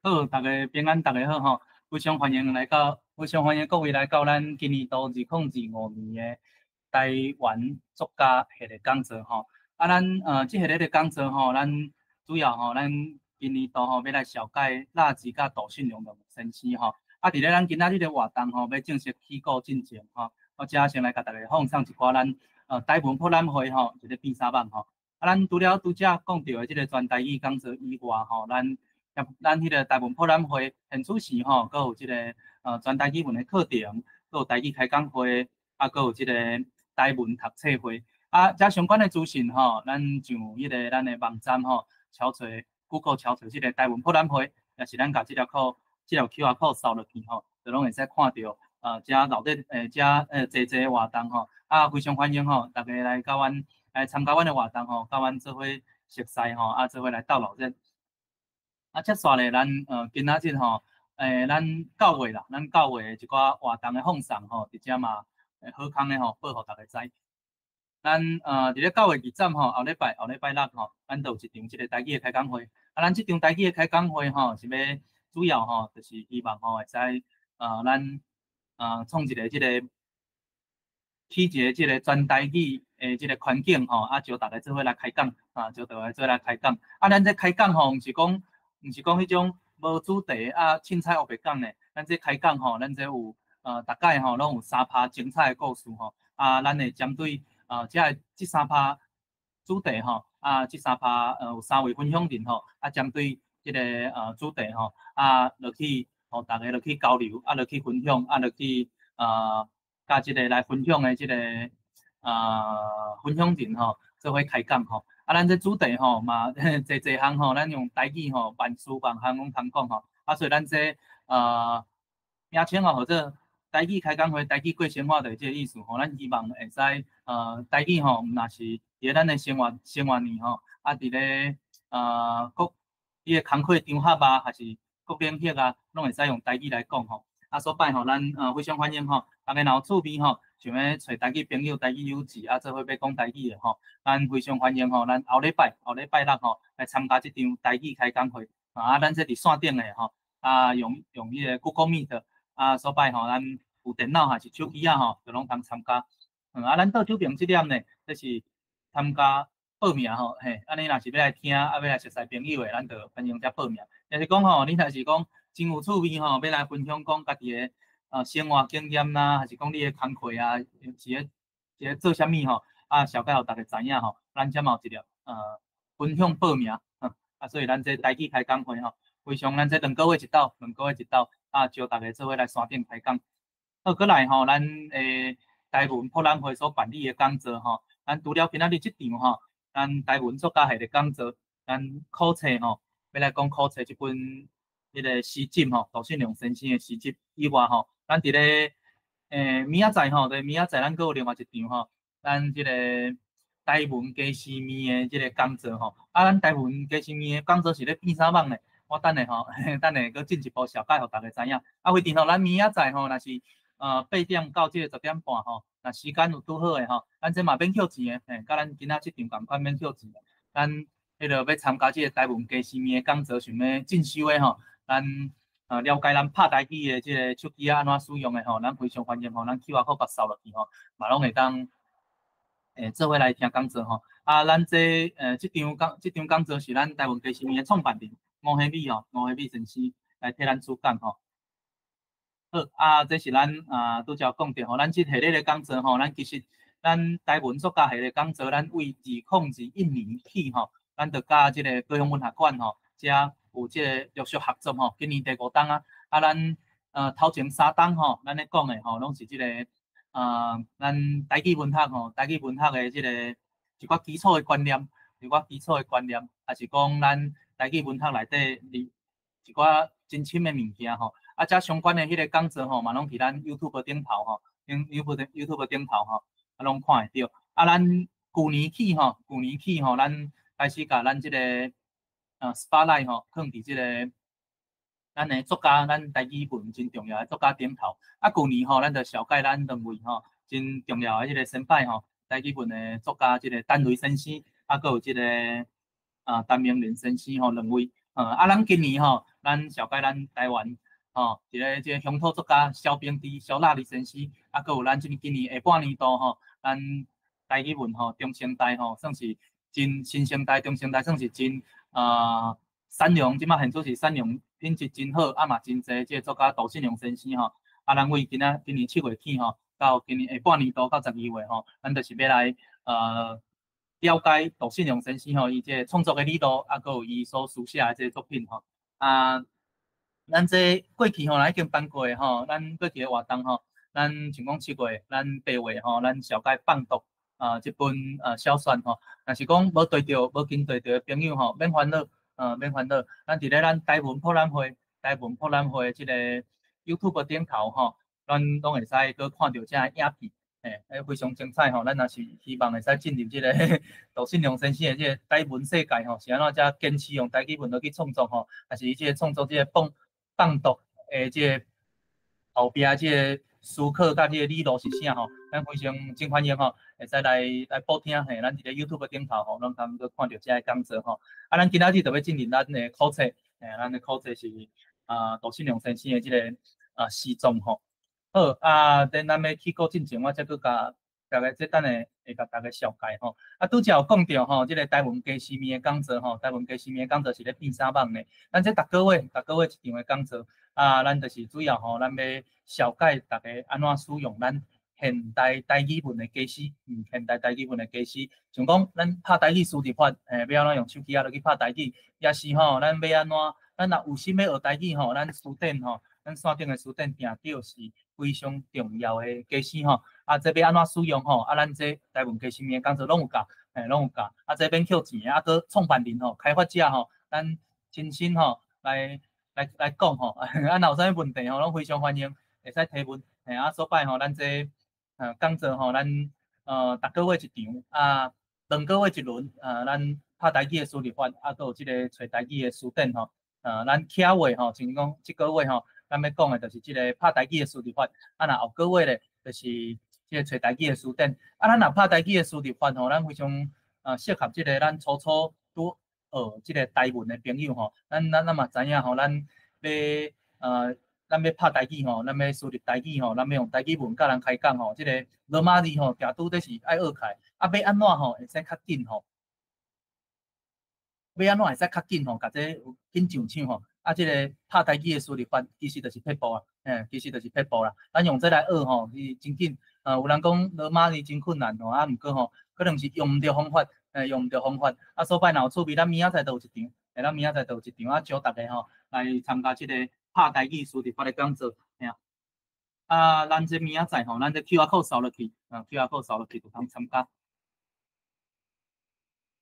好，大家平安，大家好吼！非常欢迎各位来到咱今年度2025年的台湾作家系列讲座吼。咱这系列的讲座吼，咱主要吼，咱今年度吼要来小解垃圾甲杜信良两先生吼。伫咧咱今仔日的活动吼，要正式起稿进前吼，我只先来甲大家放送一寡咱台文博览会吼一个变三版吼。咱除了拄则讲到的这个全台语讲座以外吼，咱迄个台文博览会现主时吼，佮有即个全台语文的课程，佮有台语开讲会，佮有即个台文读册会。遮相关的资讯吼，咱上迄个咱的网站吼，敲找 Google 敲找即个台文博览会，也是咱甲即条QR code 扫落去吼，就拢会使看到遮老的侪活动吼，非常欢迎吼，大家来甲阮来参加阮的活动吼，甲阮做伙熟悉吼，做伙来斗老热。接续咧，咱今仔日吼，咱9月啦，咱9月一寡活动的放送吼，伫遮嘛好康的吼，报互大家知。咱伫咧9月20吼，后礼拜六吼，咱都有一场即个台语的开讲会。咱即场台语的开讲会吼，是要主要吼，就是希望吼会使咱创一个即个起一个即个全台语的即个环境吼，招大家做伙来开讲招大家做伙来开讲。咱这开讲吼，毋是讲迄种无主题凊彩黑白讲的，咱这开讲吼，咱这有大概吼拢有3趴精彩的故事吼，咱会针对这3趴主题吼，这3趴有3位分享人吼，针对这个主题吼，落去吼大家落去交流，落去分享，落去甲这个来分享的这个分享人吼，做伙开讲吼。咱这主题吼嘛，侪项吼，咱用台语吼，万事万项拢通讲吼。所以咱这名称吼，或者台语开讲会、台语过生活的这个意思吼，咱希望会使台语吼，若是伫咱的生活里吼，伫咧各伊个工课场合还是各领域拢会使用台语来讲吼。所摆吼，咱非常欢迎吼，大家若有趣味吼，想要找台语朋友、台语友志做伙要讲台语的吼，咱非常欢迎吼，咱后礼拜六吼来参加这场台语开讲会。咱这伫线顶的吼，用迄个 Google Meet 所摆吼，咱有电脑还是手机吼，就拢通参加。咱倒手边这点呢，这是参加报名吼，嘿，安尼若是要来听要来熟悉朋友的，咱就欢迎遮报名。也是讲吼，你若是讲真有趣味吼，要来分享讲家己的生活经验啦，还是讲你的工课一个做啥物吼，小概互大家知影吼，咱遮嘛有一个分享报名，所以咱这台语开讲会吼，非常咱这2个月一道，招大家做伙来山顶开讲。好，过来吼，咱台文博览会所办理的讲座吼，咱除了今仔日这场吼，咱台文作家系列讲座，咱考册吼，要来讲考册这本迄个诗集吼，杜信良先生的诗集以外吼，咱伫咧明仔载吼，明仔载咱阁有另外一场吼，咱这个台文家诗面的这个讲座吼，咱台文家诗面的讲座是咧变啥网咧？我等下吼，等下阁进一步小解，互大家知影。非常吼，咱明仔载吼，若是8点到这个10点半吼，若时间有拄好的吼，咱这嘛免扣钱的，甲咱今仔这场共款免扣钱的。咱迄个要参加这个台文家诗面的讲座，想要进修的吼，咱了解咱拍台语的这个手机安怎使用的吼，咱非常欢迎吼，咱 QR code 扫落去吼，嘛拢会当做伙来听讲座吼。咱这这场讲座是咱台文家诗面的创办人吴希美吼，吴希美先生来替咱主讲吼。好这是咱拄则讲到吼，咱这系列的讲座吼，咱其实咱台文作家系列讲座，咱为2021年起吼，咱就甲这个高雄文学馆吼，遮有这个陆续合作吼，今年第5档咱头前3档吼，咱咧讲的吼，拢是这个咱台语文学吼，台语文学的这个一寡基础的观念，还是讲咱台语文学内底一寡真深的物件吼。遮相关的迄个讲座吼，嘛拢伫咱 YouTube 顶头吼，YouTube 顶头吼，拢看会到。咱旧年起吼，咱开始甲咱即个spotlight 吼，放伫即个咱的作家，咱台语文真重要的作家顶头。旧年吼，咱就小解咱2位吼，真重要的迄个先拜吼，台语文的作家，即个陈雷先生，阁有即个陈明仁先生吼2位。咱今年吼，咱小解咱台湾吼，一个即个乡土作家萧冰滴、萧纳里先生，啊，佮有咱今年下半年度吼，咱台语文吼中生代吼，算是真新生代中生代，算是真产量，即马现做是产量品质真好，啊嘛真济，即个作家杜信良先生吼，啊，咱为今年7月起吼，到今年下半年度到12月吼，咱就是要来了解杜信良先生吼，伊即个创作的理路，啊，佮有伊所书写的即个作品吼，啊，咱这过去吼，咱已经办过吼，咱过去的活动吼，咱像讲7月、咱8月吼，咱小解放毒这本小说吼，若是讲无对着、无跟对着的朋友吼，免烦恼，免烦恼，咱伫咧咱台文博览会即个 YouTube 顶头吼，咱拢会使去看到这影片。非常精彩吼！咱也是希望会使进入这个杜信良先生的这个台文世界吼，是安怎才坚持用台语文去创作吼，还是伊这个创作这个放毒的这个后边这个思考甲这个理路是啥吼？咱非常真欢迎吼，会使来补听嘿，咱伫咧 YouTube 顶头吼，拢通去看到这个讲座吼。啊，咱今仔日就要进入咱的考册，咱的考册是杜信良先生的这个诗作吼。好啊，等咱要去过进前，我再去甲大家等下会甲大家绍介吼。啊，拄则有讲到吼，这个台文家诗面的讲座吼，台文家诗面的讲座是咧变啥网呢？咱这逐个月一场的讲座啊，咱就是主要吼，咱要绍介大家安怎使用咱现代台语文的家诗，现代台语文的家诗，像讲咱拍台语输入法，要安怎用手机落去拍台语，也是吼，咱要安怎，咱若有心要学台语吼，咱书店吼，咱线顶的书店订到是非常重要的家诗吼，啊，这要安怎使用吼，啊，咱这台文家诗面讲座拢有教，拢有教，啊，这免扣钱，啊，搁创办人吼、开发者吼，咱亲身吼来讲吼，啊，若有啥物问题吼，拢非常欢迎，会使提问，啊，所摆吼，咱这讲座吼，咱逐个月一场，啊，2个月一轮，咱拍台语的输入法，啊，搁有即个找台语的书店吼，咱徛话吼，像讲即个月吼。咱要讲的就是即个拍台语的输入法，啊，那后个月咧，就是即个找台语的书店，啊，咱若拍台语的输入法吼，咱非常适合即个咱初拄学即个台文的朋友吼，咱嘛知影吼，咱要拍台语吼，咱要输入台语吼，咱要用台语文甲人开讲吼，即个罗马字吼，定拄得是爱学起来，啊，要安怎吼会使较紧吼，要安怎会使较紧吼，甲这紧上手吼。啊，即个拍台语的输入法其实就是撇步啊，其实就是撇步啦。咱用这来学吼，是真紧。有人讲罗马字真困难吼，啊，毋过吼，可能是用毋着方法，用毋着方法。啊，所摆若有趣味，咱明仔载都有一场，咱明仔载都有一场啊，招大家吼来参加即个拍台语输入法的讲座，啊，咱这明仔载吼，咱这 QR code 扫落去，QR code 扫落去就通参加。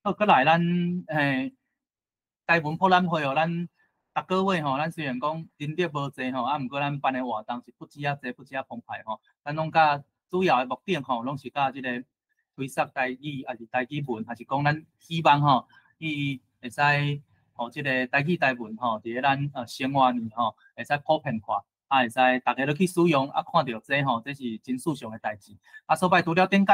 好，过来咱台文博览会吼，咱。逐个月吼，咱虽然讲人力无济吼，啊，毋过咱办的活动是不止啊济，不止啊澎湃吼。咱拢甲主要的目的吼，拢是甲即个推广台语，还是台语文，还是讲咱希望吼，伊会使吼即个台语台文吼，伫咧咱生活里吼，会使普遍化，啊，会使大家都去使用，啊，看到这吼，这是真事上的代志。啊，所摆除了顶届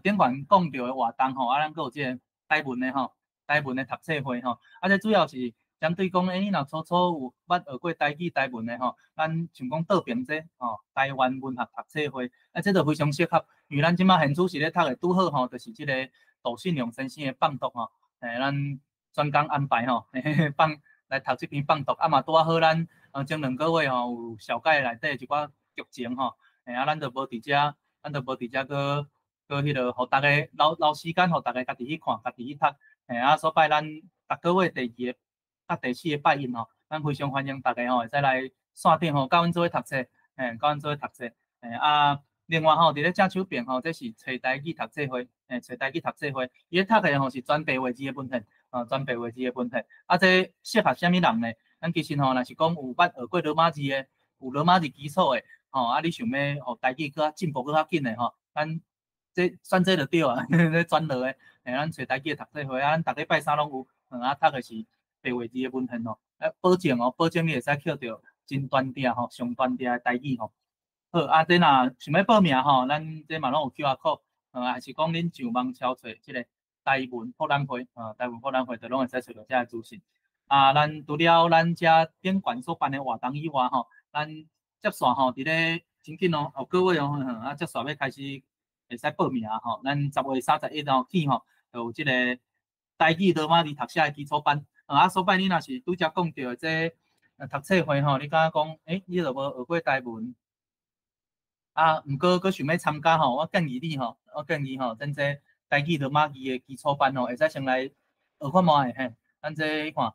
顶悬讲到的活动吼，啊，咱佫有即个台文的吼，台文的读册会吼，啊，这主要是。相对讲，你若初有捌学过台语台文的吼，咱像讲倒平这吼，台湾文学读册会，啊，这就非常适合，因为咱即马现主是咧读的拄好吼，就是即个杜信良先生的放毒吼，咱专工安排吼，放来读这篇放毒，啊嘛拄好咱前2个月吼有小解内底一寡剧情吼，啊，咱就无伫遮，搁迄个，互大家留时间，互大家家己去看，家己去读，啊，所摆咱逐个月第2个。啊，第4个拜一吼，咱非常欢迎大家吼，会使来线顶吼，甲阮做伙读册，甲阮做伙读册，啊，另外吼，伫咧正手边吼，这是找台语读册会，找台语读册会，伊咧读的吼是全白话字的文献，全白话字的文献，啊，这适合啥物人呢？咱其实吼，若是讲有捌学过罗马字的，有罗马字基础的，吼，啊，你想要学台语更较进步更较紧的吼，咱这选这就对啊，这专业的，咱找台语读册会，啊，咱逐礼拜三拢有，啊，读的是。白话字的文献吼，保证哦，保证你会使捡到真端正吼，上端正的台语吼。好，啊，这若想要报名吼，咱这嘛拢有 QR code，还是讲恁上网敲找即个台文博览会，台文博览会就拢会使找到这个资讯。咱除了咱遮宾馆所办的活动以外吼，咱接线吼，伫咧真紧哦，后个月哦，接线要开始会使报名吼。咱10月31号起吼，就有即个台语罗马字读写的基础班。所摆你若是拄则讲到这读册会吼，你感觉讲，你都无学过台文，毋过佮想要参加吼，我建议你吼，咱这台语罗马字的基础班吼，会使先来学看卖嘿。咱这看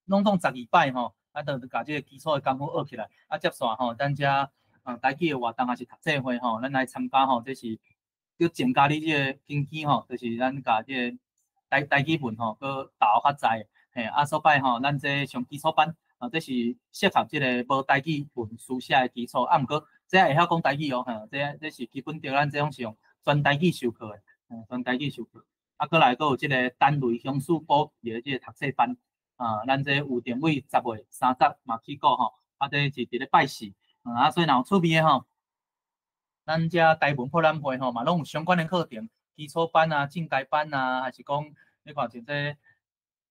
拢总12摆吼，就甲这个基础的功夫学起来，接线吼，咱遮台语的活动还是读册会吼，咱来参加吼，这是要增加你这个经济吼，就是咱甲这个台语文吼，佮大学较在嘿，所摆吼，咱这上基础班这是适合这个无台语文书写的基础，毋过这会晓讲台语哦，这是基本着咱这种是用全台语授课的，全台语授课。过来佫有即个单类乡事补习的即个读册班，咱这有定位10月30嘛起过吼，这是伫咧拜四，所以若有趣味的吼，咱遮台文博览会吼嘛，拢有相关的课程，基础班啊、进阶班啊，还是讲你看像这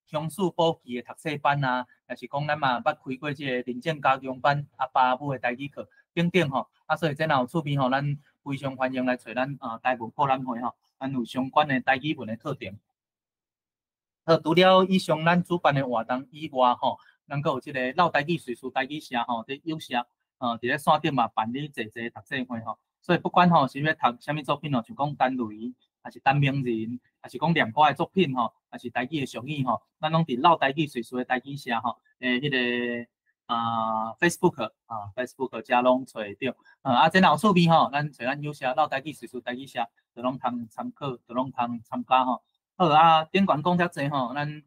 乡事补习的读册班啊，还是讲咱嘛捌开过即个认证加强班、爸母的台语课等等吼，所以这若有趣味吼，咱非常欢迎来找咱台文博览会吼。咱有相关的台语文的课程。除了以上咱主办的活动以外吼，咱佫有即个老台语叙述台语社吼，伫有社伫咧线顶嘛办理济读册会吼。所以不管吼是要读啥物作品吼，就讲单类，还是单名人，还是讲连贯的作品吼，还是台语的俗语吼，咱拢伫老台语叙述的台语社吼，迄个Facebook 遮拢找会到。这若有趣味吼，咱找咱有社老台语叙述台语社。就拢通参考，就拢通参加吼。好顶悬讲遮济吼，咱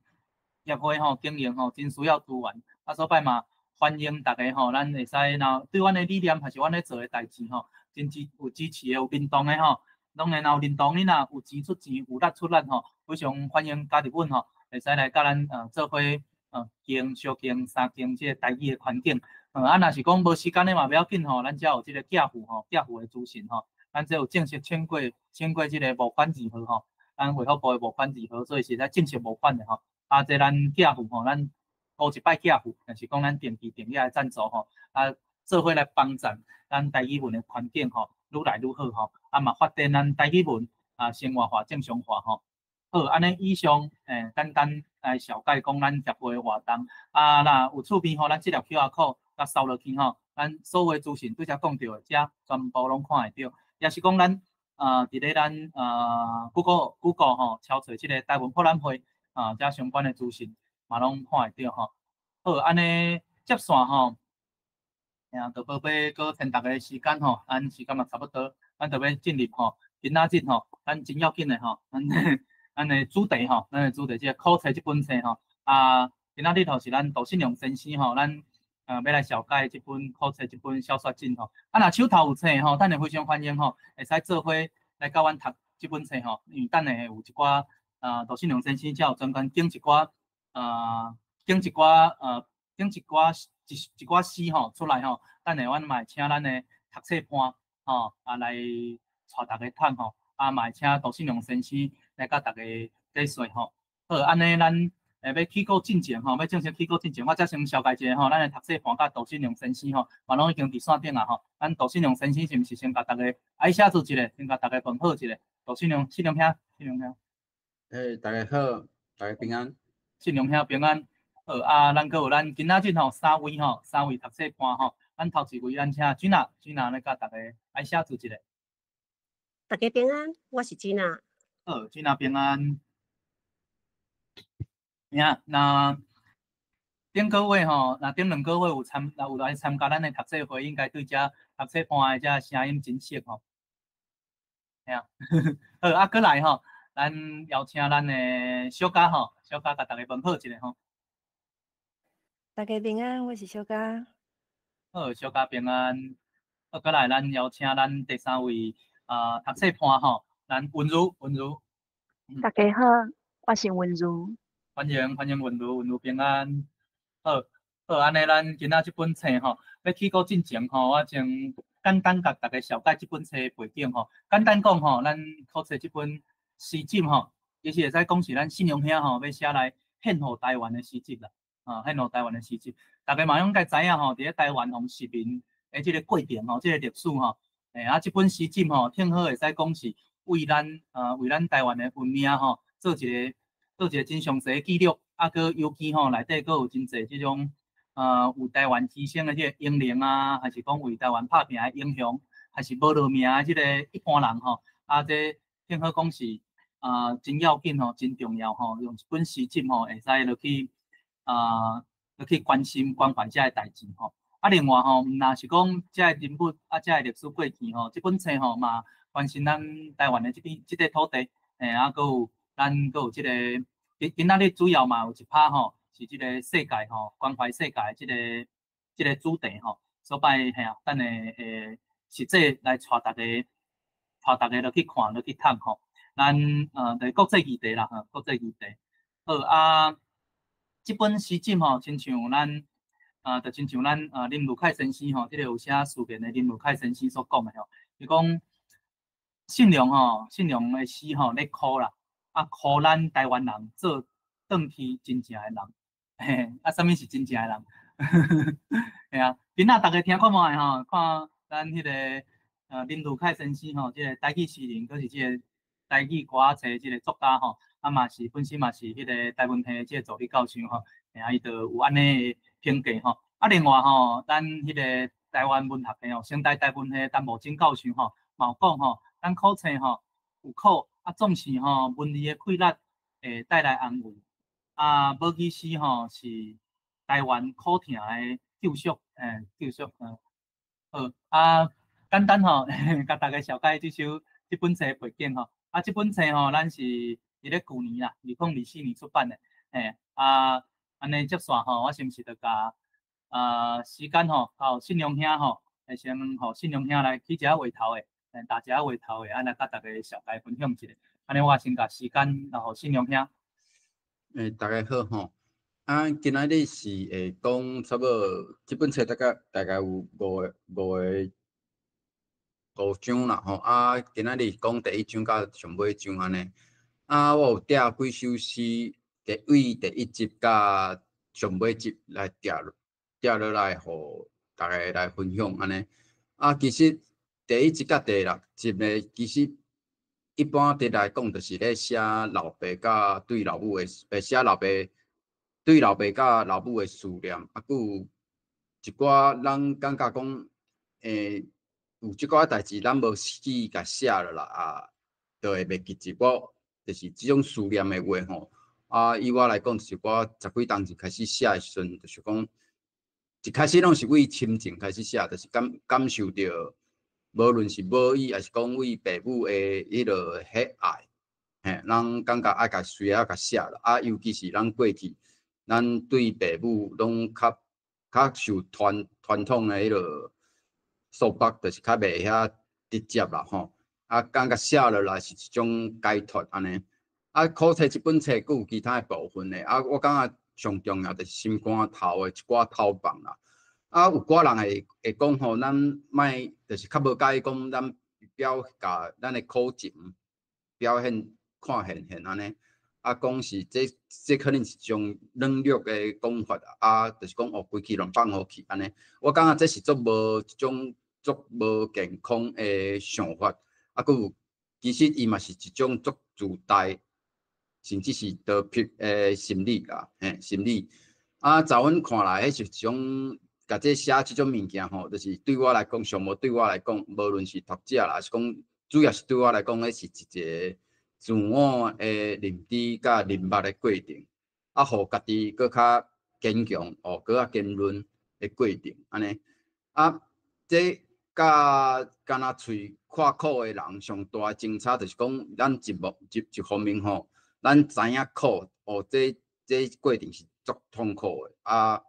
协会吼经营吼真需要资源，所摆嘛欢迎大家吼，咱会使若对阮的理念还是阮咧做的代志吼，真有支持的、有认同的吼，拢会若有认同，你若有钱出钱，有力出力吼，非常欢迎加入阮吼，会使来甲咱做伙经、小经、三经即个台语的环境。若是讲无时间的嘛，不要紧吼，咱遮有即个寄付吼，寄付的资讯吼。咱这有正式签过即个募款字号吼，咱卫福部的募款字号，所以是咧正式募款的吼。这咱寄付吼，咱头一摆寄付，但是讲咱定期定额的赞助吼，做伙来帮助咱台语文的环境吼，愈来愈好吼。嘛发展咱台语文生活化、正常化吼。好，安尼以上简单来小概讲咱协会的活动。若有趣味吼，咱即条 QR code 甲扫落去吼，咱所有的资讯拄则讲到的，遮全部拢看会到。也是讲咱伫咧咱Google 吼，敲找即个台文博览会遮相关的资讯嘛拢看会到吼。好，安尼接线吼，就要搁趁大家的时间吼，咱时间嘛差不多，咱就要进入吼，今仔日吼，咱真要紧的吼，咱的主题吼，即个考册即本册吼，今仔日吼是咱杜信良先生吼，咱要来小解即本考册即本小说集吼。若手头有册吼，咱会非常欢迎吼，会使做伙来甲阮读即本册吼。因为等下有一寡杜信良先生才有专门拣一寡诗吼出来吼。等下阮嘛会请咱的读册班吼来带大家探吼，嘛会请杜信良先生来甲大家解说吼。好，安尼咱。要起稿进前吼，要正式起稿进前，我则先小解一下吼，咱的读册班甲杜信良先生吼，嘛拢已经伫线顶啊吼。咱杜信良先生是毋是先甲大家写字一下，先甲大家问好一下？杜信良兄，大家好，大家平安。信良兄平安。好咱阁有咱今仔日吼3位读册班吼，咱头一位咱请君娜来甲大家写字一下。大家平安，我是君娜。好，君娜平安。那顶个月吼，那顶2个月有来参加咱的读册会，应该对遮读册班的遮声音真熟吼。好，过来吼，咱邀请咱的小嘉吼，甲大家问好一下吼。大家平安，我是小嘉。好，小嘉平安。过来咱邀请咱第3位读册班吼，咱文如。大家好，我是文如。欢迎文如平安。好，安尼咱今仔即本册吼，要起稿进前吼，我先简单甲大家小解即本册的背景吼。简单讲吼，咱考册即本诗集吼，其实会使讲是咱信良兄吼要写来献予台湾的诗集啦，献予台湾的诗集。大家嘛应该知影吼，伫咧台湾从殖民的即个过程吼，即个历史吼，即本诗集吼，挺好会使讲是为咱台湾的文明吼，做一个真详细的记录，佮尤其吼内底佮有真侪即种为台湾牺牲的即个英灵啊，还是讲为台湾拍拼的英雄，还是无落命的即个一般人吼，这挺好讲是真要紧吼，真重要吼，用一本诗集吼，会使落去落去关心关怀遮个代志吼。另外吼，毋若是讲遮个人物遮个历史过去吼，即本册吼嘛关心咱台湾的即个土地，佮有咱佮有即个今仔日主要嘛有一趴吼，是即个世界吼关怀世界即个主题吼，所摆等下实际来带大家落去看落去探吼。咱就是国际议题啦，国际议题。好即本诗集吼，亲像咱就亲像咱林如凯先生吼，即个有写书面的林如凯先生所讲的吼，伊讲信良的诗吼咧哭啦，哭咱台湾人做转去真正的人，啥物是真正的人？嘿今仔大家听看卖吼，看咱迄个林如凯先生吼，即个台语诗人，佫是即个台语歌仔册即个作家吼，嘛是本身嘛是迄个台文系即个助理教授吼，伊就有安尼的评价吼。另外吼，咱迄个台湾文学的吼，升台文系陈慕真教授吼，嘛有讲吼，咱考册吼有苦，总是吼文字的溃烂会带来安慰。母语诗吼是台湾苦痛的救赎，救赎，好简单吼，甲大家小解即本册的背景吼。即本册吼，咱是伫咧去年啦，2024年出版的，安尼接续吼，我是毋是着甲时间吼，到信良兄吼，先互信良兄来起一下话头的，打一下话头的，来甲大家小解分享一下。安尼我先甲时间，然后信良兄。大家好吼，今仔日是会讲差不多，即本册大概有5章啦吼，今仔日讲第1章甲上尾章安尼，我有摘几首诗，第1集甲上尾集来摘落来，互大家来分享安尼。其实第1集甲第6集呢，其实一般伫来讲，就是咧写老爸甲对老母的，写老爸对老爸甲老母的思念，佮有一寡咱感觉讲，有即寡代志咱无去甲写落啦，就会袂记住。我就是即种思念的话吼，以我来讲，就是我10几当时开始写的时阵，就是讲一开始拢是为亲情开始写，就是感受到。无论是母语，还是讲为父母的迄个爱，咱感觉爱甲需要甲写啦。尤其是咱过去，咱对父母拢较受传统的迄个束缚，就是较袂遐直接啦吼。感觉写落来是一种解脱安尼。考册即本册佫有其他的部分咧。我感觉上重要就是心肝头的一寡头放啦。有寡人会讲吼，咱莫就是较无介意讲，咱甲咱的苦情表现看现安尼。讲是这可能是一种冷略的讲法就是讲规气拢放好去安尼。我感觉这是足无一种足无健康的想法。佫有其实伊嘛是一种足自大，甚至是得偏心理啦，心理。在阮看来，迄是一种。甲这写即种物件吼，就是对我来讲，上无对我来讲，无论是读者啦，还是讲主要是对我来讲，迄是一个自我的认知甲认捌的过程，互家己搁较坚强，搁较坚韧的过程，安尼。这甲敢若喙看苦的人上大的争吵，就是讲咱一方面吼，咱知影苦，这过程是足痛苦的，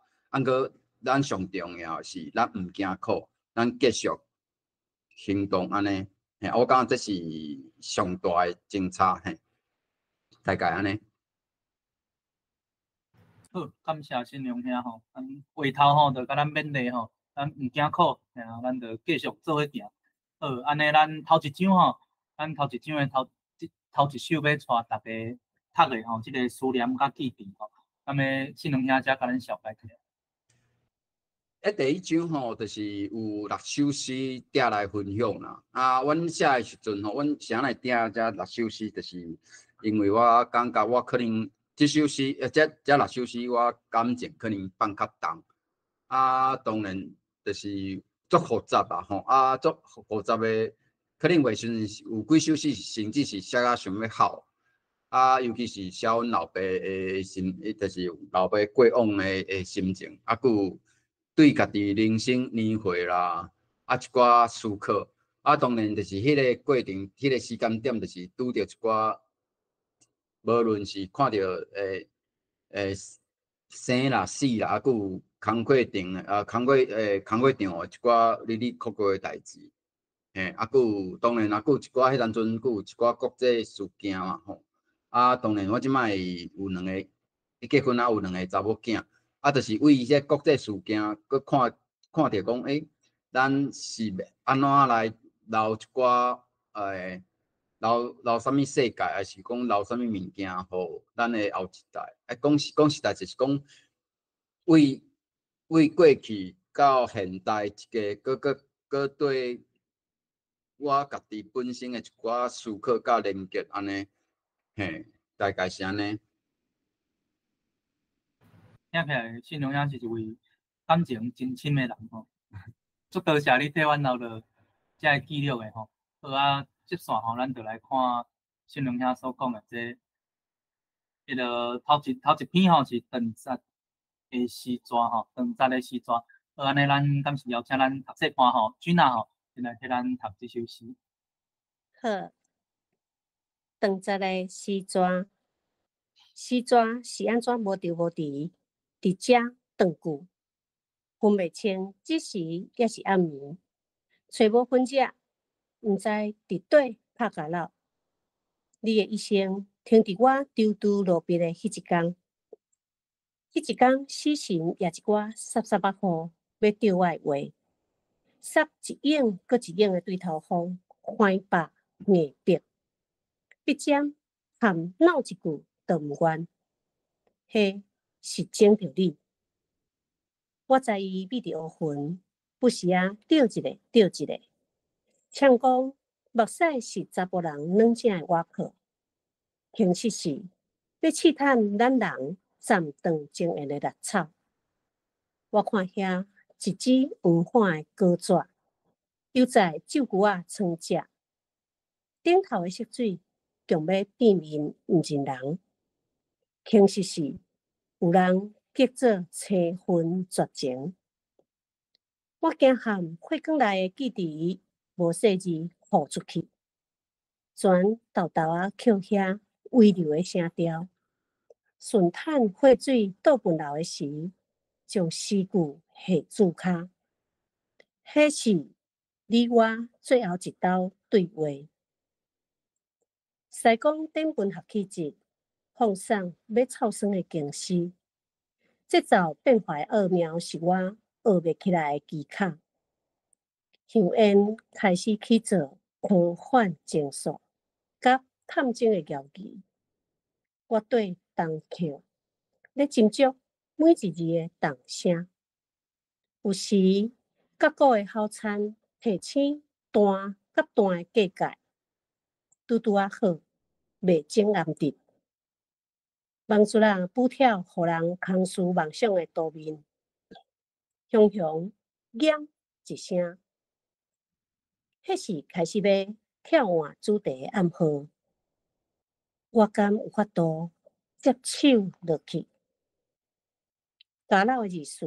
搁。咱上重要是，咱毋惊苦，咱继续行动安尼。我感觉这是上大的争吵，大概安尼。好，感谢信良兄吼，话头吼，就甲咱勉励吼，咱毋惊苦，咱就继续做伙行。好，安尼咱头一章吼，咱头一章的头一首要带大家读的吼，即个思念甲记忆吼。咁么信龙兄才甲咱小解起来。第一章吼，就是有6首诗摘来分享啦。阮写的时阵吼，阮啥来摘这6首诗，就是因为我感觉我可能这首诗，这6首诗我感情可能放较重。当然就是足复杂啦吼，足复杂的，可能袂顺有几首诗甚至是写啊想要哭。尤其是写阮老爸的心，就是老爸过往的心情，佫有对家己人生年岁啦，一寡思考。当然就是迄个过程，迄个时间点，就是拄着一寡，无论是看到生啦、死啦，佫有工课场工课场一寡哩哩曲曲的代志。佫有当然佫有一寡迄当阵佫有一寡国际事件嘛吼。当然我即摆有2个结婚有2个查某囝，就是为这国际事件，佫看着讲，咱是安怎来留一寡留啥物世界，还是讲留啥物物件，互咱的后一代？讲实在，就是讲为过去到现代一个，佫对我家己本身的一寡思考甲连结安尼，大概是安尼。听起来信龙兄是一位感情真深的人吼。足多谢你替阮留落遮个记录的吼。好接线吼，咱就来看信龙兄所讲的这迄个头一篇吼是长节的诗纸吼，长节的诗纸。好，安尼咱敢是邀请咱读册班吼，君啊吼，先来替咱读这首诗。好，长节的诗纸，诗纸是安怎无着无离，伫遮长久，分袂清即时也是暗暝，找无分者，毋知伫底拍甲落。你的一生停伫我丢丢落笔的迄一天，迄一天死神也一寡沙沙巴雨，要着我的话，撒一影搁一影的对头风，怀白硬白，笔尖含闹一句都毋愿，迄是整着你。我知伊秘伫乌云，不时着一个着一个，呛讲目屎是查甫人软正的外壳。形式是要试探咱人暂断情缘的绿草。我看遐一支黄花的果纸，犹在酒壶床只，顶头的色水强要变面毋认人。形式是有人结做青分绝情。我惊喊血管内的记忆无细字付出去，全豆豆扣遐。微柔的声调，顺叹血水倒奔流的时，将诗句下注骹。迄是你我最后一道对话。西港顶分合气质，放送要臭酸的惊喜。节奏变化的奥妙是我学袂起来的技巧。香烟开始起做狂欢情愫，甲探睛的摇技。我对动口，咧斟酌每一字的动声。有时甲古的好餐提醒单甲单的计界，拄拄好，袂整暗直。望出补跳，互人空思梦想的图面。雄雄nghiệm一声，迄是开始要跳换主题的暗号。我敢有法度接手落去？家老的字词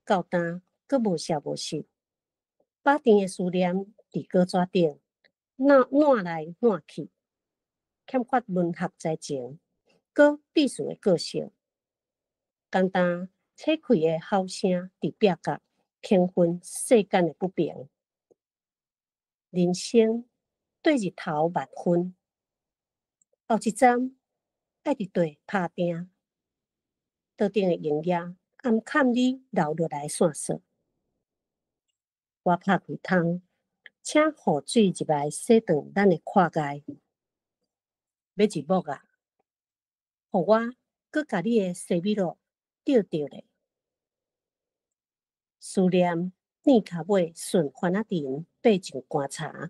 够干，阁无写无实，把甜的思念伫稿纸顶烂来烂去，欠缺文学才情，阁必须的个性。简单切开的吼声伫壁角，平分世间的不平。人生对日头万分，后一站爱伫地拍拼，桌顶的营业。暗看你流落来线索，我拍开窗，请雨水入来洗断咱的看界。要入屋互我搁甲你的西米露钓着咧。思念年卡尾顺番仔田爬进棺柴，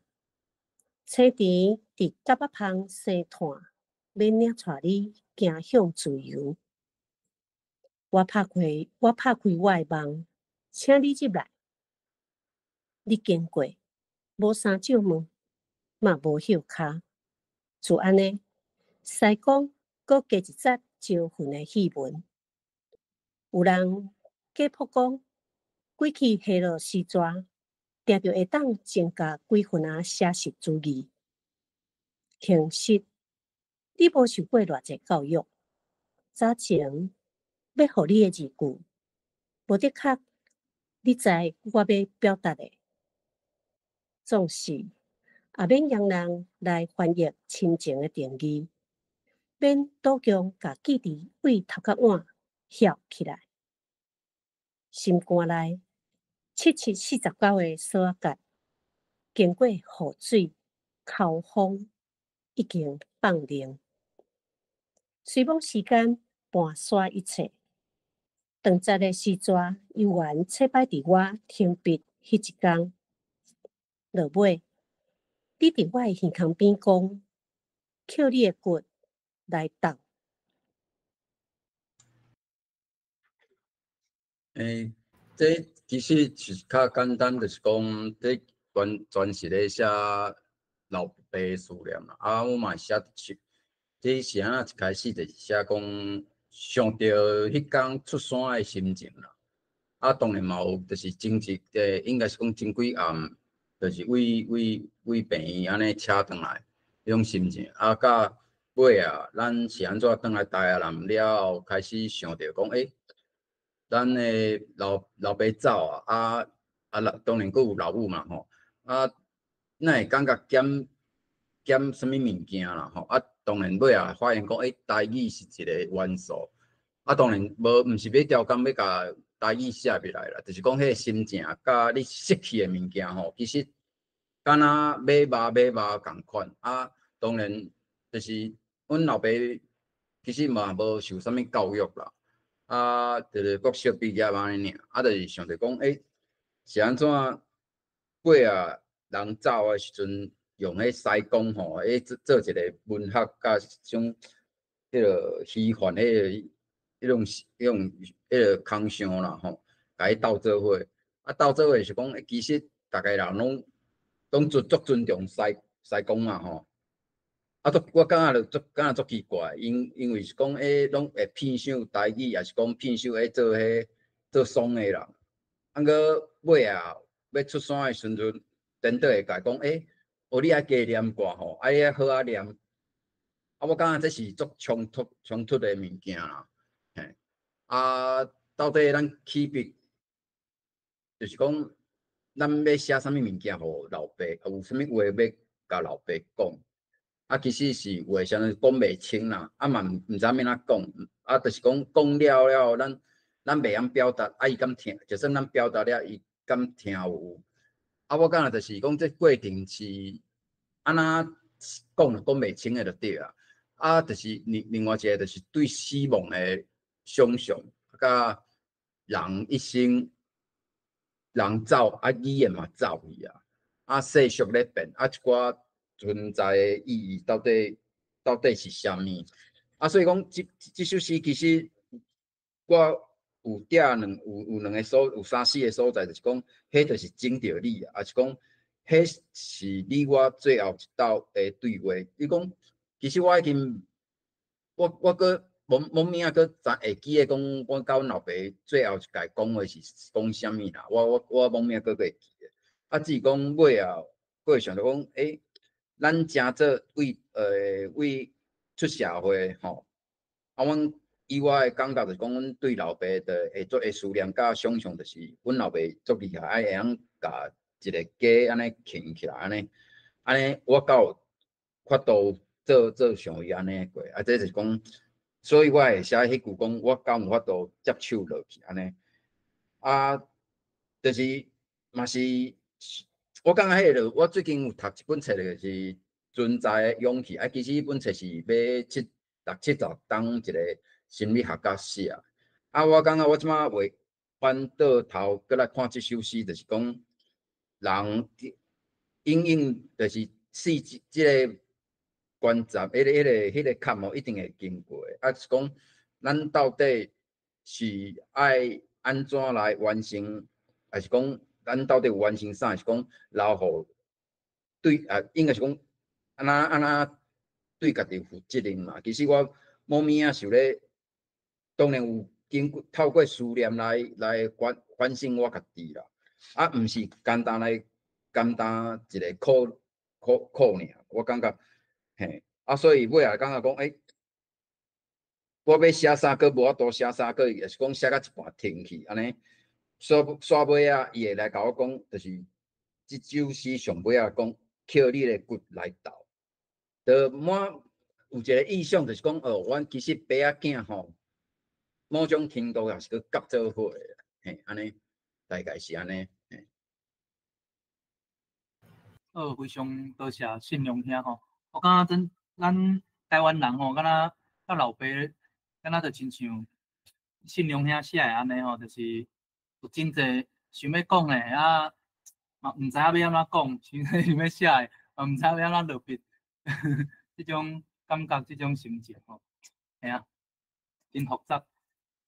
青田伫甲仔旁生炭，要领带你行向自由。我拍开我的梦，请你入来。你经过，无三照门，嘛无休骹。就安尼，西讲搁加一则招魂的戏文。有人假卜讲，过去下落时逝，定着会当增加几分仔写实主义。其实，你无受过偌济教育，早前要互你的字句，无的确，你知我要表达的，总是也免让人来翻译亲情的定义，免倒强甲记忆为头壳碗翘起来。心肝内7749个锁仔角，经过雨水、口风，已经放冷。随望时间伴刷一切，长节的时纸悠然册摆伫我停笔迄一天。落尾，你伫我的耳孔边讲，扣你的骨来斗。这其实是较简单，就是讲这全是咧写老爸的思念啦。啊，我嘛写得出，这是安一开始就是写讲想着迄天出山的心情啦。啊，当然嘛有，就是前一应该是讲前几暗，就是为病院安尼车转来，迄种心情。啊，到尾啊，咱是安怎转来台南了后，开始想着讲，咱的老爸走啊，当然佫有老母嘛吼，啊，咱会感觉减什么物件啦吼，啊，当然尾啊发现讲，台语是一个元素，啊，当然毋是要调工要甲台语写入来啦，就是讲迄个心情甲你失去的物件吼，其实敢若马共款啊，当然就是阮老爸其实嘛无受啥物教育啦。啊，就是国小毕业安尼尔，啊，就是想着讲，是安怎过啊？人走的时阵，用迄西讲吼，做一个文学甲种迄个虚幻迄种迄个空想啦吼，甲伊斗做伙，啊，斗做伙是讲，其实逐个人拢足尊重西讲嘛吼。啊，我感觉足奇怪，因为是讲拢会偏向台语，也是讲偏向做丧的人。啊，搁尾啊要出山的时阵，颠倒会甲讲，你爱加念歌吼，你爱好啊念。啊，我感觉这是足冲突的物件啦。嘿，啊，到底咱起笔，就是讲，咱要写啥物物件互老爸，有啥物话要甲老爸讲。啊，其实是话相当讲袂清啦，啊嘛毋知影怎讲，啊，就是讲了，咱袂晓表达，啊伊敢听，就算咱表达了，伊敢听有。啊，我感觉就是讲这过程是安那讲袂清的就对啦。啊，就是另外一个就是对死亡的想象，甲人一生人走，啊语言嘛走去啊，啊世俗咧变，啊一寡。存在的意义到底是啥物？啊，所以讲这首诗其实我有有两个有三四个所在，就是讲，迄就是整着你啊，是讲，迄是你我最后一道的对话。你讲，其实我已经，我搁无名啊，搁会记得讲，我甲阮老爸最后一届讲话是讲啥物啦？我无名搁会记得。啊，只是讲尾啊，搁会想着讲，咱正做为出社会吼，啊，阮以我的感觉就是讲，阮对老爸的会思念甲想象，就是阮老爸足厉害，会晓甲一个家安尼扛起来，安尼我到法度做像伊安尼过，啊，这就是讲，所以我会写迄句讲，我敢有法度接手落去安尼，啊，就是嘛是。我感觉迄个，我最近有读一本册，就是《存在的勇气》。其实迄本册是要6、7、10当一个心理学家写。啊，我感觉我即马袂翻倒头过来看即首诗，就是讲人永远就是死即个关闸，迄个坎哦，一定会经过。啊，是讲咱到底是爱安怎来完成，还是讲咱到底有完成啥？是讲留互对应该是讲安那对家己负责任嘛。其实我某物仔想咧，当然有经过透过思念来反省我家己啦，啊，毋是简单一个苦尔。我感觉，嘿，啊，所以尾来感觉讲，我要写啥个无法度写啥个，也是讲写到一半停去，安尼。煞尾啊，伊会来甲我讲，就是即首诗上尾啊讲，捡你的骨来斗，就满有一个意象，就是讲哦，阮其实爸仔囝吼，某种程度也是去夹做伙的，嘿，安尼大概是安尼。非常多谢信良兄吼，我感觉咱台湾人吼，敢若甲老爸，敢若就亲像信良兄写的安尼吼，就是有真侪想要讲的啊，嘛毋知影要安怎讲，想要写的，嘛毋知影要安怎落笔，即种感觉，即种心情吼，嘿啊，真复杂。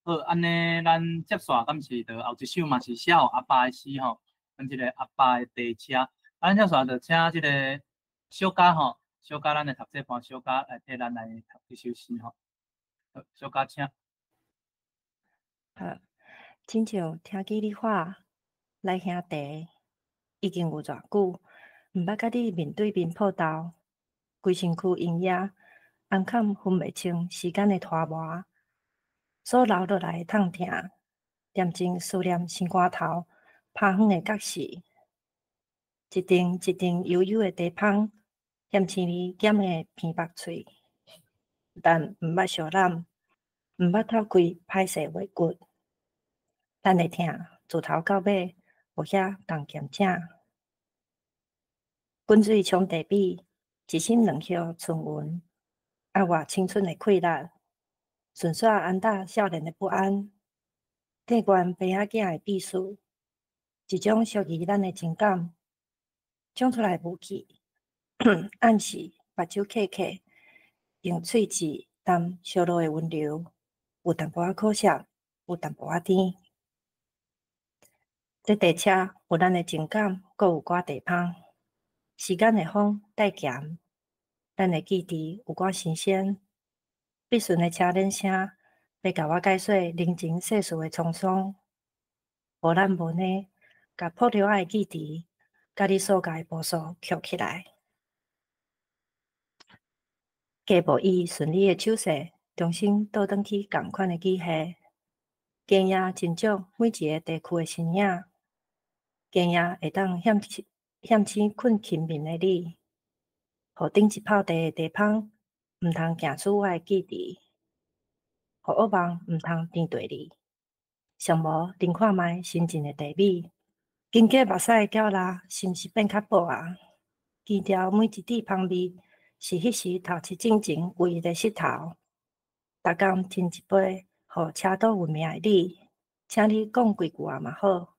好，安尼咱接续，敢是着后一首嘛是写互阿爸的诗吼，咱即个阿爸的地车。咱接续就请即个小嘉吼，小嘉咱的读册班小嘉来替咱来读即首诗吼。好，小嘉请。好，亲像听见你话来兄弟，已经有偌久，毋捌甲你面对面抱斗，规身躯阴影，红坎分袂清时间的拖磨，所留落来痛疼，念情思念心肝头，拍远的角色。一阵一阵悠悠的茶香，嫌青味咸的偏白喙，但毋捌小揽，毋捌透开歹势话骨。咱会听自头到尾无遐重咸正，滚水冲地比，一身两袖春云，爱活青春的快乐，顺煞安踏少年的不安，替悬爸仔囝的秘事，一种属于咱的情感。讲出来无气，暗示目睭刻刻，用喙齿淡烧落的温柔，有淡薄仔苦涩，有淡薄仔甜。这地车有咱的情感，阁有寡地香。时间的风带咸，咱的记忆有寡新鲜。必顺的车轮声，要甲我解说人情世事的沧桑。无咱无呢，甲破掉我的记忆。甲你所教的步数扣起来，加无伊顺利的手势，重新倒转去共款的机械，经验真足每一个地区的身影，经验会当险险困亲民的你，互顶一泡茶的茶香，毋通行出我的记忆，互恶梦毋通甜对你，上无另看卖新进的地米。经过目屎的搅拉，是毋是变较薄啊？记牢每一滴香味，是迄时头一种前唯一的舌头。逐工斟一杯，互车道闻名的你，请你讲几句话嘛好。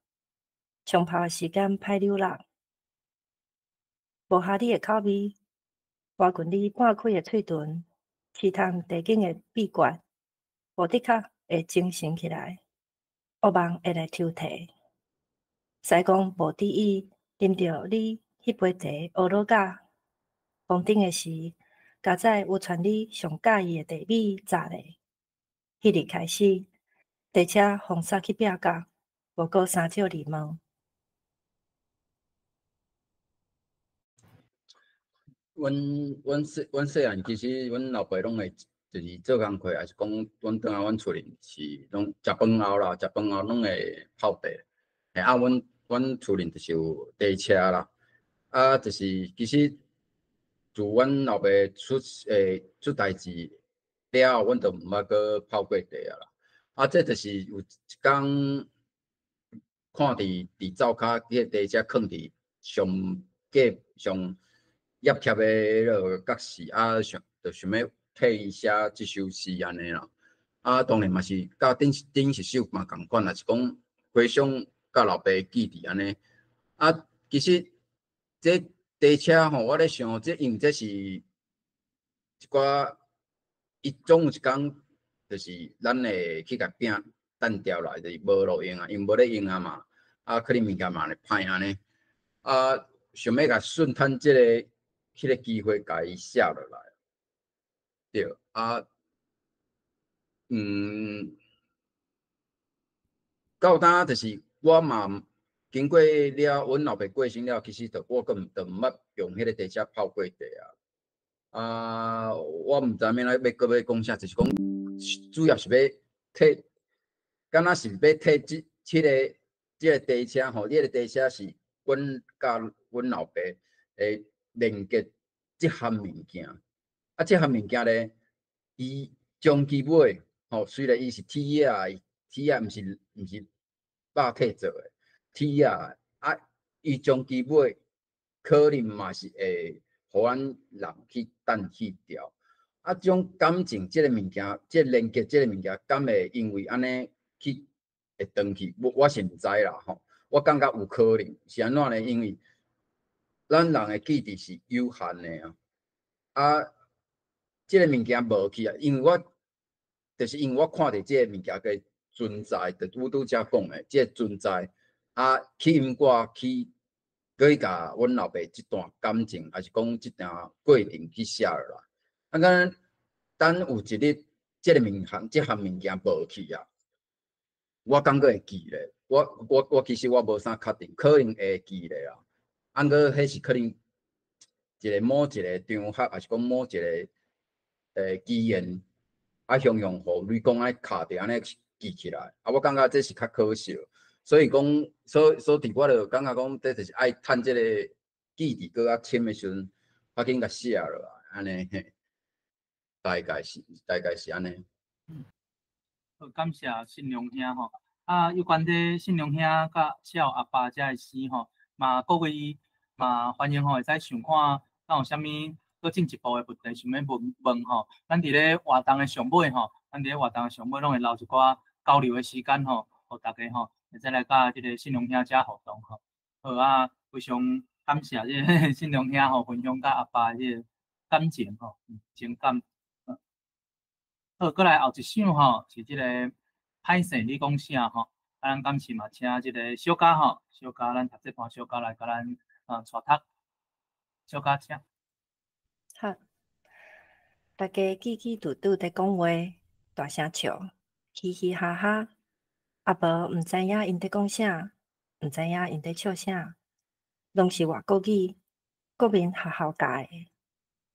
冲泡的时间歹溜落，无合你的口味，挖滚你半开的喙唇，试探地景的秘诀，无的确会精神起来，恶梦会来抽摕。西讲无伫意，啉着你迄杯茶乌罗甲，封顶的时，加载有传你上喜意的地米炸嘞。迄日开始，地车风煞去壁角，无过三少二问。阮细汉其实阮老爸拢会就是做工课，还是讲阮倒来阮厝里是拢食饭后啦，食饭后拢会泡茶。啊，阮厝里就是有茶车啦，啊，就是其实自阮老爸出代志了后，阮就毋捌搁泡过茶啊啦。啊，这就是有一工看伫灶骹，迄个茶车放伫上压贴的迄落角势啊，就想要替伊写即首诗安尼啦。当然嘛是甲顶一首嘛共款啦，是讲回乡甲老爸记忆安尼。其实这地车吼，我咧想，因为这是一寡，伊总有一天，就是咱会去甲拼单调来，就是无路用啊，因无咧用啊嘛，可能物件嘛会歹安尼，想要甲顺趁即个机会，甲伊写落来，对到当就是我嘛经过了阮老爸过身了，其实我根本毋捌用迄个地车泡过地我毋知影要搁要讲啥，就是讲主要是要替，敢若是要替即个地车吼，这个地车是阮甲阮老爸诶连接即项物件。即项物件咧，伊终其尾吼，虽然伊是铁毋是肉体做诶，铁伊终其尾可能嘛是会互咱人去等去掉。即种感情，即个物件，即个连接，即个物件，敢会因为安尼去会断去？我是毋知啦吼。我感觉有可能是安怎呢？因为咱人诶记忆是有限诶即个物件无去因为就是因为我看到即个物件嘅存在，就拄则讲诶，即个存在去因我去去甲阮老爸即段感情，还是讲即段过程去写落来。敢等有一日，即项物件无去我感觉会记咧。我其实我无啥确定，可能会记咧过迄是可能某一个场合，还是讲某一个机缘，雄互你讲卡着安尼记起来。我感觉这是较可笑。所以讲，所以我就感觉讲，这就是爱趁这个记忆搁较深的时阵，赶紧甲写落来，安尼大概是安尼。好，感谢信良兄吼。有关这信良兄甲小阿爸遮个诗吼，嘛各位嘛欢迎吼，会使想看，敢有啥物搁进一步的问题想要问吼。咱伫咧活动的上尾吼，拢会留一寡交流的时间吼，互大家吼会使来甲即个信良兄遮互动吼。好非常感谢即个信良兄吼分享甲阿爸即个感情吼，情感。好，过来后一首吼，是即个歹势你讲啥吼？咱今次嘛，请即个小嘉吼，小嘉咱读这盘小嘉来甲咱带读，小嘉请。好，大家叽叽嘟嘟在讲话，大声笑，嘻嘻哈哈。阿无毋知影因在讲啥，毋知影因在笑啥，拢是外国语，国民学校教的。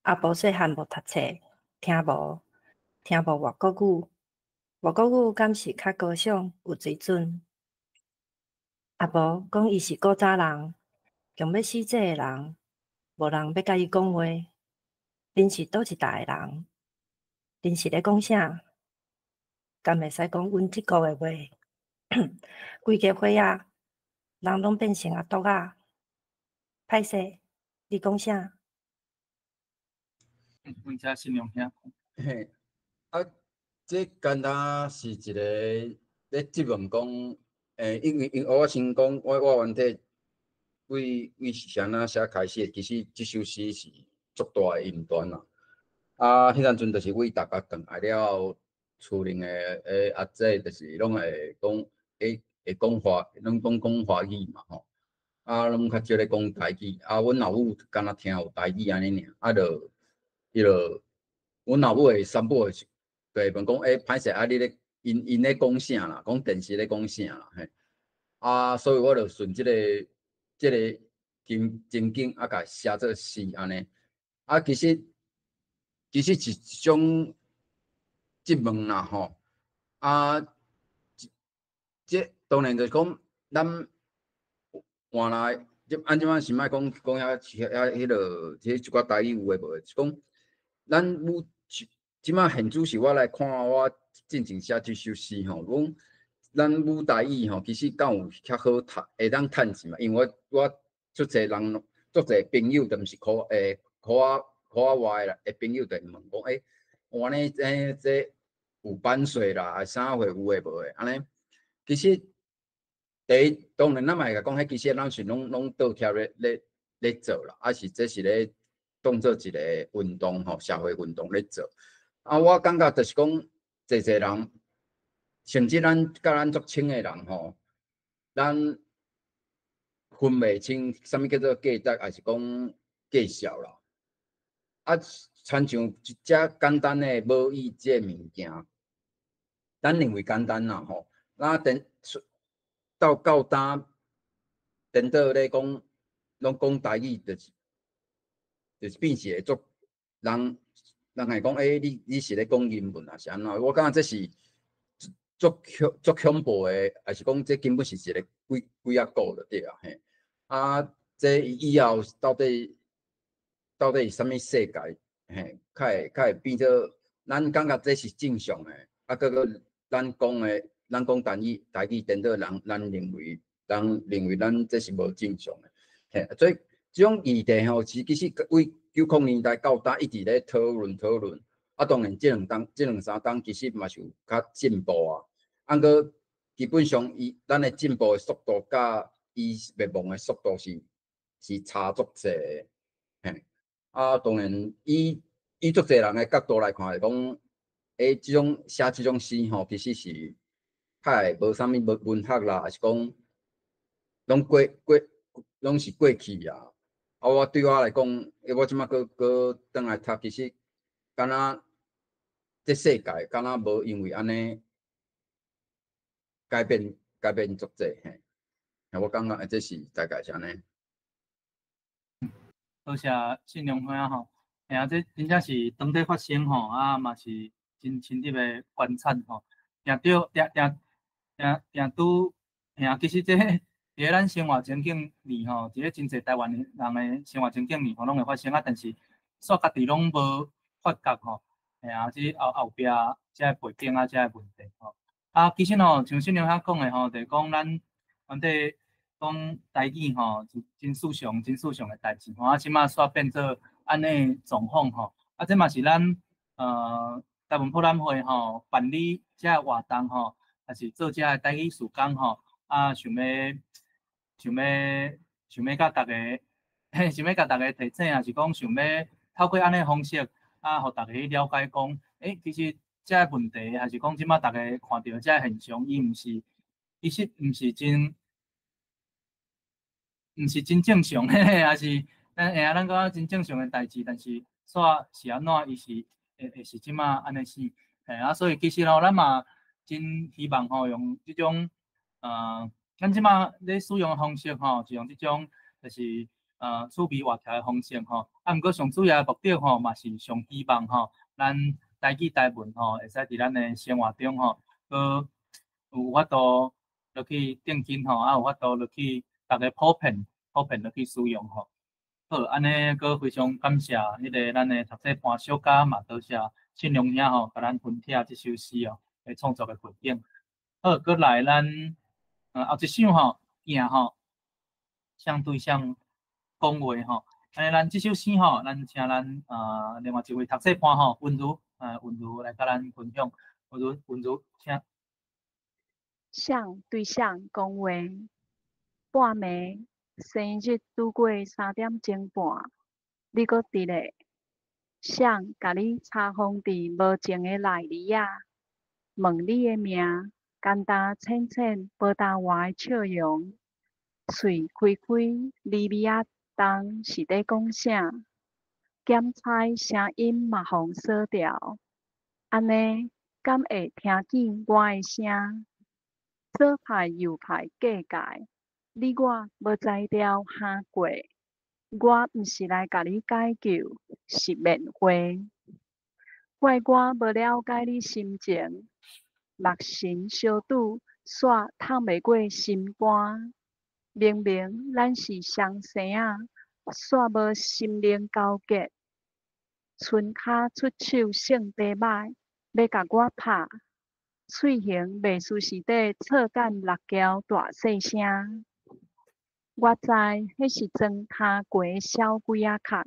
阿无细汉无读册，听无外国语，外国语敢是较高尚有水准。阿无讲伊是古早人，强要死这个人，无人要甲伊讲话。恁是倒一代的人？恁是咧讲啥？敢会使讲阮即个的话？规个伙仔，人拢变成阿毒歹势，你讲啥？阮遮信良兄。嘿，这简单是一个咧质问讲，因为我先讲，我原体为是啥哪写开始，其实这首诗是足大的引端啦。迄阵阵就是为大家转来了，厝邻的阿姐就是拢会讲，会讲拢讲华语嘛吼。拢较少咧讲台语。阮老母敢若听有台语安尼尔，就迄落，阮老母的三母会问讲，歹势你咧因咧讲啥啦？讲电视咧讲啥啦？嘿，所以我就顺即个情景甲写做诗安尼。其实是一种质问啦吼。这当然就是讲咱换来。按怎是莫讲迄落，一寡台语有诶无？是讲咱即马现主是我来看我进前写即首诗吼，讲咱舞台语吼，其实敢有较好读，会当趁钱嘛？因为我足侪人，足侪朋友，都毋是考我外啦，朋友就问讲，我呢这有版税啦，啊啥货有诶无诶，安尼其实当然咱嘛会甲讲，迄其实咱是拢倒贴咧做啦，啊是这是咧当做一个运动吼，社会运动咧做。啊，我感觉就是讲，侪人，甚至咱甲咱足亲诶人吼，咱分袂清啥物叫做价值，还是讲价效啦。啊，亲像一只简单诶无意义诶物件，咱认为简单啦吼，那到呾等到咧讲，拢讲台语，就是变是会足人会讲，你是咧讲英文啊？是安怎？我感觉这是足恐怖诶，还是讲这根本是一个鬼啊股就对啊嘿。啊，这以后到底是啥物世界？嘿，较会变做咱感觉这是正常诶，啊，咱讲台语，等到人认为咱这是无正常诶，嘿，所以这种议题吼，其实为90年代到呾一直咧讨论，啊，当然这两三冬其实嘛是有较进步啊，啊，搁基本上咱诶进步诶速度甲伊灭亡诶速度是差足济诶，嘿，啊，当然以足济人诶角度来看，来讲，即种写即种诗吼，其实是较会无啥物文学啦，还是讲拢是过去啊。啊，对我来讲，我即马搁转来读，其实敢若这世界敢若无因为安尼改变足济嘿。我感觉这是大概是安尼。多谢信良兄吼，吓这真正是当地发生吼，啊嘛是真深入的观察吼，定拄，吓其实这伫咧咱生活情景里吼，伫咧真侪台湾人的生活情景里吼，拢会发生啊，但是煞家己拢无发觉吼，吓即后壁遮背景啊，遮问题吼，啊其实吼，像信良兄讲的吼，就是讲咱原地。讲台语吼，是真事上的代志吼，啊，即马煞变做安尼状况吼，啊，这嘛是咱台湾普览会吼办理遮活动吼，还是做遮台语事工吼，啊，想要甲大家，想要甲大家提醒，也是讲想要透过安尼方式，啊，互大家去了解讲，其实遮问题，还是讲即马大家看到遮现象，伊毋是，其实毋是真。毋是真正常的，还是咱讲真正常的代志，但是煞是安怎，伊是会是即马安尼生，啊，所以其实吼，咱嘛真希望吼，用即种咱即马咧使用的方式吼，是用即种就是趣味活调的方式吼，啊，毋过上主要的目的吼，嘛是上希望吼，咱台语台文吼，会使伫咱的生活中吼，佮有法度落去定睛吼，啊，有法度落去。大家普遍落去使用吼，好，安尼佫非常感谢迄个咱的读册班小家嘛，多谢信良兄吼，甲咱分享即首诗哦，来创作的背景。好，佫来咱后一首吼，行吼，相对象讲话吼，安尼咱即首诗吼，咱请咱另外一位读册班吼，温如来甲咱分享，温如，请。相对象讲话。半暝，生日拄过3点钟半，你阁伫咧？想甲你插封伫无情的内里啊，问你的名，简单浅浅，无大话的笑容，喙开开，微微啊动，是咧讲啥？检菜声音嘛互锁掉，安尼敢会听见我的声？左派右派计界。你我无才调下过，我毋是来甲你解救，是免费。怪我无了解你心情，目神相拄，煞透袂过心肝。明明咱是相生啊，煞无心灵交结。伸骹出手性地歹，要甲我拍，喙形袂输是伫错干辣椒大细声。我知迄是装骹过小鬼仔壳，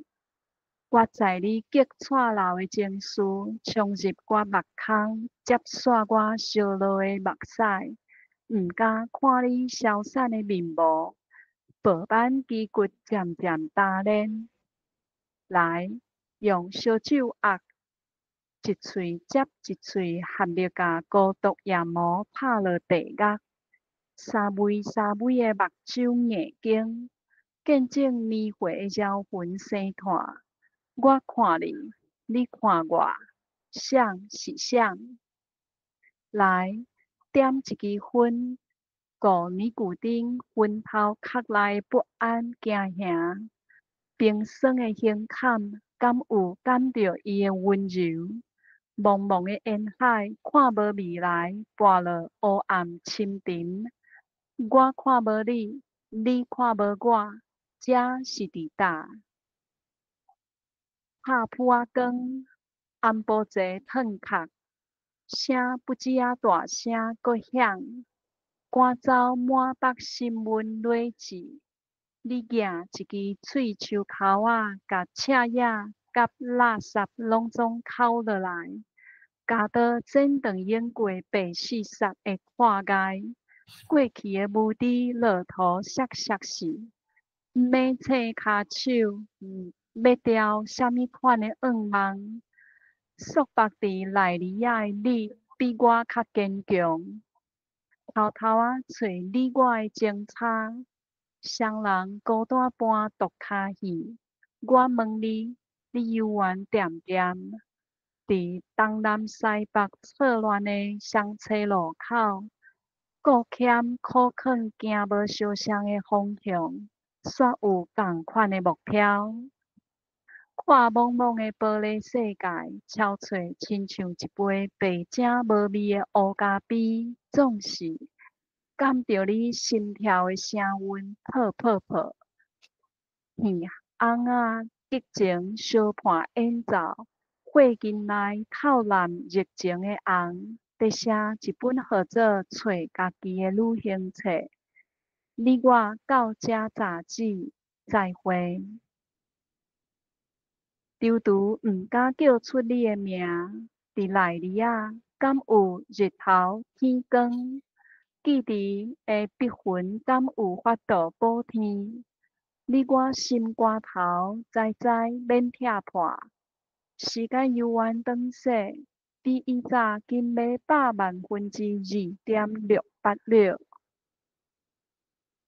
我在你激带流的情绪冲入我目孔，接煞我烧落的目屎，毋敢看你消散的面目，薄板肌骨渐渐打连。来，用烧酒压，一喙接一喙合力甲孤独夜魔拍落地角，沙微沙微的目睭眼睛，见证迷惑的妖魂生炭。我看你，你看我，想是想。来，点一支烟，顾尼古丁熏头壳内不安惊吓，冰霜的胸坎，敢有感到伊的温柔？茫茫的烟海，看无未来，跋落黑暗深沉。我看无你，你看无我，这是伫倒？拍扑仔光，安布济褪壳，声不止啊大声，搁响，赶走满腹心温落寂。你举一支喙手口仔，甲赤野甲垃圾拢总扣落来，加到剪断演过白四煞的化界，过去的无知落土摔摔死。毋免找骹手，要钓啥物款的噩梦？束缚伫内里仔的你，比我较坚强。偷偷啊找你我的情差，双人孤单搬独脚戏。我问你，你犹原惦惦？伫东南西北错乱的相车路口，顾欠苦劝行无相像的方向。煞有同款的目标，看茫茫的玻璃世界，憔悴亲像一杯白正无味的乌咖啡，总是感到你心跳的声温，泡泡泡，耳红啊，激情相伴演奏，火境内透蓝热情的红，在写一本号做《找家己的旅行册》。你我到这杂志，再会。丢除毋敢叫出你的名，伫内里啊，敢有日头天光？记忆的笔痕，敢有法度补天？你我心肝头，知知免拆破。时间犹原转逝，比以早紧要200,000,2.686。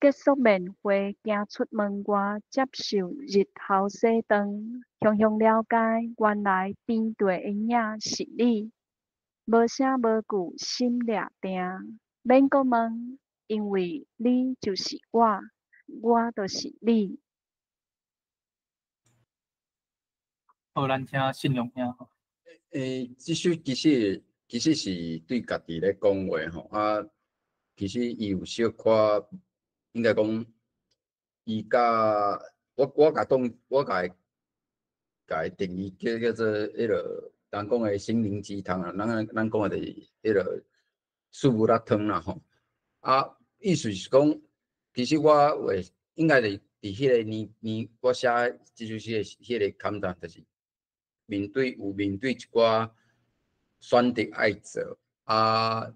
结束面会，行出门外，接受日头西长，雄雄了解，原来边地的影是你。无声无句，心掠定，免阁问，因为你就是我，我就是你。好，咱请信用兄吼。这首其实是对家己咧讲话吼啊，其实伊有小可，应该讲，伊甲我甲定义叫做迄落人讲的心灵鸡汤啊，咱讲的就是迄落苏布拉汤啦吼。啊，意思是讲，其实我话应该是伫迄个年，我写这首诗的迄个感觉，就是面对一寡选择爱做啊，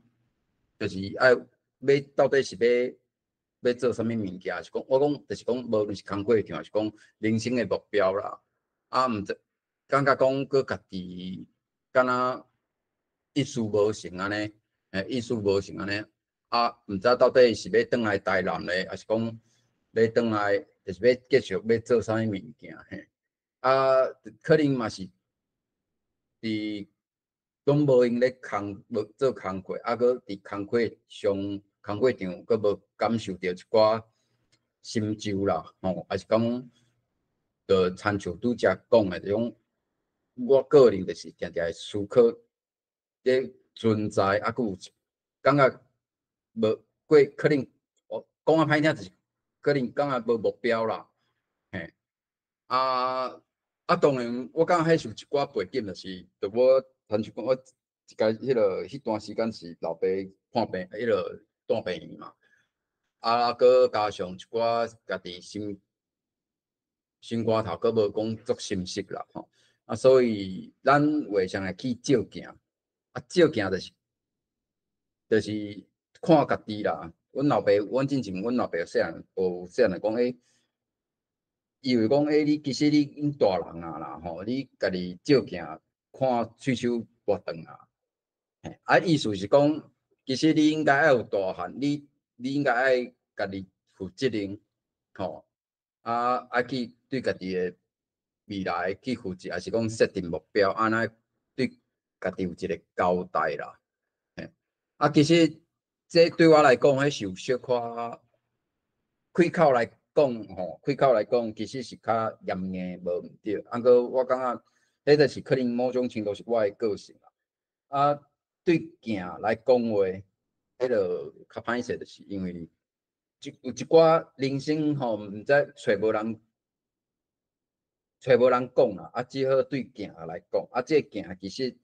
就是要到底是要做啥物物件？是讲我讲就是讲，无论是工课上，是讲人生的目标啦。啊，毋知感觉讲佮家己敢若一事无成安尼，一事无成安尼。啊，毋知到底是要转来台南咧，还是讲要转来，就是要继续要做啥物物件嘿？啊，可能嘛是伫拢无用咧无做工课，啊，佮伫工课场佮无感受到一寡心咒啦，吼，还是讲，就亲像拄则讲的，种我个人就是定定思考，这存在啊，佮有感觉无过可能，讲啊歹听就是可能感觉无目标啦，嘿，当然我感觉迄是有一寡背景，就是就我亲像讲我迄段时间是老爸看病，迄落住病院嘛，佮加上一寡家己心新歌头，佫无讲足深色啦吼。啊，所以咱画上来去照镜，啊，照镜就是看家己啦。阮老爸，阮之前阮老爸细汉讲，以为讲，你其实你已经大人啊啦吼，你家己照镜看喙手活长啊。啊，意思是讲，其实你应该要有大汉，你应该爱家己负责任，吼，去对家己的未来去负责，还是讲设定目标，安那对家己有一个交代啦。其实这对我来讲，迄是有小可开口来讲吼，开口来讲，其实是较严硬无毋对。过我感觉，迄就是可能某种程度是我的个性啦。对镜来讲话，迄个较歹势，就是因为有一寡人生吼，毋知找无人讲啦。只好对镜来讲。这镜其实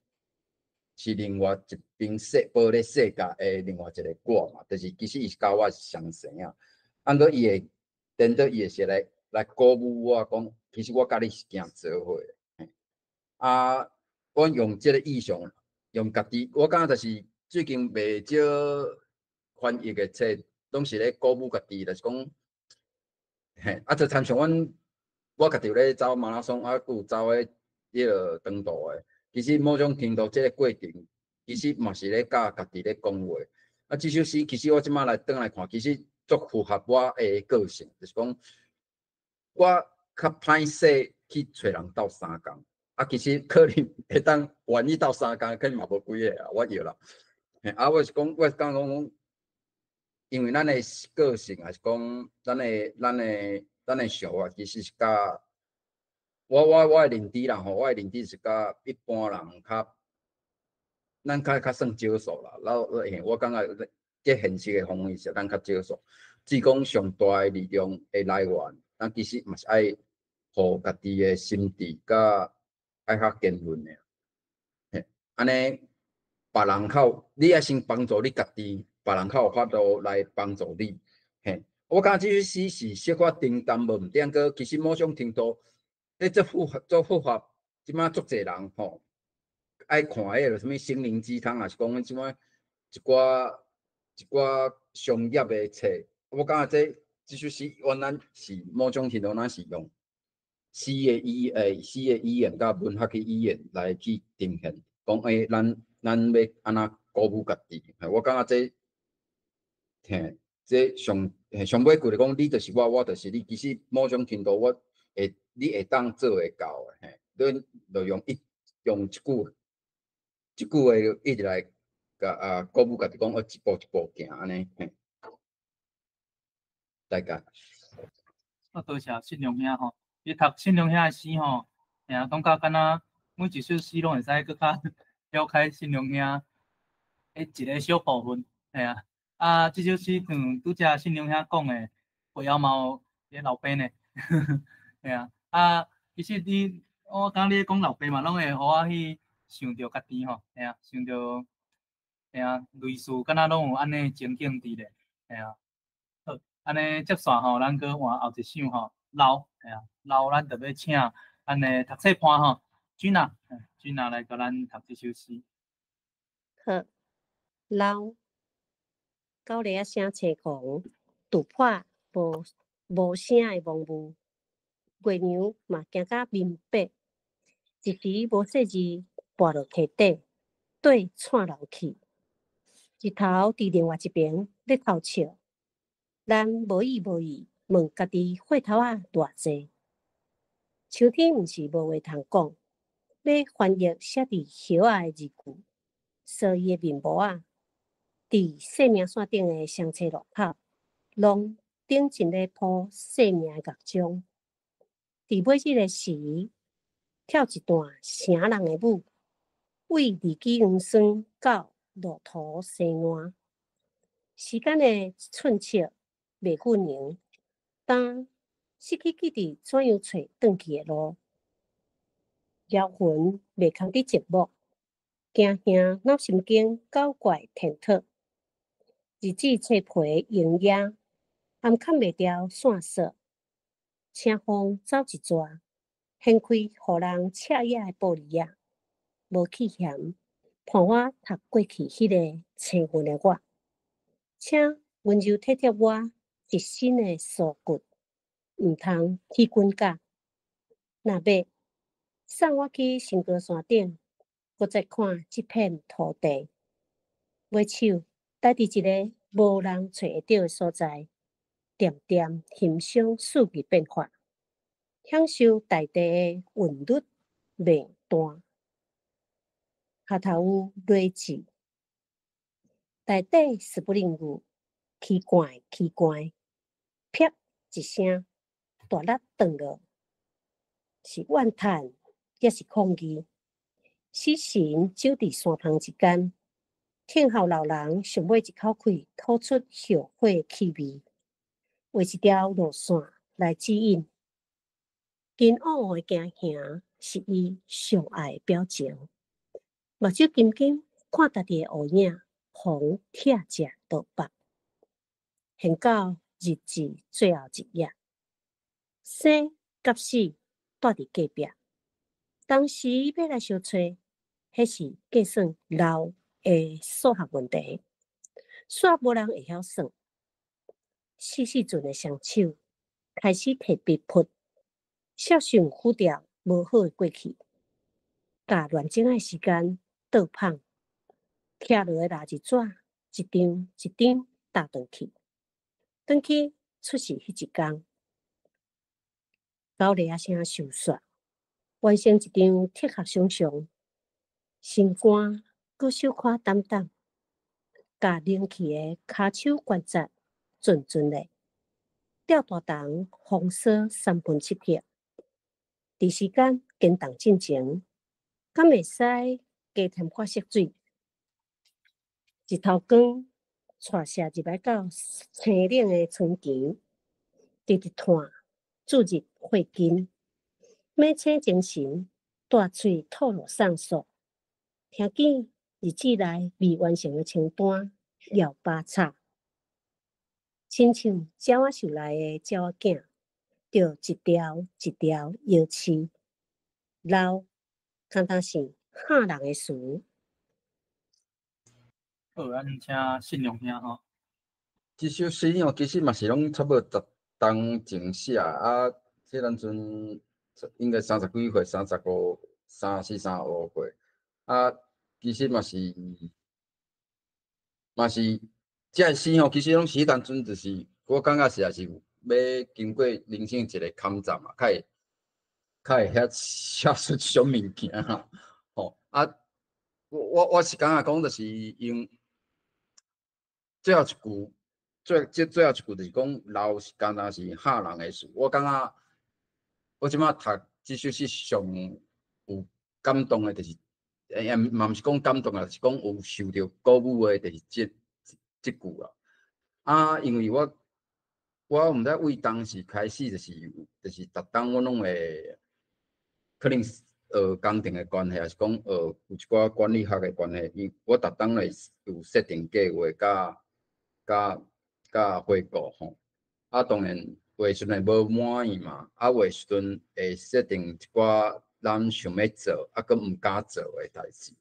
是另外一边玻璃世界的另外一个我嘛，就是其实伊是甲我相生啊。过伊会等到伊会是来鼓舞我讲，其实我甲你是行做伙的。我用这个意象，用家己，我感觉就是最近袂少翻译的册，拢是咧鼓舞家己，就是讲，就参像我家己咧走马拉松，有走迄个长途的。其实某种程度，这个过程其实嘛是咧甲家己咧讲话。这首诗其实我即摆倒来看，其实足符合我的个性，就是讲我较歹势去找人斗相共。其实可能会当愿意斗相共，可能嘛无几个啊，我摇啦。我是讲因为咱的个性，还是讲咱的想法，其实是甲我的认知啦吼，我的认知是甲一般人咱较算少数啦。我感觉这现实的方面是咱较少数。只讲上大的力量的来源，咱其实嘛是爱互家己的心智甲爱较坚韧的。安尼别人你要先帮助你家己，别人有法度来帮助你。我感觉这首诗是小可平淡无毋对，其实某种程度，做佛法，即摆足侪人吼，爱看迄个什么心灵鸡汤，也是讲即摆一寡商业的册。我感觉这首诗原来是某种程度，咱是用诗的语言甲文学的语言来去呈现，讲咱要安怎鼓舞家己。我感觉这上尾句来讲，你就是我，我就是你。其实某种程度，你会当做会到的。你就用一句话一直来鼓舞家己，讲一步一步行安尼。大概。多谢信良兄吼，伊读信良兄的诗吼，感觉敢若每一首诗拢会使更较了解信良兄的一个小部分，这首诗拄则信良兄讲的，背后嘛有伊老爸呢，其实我感觉你讲老爸嘛，拢会互我去想着家己吼，想着，类似敢若拢有安尼情景伫咧，好，安尼接续吼，咱搁换后一首吼，老咱特别请安尼读册伴吼，君娜来甲咱读这首诗。好，老狗日啊声青狂，突破无声的盲雾，月娘嘛惊甲面白，一时无细字跋落溪底，对窜流去，日头伫另外一边咧偷笑。咱无意问家己火头仔偌济，秋天毋是无话通讲，要翻译写伫叶仔的字句，所以的面膜仔，伫生命线顶的双车路口，拢顶一个铺生命的乐章。伫尾日的时，跳一段成人的舞，为日记黄酸到路途西岸，时间的一寸尺。袂分明，但失去记伫怎样找转去的路，妖魂袂空伫寂寞，惊兄闹心经搞怪天特，日子册皮营养，暗看袂掉线索，请风走一逝，掀开互人赤野的玻璃啊，无去嫌，伴我读过去迄个青云的我，请温柔体贴我一身的酥骨，毋通去滚甲。若要送我去新高山顶，搁再看即片土地，买手待伫一个无人找会到的所在，点点欣赏四季变化，享受大地的韵律美淡。下头有落字，大地死不灵语，奇怪奇怪，啪一声，大力断落，是怨叹，也是抗议。死神走伫山旁一间，听候老人上尾一口气吐出后悔气味，画一条路线来指引。金乌乌的行行是伊上爱的表情。目睭紧紧看家己的乌影，风拆只倒北，现到日志最后一页。生甲死住伫隔壁，当时要来相找，迄是计算老的数学问题，煞无人会晓算。细细阵的双手开始摕笔扑，写上枯掉无好的过去，甲乱整的时间倒放，徛落的垃圾纸一张一张搭转去，转去出事迄一天，狗咧声收煞，完成一张铁盒相像，心肝搁小可淡淡，甲冷气的骹手关节准准咧，吊大筒风沙7/3克，伫时间跟动进前，敢会使加添化色水，一头光带射入来到青冷的床前，直直炭注入血筋，每醒精神，大喙吐露送数，听见日子内未完成的清单要把叉，亲像鸟仔树内的鸟仔囝，着一条一条摇饲，老敢当是吓人的事。好，咱请信良兄吼。即首诗哦，其实嘛是拢差不多10冬前写啊，即咱阵应该30几岁，35、34、35岁啊，其实嘛是即个诗吼，其实拢是迄当阵就是我感觉是也是要经过人生一个坎站嘛，较会遐写出即种物件哈，吼啊，我是感觉讲就是用最后一句。最后一句就是讲，老是敢若是吓人的事。我感觉我即马读即首诗上有感动的，就是嘛毋是讲感动啊，是讲有受到鼓舞的，就是即句啊。啊，因为我毋知为当时开始就是逐当我拢会可能工程的关系，还是讲有一寡管理学的关系，因我逐当会有设定计划甲回顾吼，啊当然画时阵无满意嘛，啊画时阵会设定一寡咱想要做啊，佮毋敢做的代志。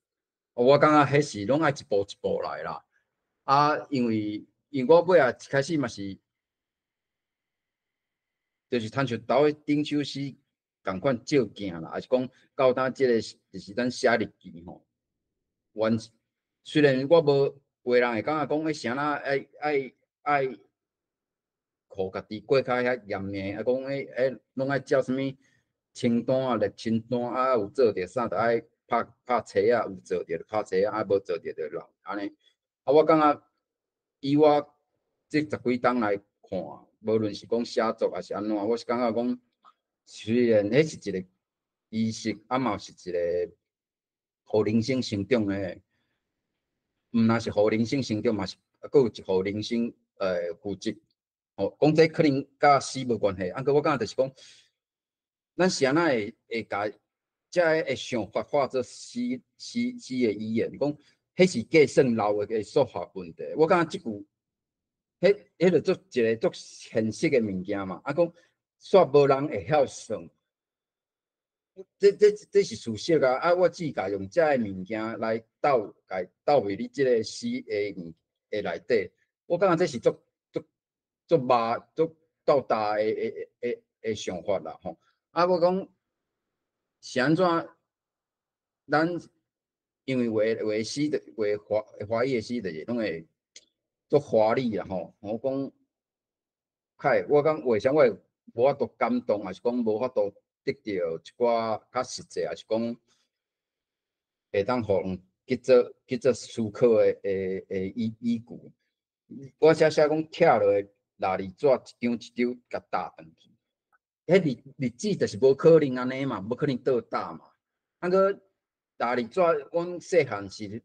我感觉迄是拢爱一步一步来啦。啊，因为我尾啊一开始嘛是，就是亲像头个顶首诗共款照镜啦，还是讲到呾即个就是咱写日记吼。虽然我无有人会感觉讲，迄啥啦爱靠家己过较遐严命，啊讲拢爱照啥物清单啊、列清单啊，有做着啥，着爱拍册啊，有做着拍册啊，无做着留安尼。啊，我感觉以我这10几冬来看，无论是讲写作还是安怎，我是感觉讲，虽然迄是一个仪式，啊嘛是一个互人生成长的，毋若是互人生成长，嘛是佫有一互人生负责。哦，讲这可能甲诗无关系，啊，我感觉就是讲，咱是安那会甲才会想法化做诗的语言，讲迄是计算老的数学问题。我感觉即句，迄就做一个做现实的物件嘛。啊，讲煞无人会晓算。这是事实啊！啊，我只甲用遮个物件来斗为你即个诗的内底，我感觉这是足斗大的想法啦吼。啊，我讲是安怎？咱因为画诗的华语的诗，就是拢会足华丽啦吼。我讲，我讲画啥我无法度感动，还是讲无法度得到一寡较实际，还是讲会当互人去做思考的依据。我写讲拆落来蜡字纸一张一张甲打断去，迄日子就是无可能安尼嘛，无可能倒打嘛。啊个蜡字纸，阮细汉是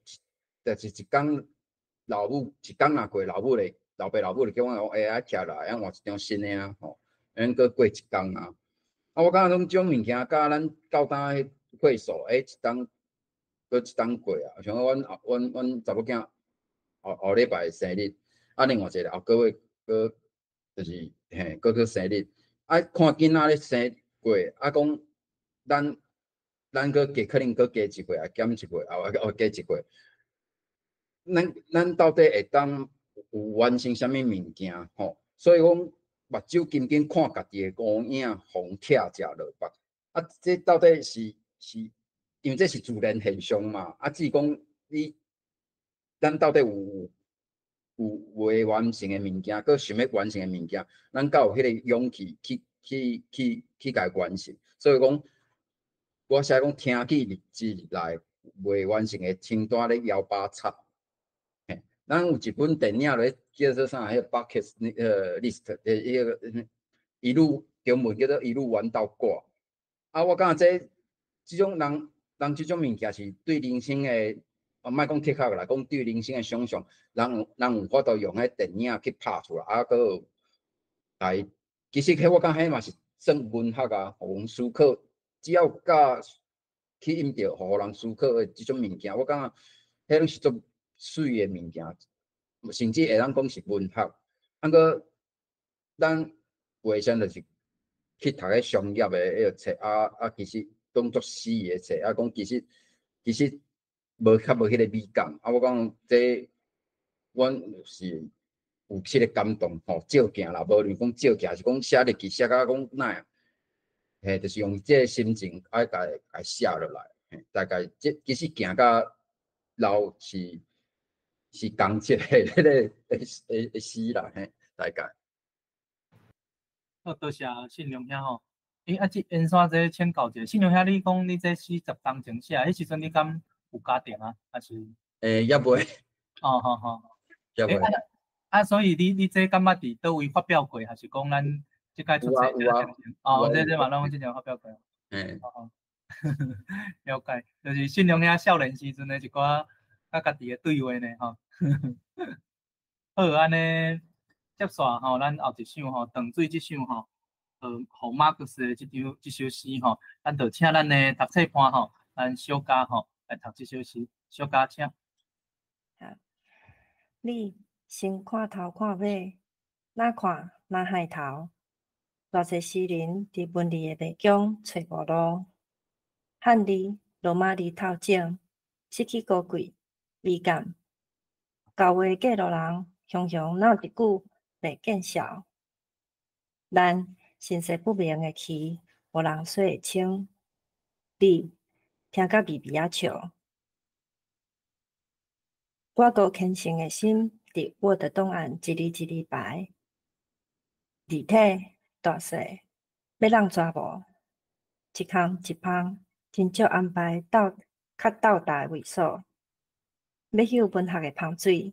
就是一工老母一工若过老母咧，老爸老母咧叫我讲，爱拆落来，换一张新的啊吼，咱搁过一工啊。啊，我感觉种物件，甲咱到当迄岁数，一当过啊。像阮查某囝后礼拜生日，啊，另外一个后个月就是搁去生日，啊，看囡仔咧生过，啊，讲咱搁加可能搁加一岁啊，减一岁，后加一岁，咱到底会当有完成啥物物件吼？所以讲目睭紧紧看家己的乌影，风拆食落腹。啊，这到底是因为这是自然现象嘛？啊，只是讲咱到底有未完成的物件，搁想要完成的物件，咱才有迄个勇气去甲完成。所以讲，我写讲听起日志来未完成的清单咧摇把插。咱有一本电影咧，叫做啥？迄个 bucket list 迄个一路中文叫做一路玩到挂。啊，我感觉这种人这种物件是对人生的，莫讲贴壳啦，讲对人生的想象，人有法度用迄电影去拍出来，啊，搁来，其实迄我感迄嘛是算文学啊，互人思考，只要甲去引着，互人思考的这种物件，我感觉迄拢是足水的物件，甚至会当讲是文学。啊个咱画上就是去读个商业的迄个册啊，其实当作诗的册啊，讲其实无迄个美感。啊，我讲这阮是有迄个感动吼，照镜啦，无论讲照镜是讲写日记写甲讲哪样，就是用这个心情爱甲写落来。大概这其实行到老是同一个迄个诗啦，大概。好，多谢信良兄吼。这延山这请教者，信良兄，你讲你这40当前写，迄时阵你敢有家庭啊？还是？也袂。哦，好。也袂。所以你这感觉伫倒位发表过，还是讲咱即届出册？有啊。哦，这嘛拢之前发表过。哦。了解，就是信良兄少年时阵的一寡甲家己的对话呢，吼。好，安尼接续吼，咱后一首吼，断水这首吼，互马克思的这首诗吼，咱就请咱的读册班吼，咱小嘉吼来读这首诗，小嘉请。好，你先看头看尾，哪看哪害头。偌济诗人伫文字的迷宫找无路，汉字、罗马字透整，失去高贵美感。旧话过路人，雄雄哪有一句袂见效？咱身世不明的气，无人说会清。你听甲微微啊笑，我高虔诚的心伫Word档案一字一字排，字体大细，要人抓无？一项一项，真少安排较斗大的位数。要翕文学的芳水，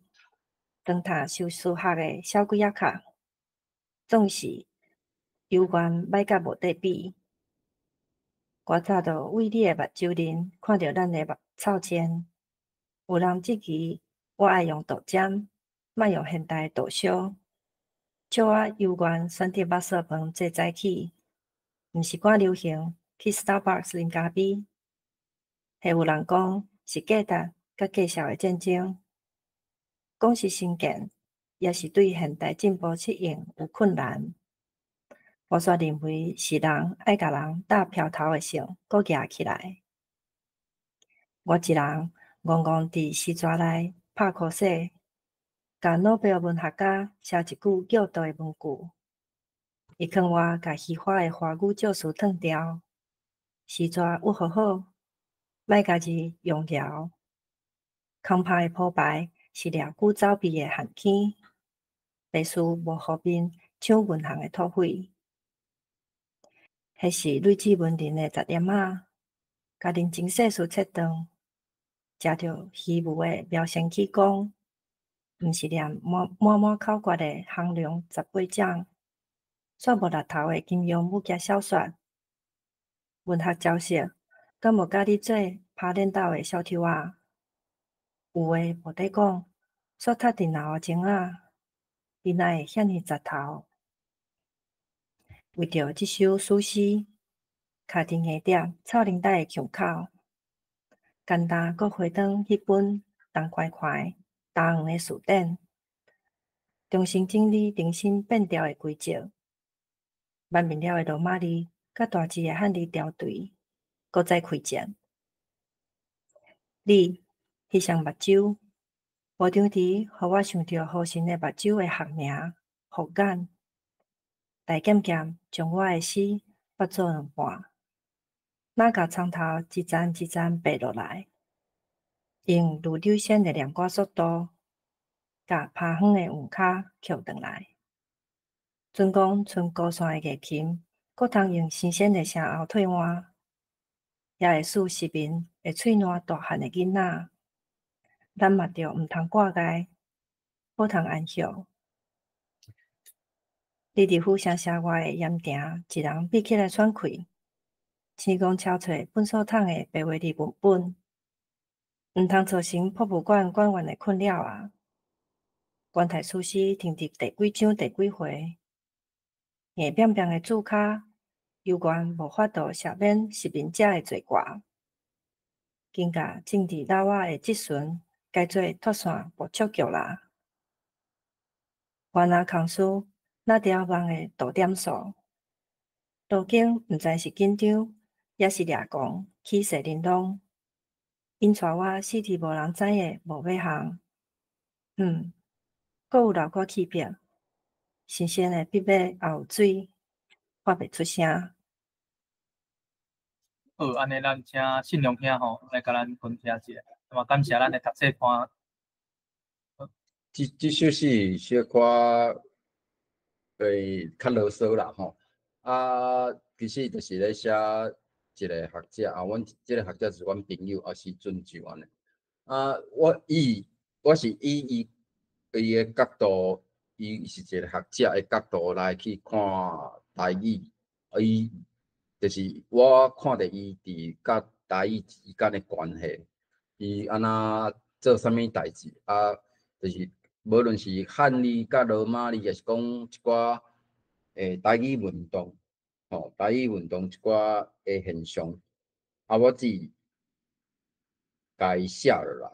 当读修数学的小几啊卡，总是犹原歹甲无对比。我早就为你的目睭仁看到咱的目臭尖。有人质疑我爱用豆尖，莫用现代豆烧。叫我犹原选择肉色饭做早起，毋是赶流行去 Starbucks 啉咖啡。还有人讲是价值甲价值的战争，讲是新建，也是对现代进步适应有困难。我煞认为是人爱甲人搭飘头的绳，搁举起来。我一人戆戆伫诗纸内拍苦写，甲诺贝尔文学家写一句叫道的文句。伊劝我甲虚华的华语教书脱掉，诗纸握好好，莫家己用牢。空拍的铺排是掠古走避的陷阱，历史无后面抢银行的土匪。迄是睿智文人的十点仔，甲人情世事切断，食着虚无的妙声起讲，毋是念满口诀的降龙18掌，煞无力头的金庸武侠小说。文学招式，敢无甲你做拍练斗的小偷仔？有诶无得讲，煞读电脑的钟仔，你哪会遐尼杂头？为着即首诗诗，敲伫硬碟臭奶带的腔口，简单搁回转迄本重快快、大黄的词典，重新整理人生变调的规则，万面了的罗马字甲大字的汉字调对，搁再开战。你迄双目睭，无张题，互我想到好心的目睭的学名复眼，来渐渐将我的诗剥做两半，哪甲苍头一层一层爬落来，用如流线的连贯速度，甲拍远的韵脚扣转来。准讲剩高山的乐琴，搁通用新鲜的声后退换，也会使失眠会喙烂大汉的囡仔，咱嘛着毋通挂碍，好通安息。你伫府城城外的盐埕，一人闭起来喘气，星光敲找本所桶的白话字文本，毋通造成博物馆馆员的困扰啊！棺材书诗停伫第几章第几回，硬扁扁的字骹，犹原无法度赦免失眠者的罪过。经甲政治老仔的质询改做脱线捕捉局啦。原来空师那条梦的导点数，路径毋知是紧张，也是掠狂，气势玲珑，因带我四处无人知的无尾巷。阁有流过气壁，新鲜的笔墨也有水，发袂出声。好，安尼咱请信良兄吼来甲咱分享一下，那么感谢咱的读册团。这首诗小可较啰嗦啦吼。其实就是咧写一个学者啊，阮这个学者是阮朋友，也是尊就安尼。我是以伊的角度，伊是一个学者的角度来去看台语，伊就是我看着伊伫甲台语之间的关系，伊安那做啥物代志就是无论是汉字甲罗马字，也是讲一寡台语运动，台语运动一寡现象，我自己甲伊写落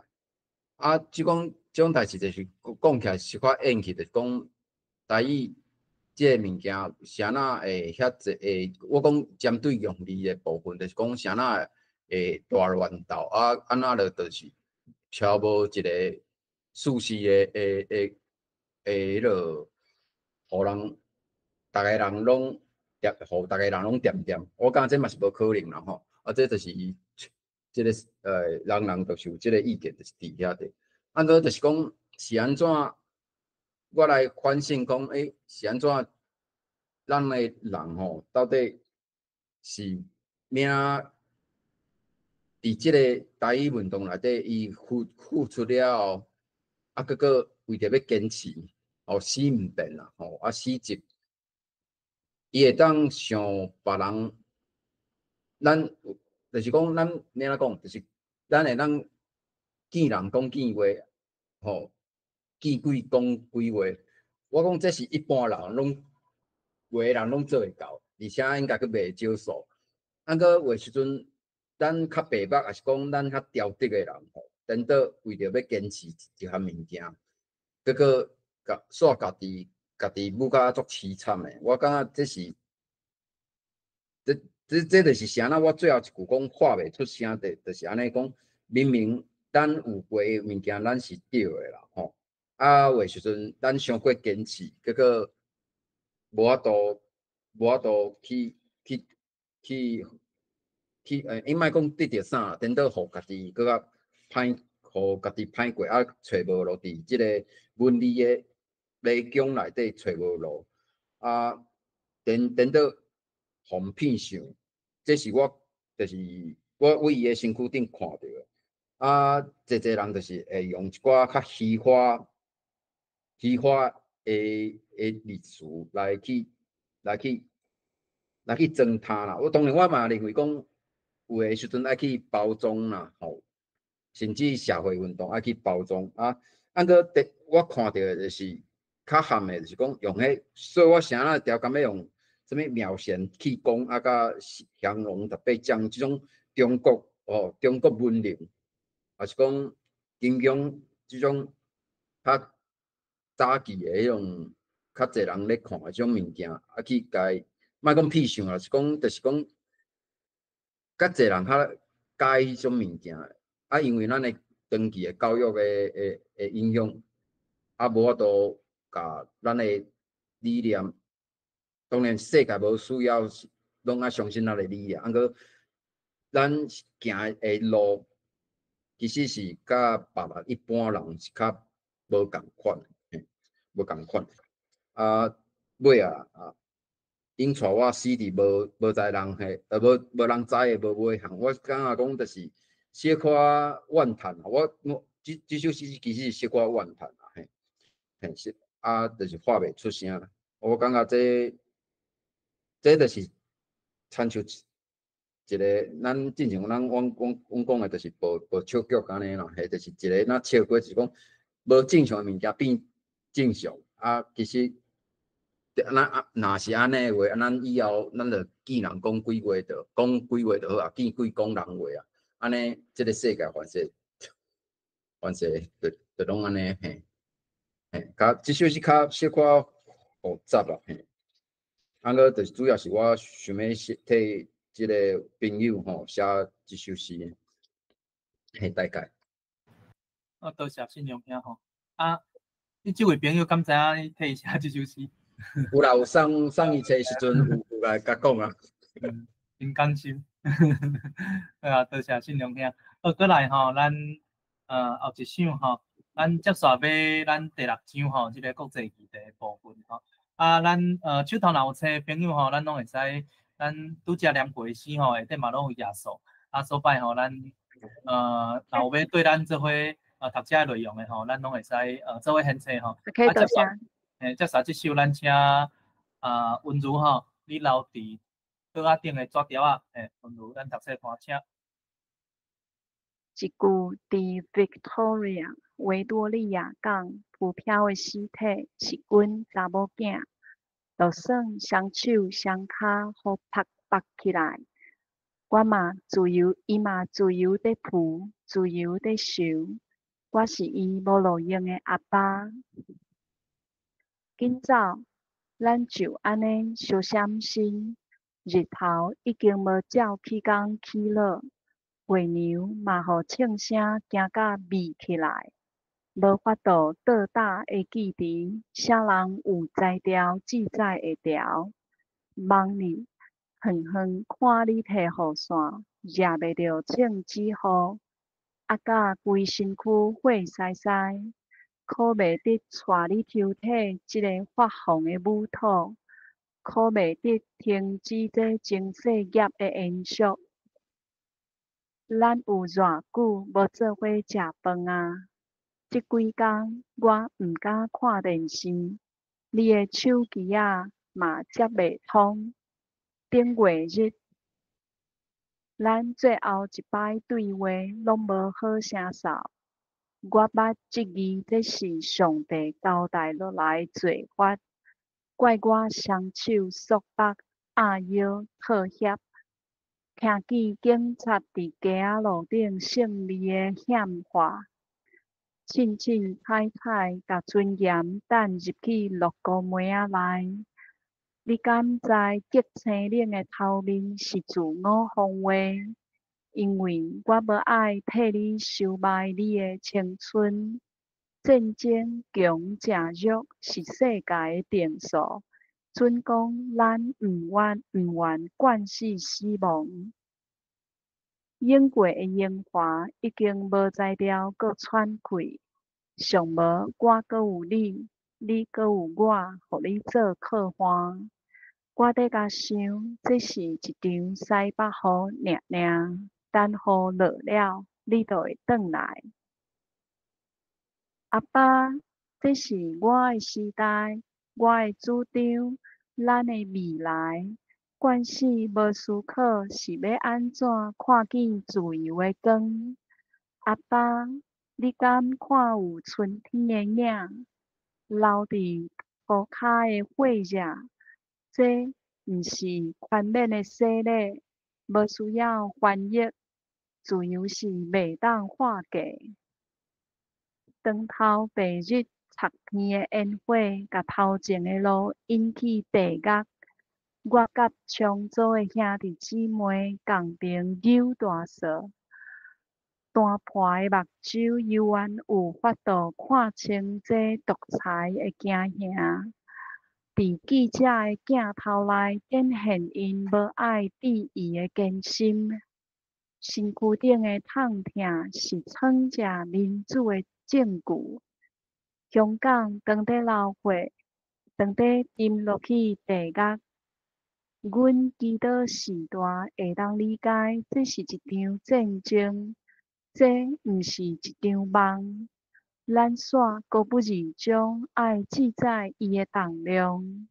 来。即讲种代志就是讲起来是较演去，就是讲台语即个物件，啥那会遐济我讲针对用字的部分，就是讲啥那会大乱斗安那就是超无一个舒适的迄落，互人逐个人拢互逐个人拢点点。我感觉这嘛是无可能啦吼。这就是伊即个人人都是有即个意见，就是伫遐的。安怎就是讲是安怎？我来反省讲，是安怎？咱的人吼，到底是命伫即个台语运动内底，伊付出了后，搁个为着要坚持，死毋变啦，死执，伊会当想别人，咱就是讲，咱免怎讲，就是咱会当见人讲见话，见鬼讲鬼话。我讲这是一般人拢，有的人拢做会到，而且应该佫袂少数。搁有时阵，咱较白目，也是讲咱较刁德的人，等到为着要坚持一项物件，佫个煞家己母甲足凄惨的。我感觉这是这就是啥呢？我最后一句讲话袂出声的，就是安尼讲，明明咱有过的物件，咱是对的啦，吼。啊，有的时阵咱伤过坚持，结果无法度去，伊莫讲得着啥，颠倒互家己搁较歹，互家己歹过，啊，找无路伫即个文理的理宫内底找无路，啊，颠倒互骗上。这是我，就是我为伊的身躯顶看到的。啊，侪人就是会用一寡较虚华的历史来去装它啦。当然我嘛认为讲，有的时阵爱去包装啦，吼，甚至社会运动爱去包装啊。啊个我看到的就是较含的，就是讲用迄，所以我啥啊条感要用什么妙贤气功啊，甲降龙十八掌这种中国文人，还是讲金庸这种较早期的迄种较侪人咧看的这种物件，啊去甲莫讲翕相啊，是讲就是讲，较侪人较介意迄种物件，啊，因为咱的长期的教育的影响，啊，无法度甲咱的理念，当然世界无需要拢爱相信咱的理念，啊个咱行的路其实是甲别人一般人是较无共款，无共款，啊，尾啊。因带我死伫无知人嘿，无人知的无尾行。我感觉讲就是小可怨叹啊。我这首诗其实是小可怨叹啊，嘿是啊，就是发袂出声啦。我感觉这就是参像一个咱正常咱阮讲的，就是无笑剧安尼啦，嘿，就是一个咱笑过就是讲无正常的物件变正常啊，其实。若是安尼的话，咱以后咱就见人讲几话就好啊，见鬼讲人话啊，安尼这个世界凡事就拢安尼嘿，甲这首是较小可复杂啦嘿，啊个就是主要是我想要替这个朋友吼写这首诗，嘿大概。多谢信良兄吼，啊，你这位朋友敢知影你替伊写这首诗？有啦，有送伊册时阵有来甲讲啊。真感谢，啊，多谢信良兄。好，过来吼，咱后一首吼，咱接续要咱第6章吼，这个国际议题部分吼。啊，咱手头若有册朋友吼，咱拢会使，咱拄则念过诗吼，下底嘛拢有页数。啊，所摆吼，咱若有要对咱做伙读这内容的吼，咱拢会使做伙献册吼。可以多谢。接续这首，咱请温如吼，你留伫桌仔顶的纸条啊，温如，咱读册看，请。一具伫 Victoria 维多利亚港浮漂的尸体是阮查某囝，就算双手双骹互拍起来，我嘛自由，伊嘛自由地浮，自由地游。我是伊无路用的阿爸。今早，咱就安尼相闪身，日头已经无照起工起落，月娘嘛互庆声惊甲眯起来，无法度倒打的记忆，啥人有才调记载会调。望你远远看你摕雨伞，惹袂着庆之雨，啊甲规身躯火晒晒。可袂得带你抽体这个发红的母土，可袂得停止这情世业的延续。咱有偌久无做伙食饭啊？这几工我毋敢看电视，你的手机啊嘛接袂通。顶月日，咱最后一摆对话拢无好声扫。我捌这字，这是上帝交代落来罪法，怪我双手束缚、压腰、妥协，听见警察伫街仔路顶胜利的喊话，凊凊彩彩，甲尊严等入去六姑妹仔内，你敢知极青冷的头面是自我防卫？因为我无爱替你收买你的青春。战争强正弱是世界的定数。准讲咱毋愿惯死死亡。涌过的烟花已经无才调阁喘气，尚无我阁有你，你阁有我，互你做靠岸。我伫甲想，这是一场西北雨尔尔，等雨落了，你就会转来。阿爸，这是我的时代，我的主张，咱的未来。惯死无思考是要安怎看见自由的光？阿爸，你敢看有春天的影，留伫涂骹的火热？这毋是全面的洗礼，无需要翻译，自由是袂当划价。当头白日擦天的烟火，甲头前的路引起地压。我甲冲组的兄弟姊妹共同扭大扫，单破的目睭犹原有法度看清这独裁的镜形。伫记者的镜头内展现因无爱置疑的坚心。身躯顶的痛痛是创者民主的证据。香港当地流血，当地沉落去地狱。阮祈祷时代会当理解，这是一场战争，这毋是一场梦。咱煞搁不如将爱记在伊的重量。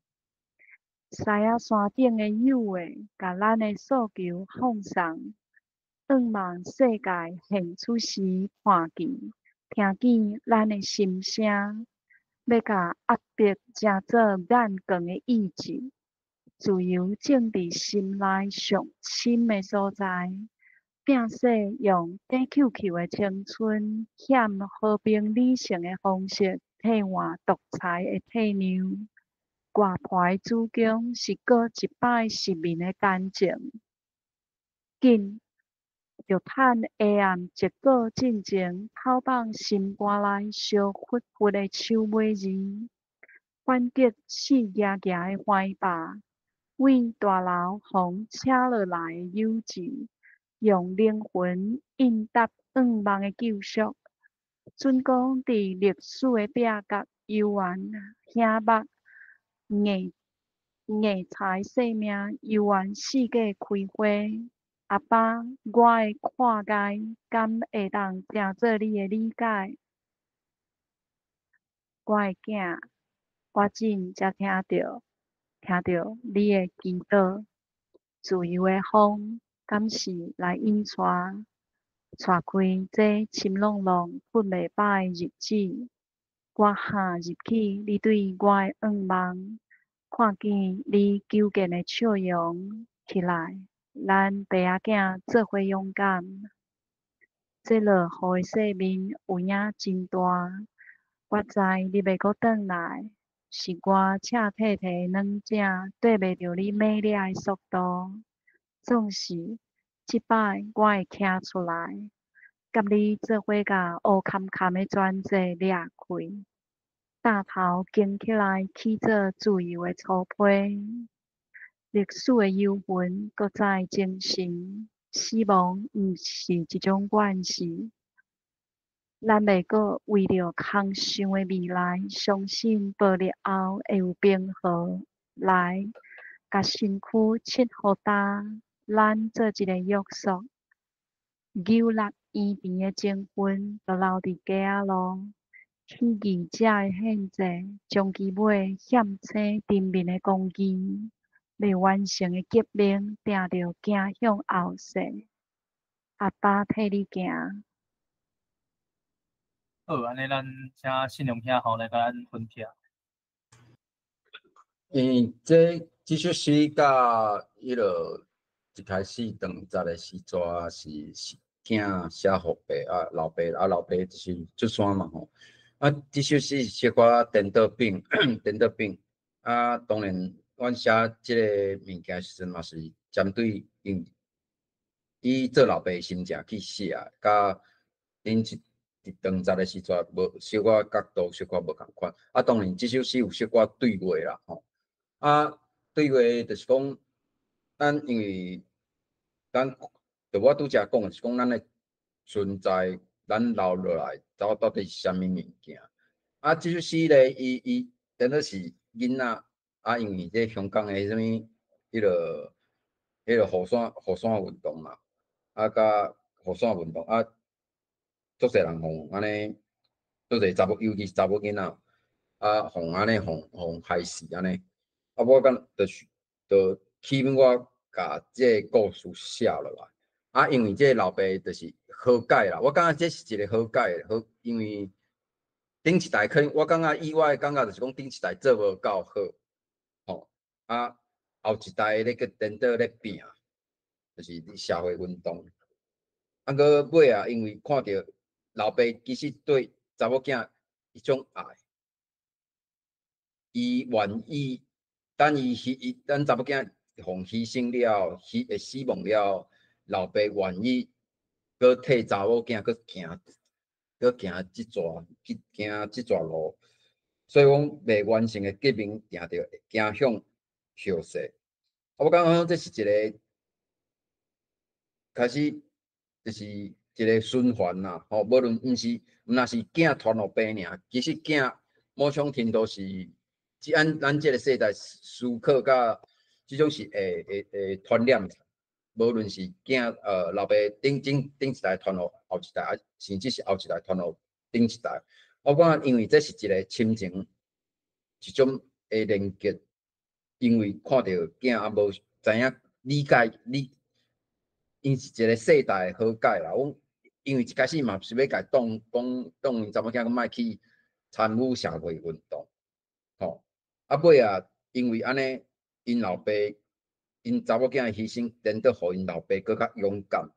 西亚山顶的友的，甲咱的诉求放送，盼望世界现此时看见、听见咱的心声，要甲压迫成做眼光的意志。自由正伫心内上深的所在，摒说用短 QQ 的青春，险和平理性的方式替换独裁的体量。外派主攻是过一摆失眠的干净，紧着趁黑暗一个进前，透放心肝内烧忽忽的手尾字，反击死夹夹的怀抱。为大楼防车落来的幼稚，用灵魂应答愿望的救赎。准讲伫历史的壁角，犹原遐目硬才生命，犹原世界开花。阿爸，我的看界敢会当成做你的理解？我的囝，我真才听到你的祈祷。自由的风，敢是来引带开这深朗朗、睏袂饱的日子。我下入去你对我的愿望，看见你纠结的笑容。起来，咱爸仔囝做伙勇敢。这落雨的洗面有影真大，我知你袂阁转来。是我赤体体软正对袂着你美丽的速度，总是即摆我会徛出来，甲你做伙甲乌坎坎的转折掠开，大头扛起来去做自由的粗胚。历史的幽魂搁再精神，死亡毋是一种关系。咱袂阁为着空想的未来，相信暴力后会有平和。来，甲身躯切互大，咱做一个约束。9六院边的情分，就留伫街仔路。去记者的限制，将其尾险青顶面的公鸡，未完成的革命，定着行向后世。阿爸替你行。好，安尼咱请信用兄吼来甲咱分享。这首诗甲迄落一开始长杂的时阵是囝写互爸老爸老爸就是出山嘛吼。这首诗写我颠倒病，颠倒病当然阮写即个物件时阵嘛是针对以做老爸心情去写，甲恁一当集的时阵无小可角度小可无共款。啊，当然即首诗有小可对话啦，吼。啊，对话就是讲，咱因为咱就我拄则讲的是讲，咱的存在，咱留落来到底是啥物物件？啊，即首诗咧，伊真的是囡仔啊，因为这香港的什么迄个雨伞运动嘛。啊，甲雨伞运动啊，足侪人互安尼，足侪查某，尤其是查某囡仔，啊，互安尼互害死安尼。啊，我讲就起码我甲这个故事写落来。啊，因为这个老爸就是好改啦，我感觉这是一个好改的，好，因为顶一代可能我感觉意外感觉就是讲顶一代做无够好，吼，啊，后一代咧个颠倒咧拼，就是社会运动。啊，搁尾啊，因为看到老爸其实对查某囝一种爱，伊愿意等等查某囝互牺牲了，会死亡了，老爸愿意搁替查某囝搁行即逝路，所以讲未完成的革命，定着行向后世。我感觉这是一个开始。就是一个循环啦，吼，无论毋若是囝传落爸尔，其实囝某种程度是，咱这个世代思考甲即种是会传染，无论是囝老爸顶一代传落后一代，甚至是后一代传落顶一代，我感觉因为这是一个亲情一种的连结，因为看到囝也无知影理解因是一个世代好改啦。阮因为一开始嘛是要甲动因查某囝莫去参与社会运动，吼。啊尾啊，因为安尼，因老爸因查某囝的牺牲，颠倒互因老爸搁较勇敢。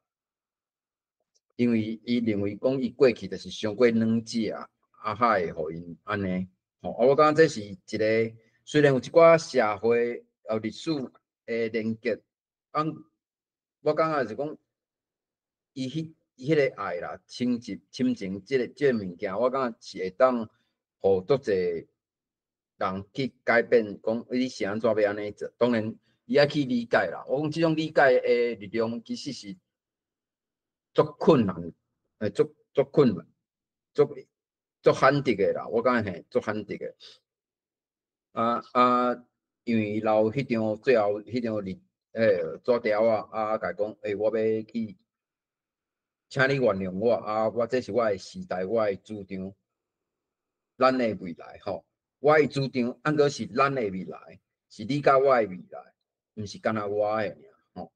因为伊认为讲伊过去就是伤过软子啊，才会互因安尼。吼，我感觉这是一个虽然有一寡社会历史的连结，我感觉是讲，伊迄个爱啦、亲情、即个物件，我感觉是会当互足侪人去改变，讲你是安怎要安尼做。当然，伊爱去理解啦。我讲即种理解的力量，其实是足困难，足困难，足罕得的啦。我感觉嘿，足罕得的。因为留迄张最后迄张纸条啊，甲讲，我要去，请你原谅我啊！我这是我的时代，我的主张，咱的未来吼。我的主张，按个是咱的未来，是你甲我的未来，毋是干那我的尔吼。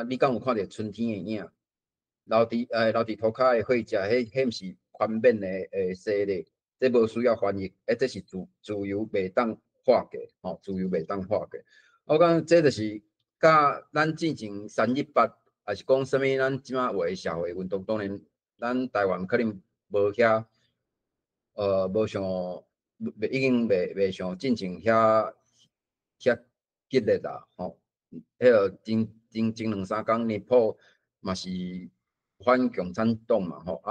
你敢有看到春天的影？留伫涂骹的血迹，迄毋是宽免的洗礼，这无需要翻译，这是自由袂当化解，吼，自由袂当化解。我讲这就是甲咱之前318，还是讲什么咱即马话社会运动，当然咱台湾可能无遐，无像已经袂像进前遐激烈啦，吼。迄个前2-3天，日本嘛是反共产党嘛，吼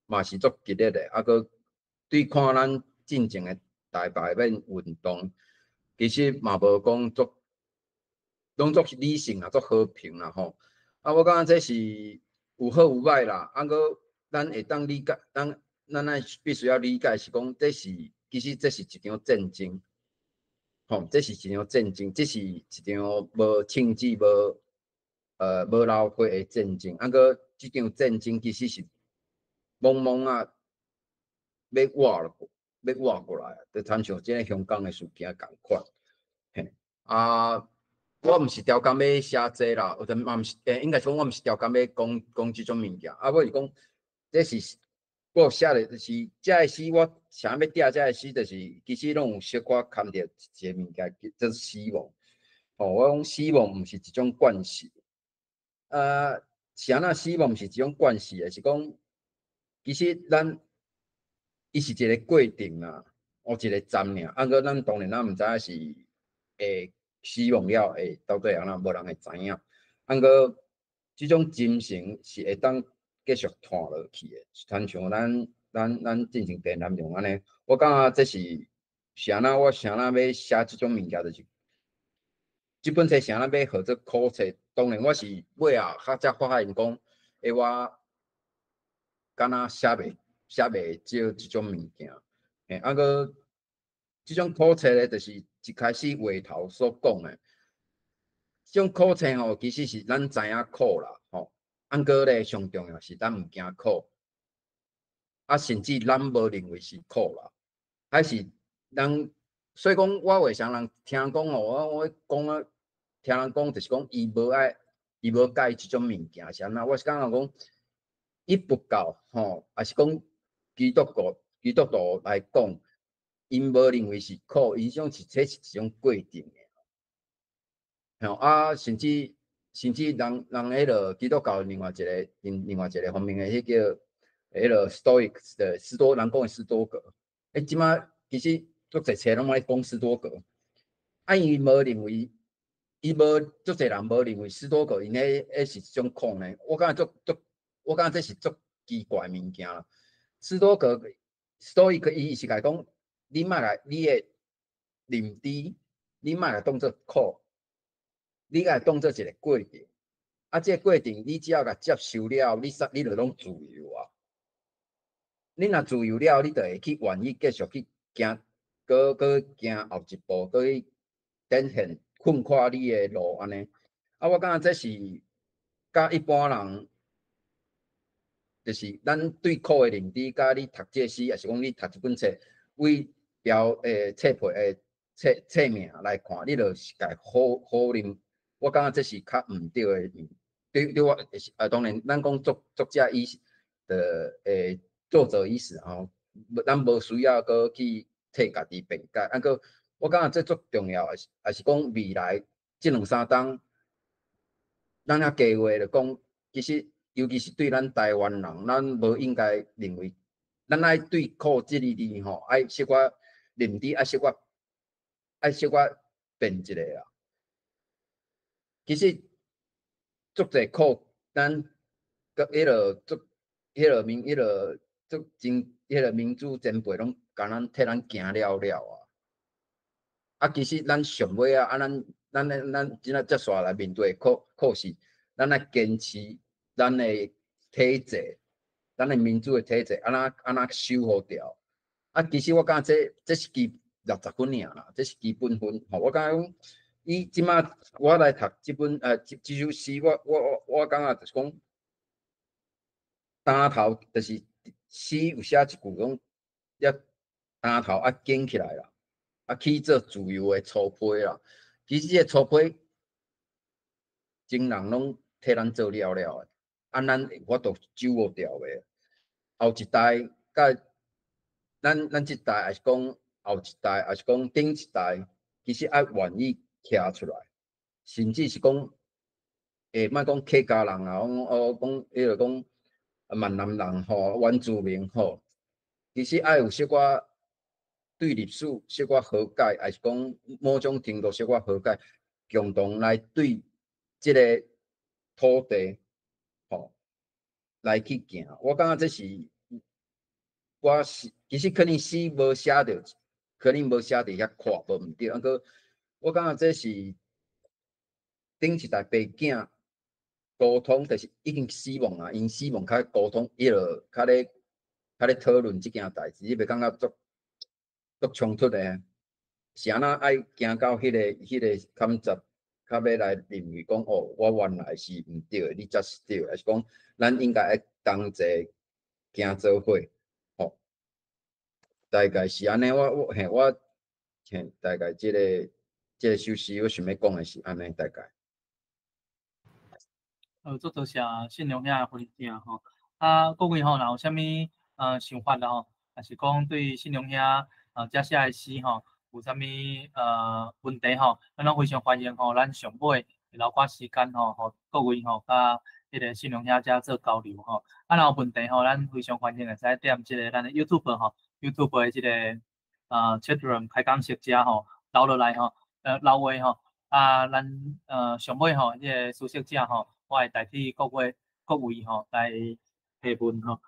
嘛是足激烈的，搁对看咱进前的大排面运动，其实嘛无讲拢足理性啊，足和平啦，吼。我感觉这是有好有歹啦，搁咱会当理解，咱必须要理解是讲，其实这是一场战争。吼，这是一场战争，这是一场无庆忌、无流血的战争。搁这场战争其实是茫茫啊，要活过来，就参像这个香港的事件共款。嘿，我毋是调工要写这啦，或者嘛毋是，应该讲我毋是调工要讲这种物件。我是讲，这是我有写的，就是这个诗，我想要调这个诗，就是其实拢有小可看到一个物件，就是希望。我讲希望毋是一种惯势，是安那希望毋是一种惯势的，是讲其实伊是一个过程啦，一个站尔。搁咱当然毋知影是会死亡了，会到底安怎，无人会知影。啊，过即种精神是会当继续传落去的，亲像咱进行电南用安尼，我感觉这是安怎，我安怎要写即种物件，就是即本册是安怎要号做苦册。当然，我是尾啊，才发现讲，我敢若写袂少即种物件。啊个即种苦册咧，就是一开始话头所讲的。即种苦册吼，其实是咱知影苦啦，吼。啊个咧，上重要是咱毋惊苦，啊，甚至咱无认为是苦啦，还是人。所以讲，我为啥人听人讲吼，我讲啊，听人讲就是讲，伊无介意即种物件是安怎？我是感觉讲，伊不够吼，还是讲基督徒来讲，因无认为是苦，伊种这是一种过程的。啊，甚至人迄个基督教另外一个方面的迄叫迄个 Stoics 的斯多，人讲的斯多格。即马其实足侪册拢爱讲斯多格，啊，伊无认为，足侪人无认为斯多格因迄是一种苦呢。我感觉这是足奇怪物件啦。斯多格 Stoic 伊是甲讲，你莫来你的认知，你莫来当作苦。你甲当做一个过程，啊，这个过程你只要甲接受了，你就拢自由啊。你若自由了，你就会去愿意继续去行，搁行后一步，搁去展现困垮你的路安尼。啊，我感觉这是甲一般人，就是咱对苦的认知，甲你读这诗，也是讲你读一本册，为册皮册名来看，你就是该好认。我感觉这是较毋对的，对我当然，咱讲作者意思的作者意思吼，咱无需要搁去替家己辩解。啊个，我感觉这足重要，也是讲未来这2-3冬，咱啊计划就讲，其实尤其是对咱台湾人，咱无应该认为，咱爱对苦这个字吼，爱小可认知，爱小可变一个啊。其实足侪苦，咱个迄个民主前辈拢甲咱替咱行了啊。啊，其实咱上尾啊，咱真正接下来面对苦是，咱来坚持咱的体制，咱的民主的体制，安怎守护掉。啊，其实我感觉这是60分尔啦，这是基本分。吼，我感觉讲。伊即马我来读即本即首诗，我感觉就是讲，单头就是诗有写一句讲，要单头啊建起来啦，啊去做自由的粗胚啦。其实这粗胚，前人拢替咱做了的，啊咱我都掌握掉的。后一代甲咱这代，还是讲后一代，还是讲顶一代，其实爱愿意。徛出来，甚至是讲，莫讲客家人啊，讲迄个讲闽南人吼，原住民吼，其实爱有小可对历史小可和解，还是讲某种程度小可和解，共同来对即个土地吼来去行。我感觉这是其实可能诗无写着，可能无写着遐阔，无毋对，过。我感觉这是顶一代爸囝沟通，就是已经死亡啊，因死亡较沟通，伊就较咧讨论即件代志，你袂感觉足冲突的？是安那爱行到迄个感觉，较要来认为讲哦，我原来是毋对，你才是对，还是讲咱应该爱同齐行做伙，吼，大概是安尼。我大概即个首诗，我想要讲的是安尼大概。足多谢信良遐分享吼。啊，各位吼，若有啥物想法啦吼，也是讲对信良遐遮写的诗吼，有啥物问题吼，咱拢非常欢迎吼，咱上尾会留寡时间吼，互各位吼甲迄个信良遐遮做交流吼。啊，若有问题吼，咱非常欢迎会使点即个咱的 YouTube 吼 ，YouTube 的即个chatroom 开讲室遮吼留落来吼。老话吼，咱上尾吼，即个书写者吼，我会代替各位吼来提问吼。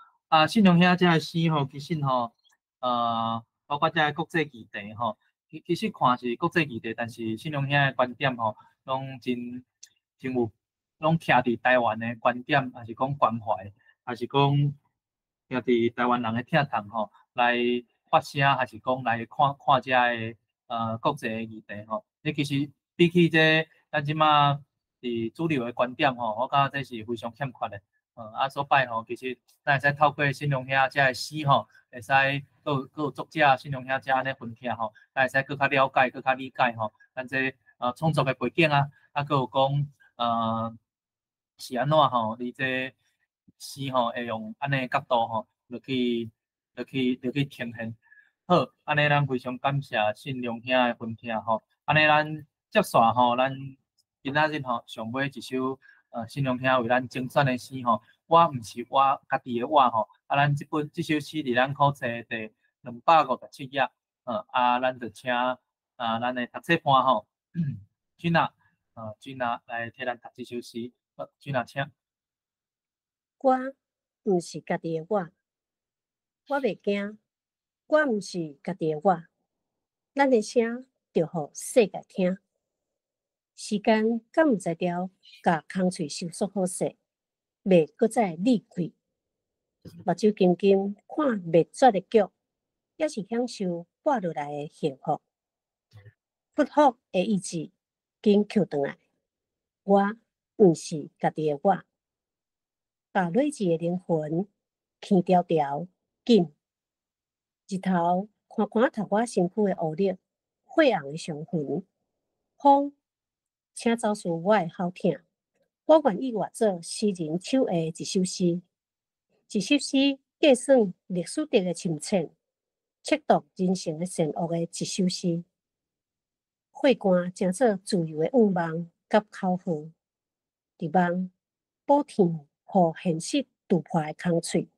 信用兄这个诗吼，其实吼，包括这个国际议题吼，其实看是国际议题，但是信用兄的观点吼，拢真有，拢徛伫台湾的观点，还是讲关怀，还是讲徛伫台湾人的疼痛吼，来发声，还是讲来看这个国际的议题吼。其实比起这咱即马伫主流的观点吼，我感觉这是非常欠缺的。所摆吼，其实咱会使透过信用兄这个诗吼，会使佫有作者信用兄这安尼分享吼，咱会使佫较了解、佫较理解吼，咱这创作的背景啊，佫有讲是安怎吼？你这诗吼会用安尼角度吼，就去呈现。好，安尼咱非常感谢信用兄的分享吼。安尼咱接续吼，咱今仔日吼上尾一首信用兄为咱精选的诗吼，我毋是我家己的我吼，咱这首诗伫咱考册第257页，咱就请咱的读册班吼，君仔来替咱读这首诗。君仔请。我毋是家己的我，我袂惊，我毋是家己的我，咱的声着互世界听。时间敢毋知调，甲空喙收束好势，袂搁再离开。目睭紧紧看袂绝的剧，也是享受活落来的幸福。不服的意志，紧扣转来。我毋是家己的我，把睿智的灵魂轻条条紧。日头看看透我身躯的乌力，血红的伤痕。风，请走出我的好听。我愿意画作诗人手下一首诗，一首诗计算历史的深浅，测度人生的善恶的一首诗。血汗成做自由的愿望甲口号，伫梦补天，互现实突破的空喙。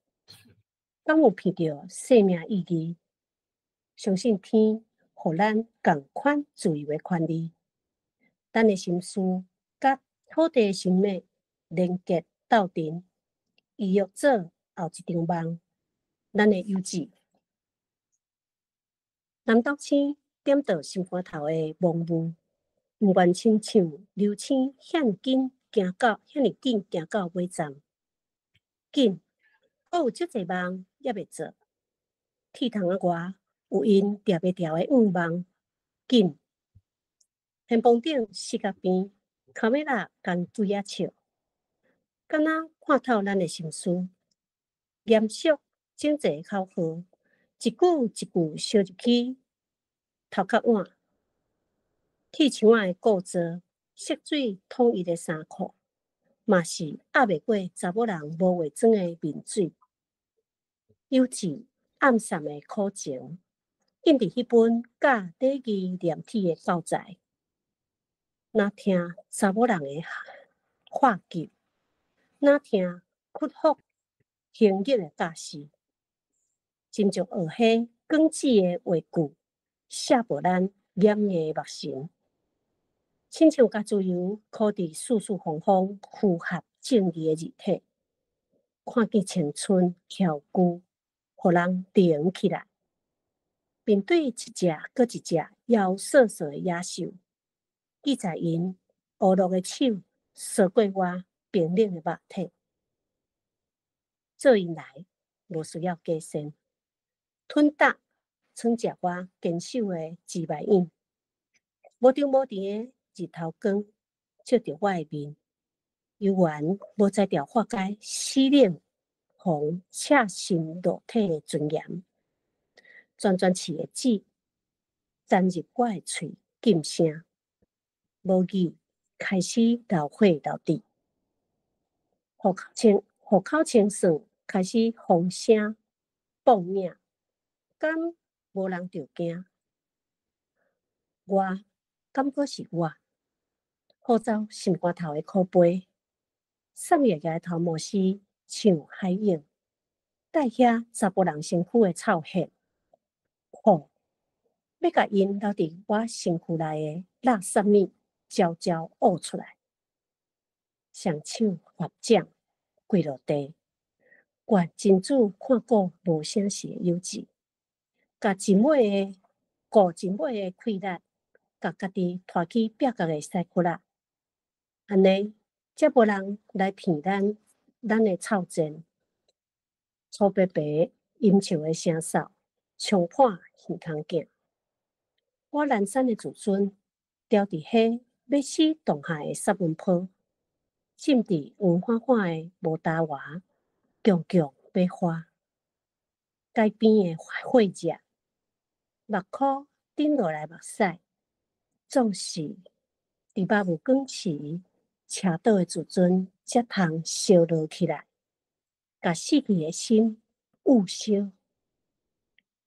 敢有闻到生命意义？相信天，互咱共款自由的权利。咱的心思甲土地的生命连结斗阵，预约做后一场梦。咱的幼稚。南岛星点到心肝头的梦雾，毋愿亲像流星遐紧行到尾站。紧，我有足侪梦也未做。天堂的我有因定袂牢的愿望。紧，天棚顶四角边，卡梅拉共水仔笑，敢若看透咱的心思。严肃整齐口号，一句一句烧入去。头壳碗，铁墙仔的构造，色水统一的衫裤，嘛是压袂过查某人无化妆的面水。幼稚暗散的苦情，印伫迄本教礼仪念体的教材。哪听查某人的话剧，哪听屈服行义的教示，真像学迄广子的话句。写无咱严硬的目神，亲像甲自由靠伫四四方方符合正义的字体，看见青春翘句，互人顶起来。面对一只搁一只妖瑟瑟的野兽，记在因乌绿的手扫过我冰冷的肉体，做因来无需要加薪，吞答。曾食我坚守的自白印，无张无弛的日头光照着我的面，犹原无在条化解死冷红赤心肉体的尊严，转转刺的指钻入我的喙，禁声无语开始流血流滴，户口清算开始风声报名，敢？无人着惊，我感觉是我，好走心肝头的苦杯，送夜夜的头毛丝像海涌，带遐查甫人身躯的臭血，苦要甲因留伫我身躯内的垃圾物悄悄呕出来，双手合掌跪落地，愿真主看顾无声时的幼稚，甲真尾的顾真尾的气力，甲家己拖起壁角的屎窟仔，安尼才无人来骗咱的臭钱。粗白白阴笑的声哨，冲破耳孔镜。我南山的自尊，掉伫迄要死冻下的沙文坡，浸伫黄花花的无大娃，强强要花。街边的血热，目眶顶落来目屎，总是伫目无光时，车倒的自尊才通烧落起来。甲死去的心捂烧，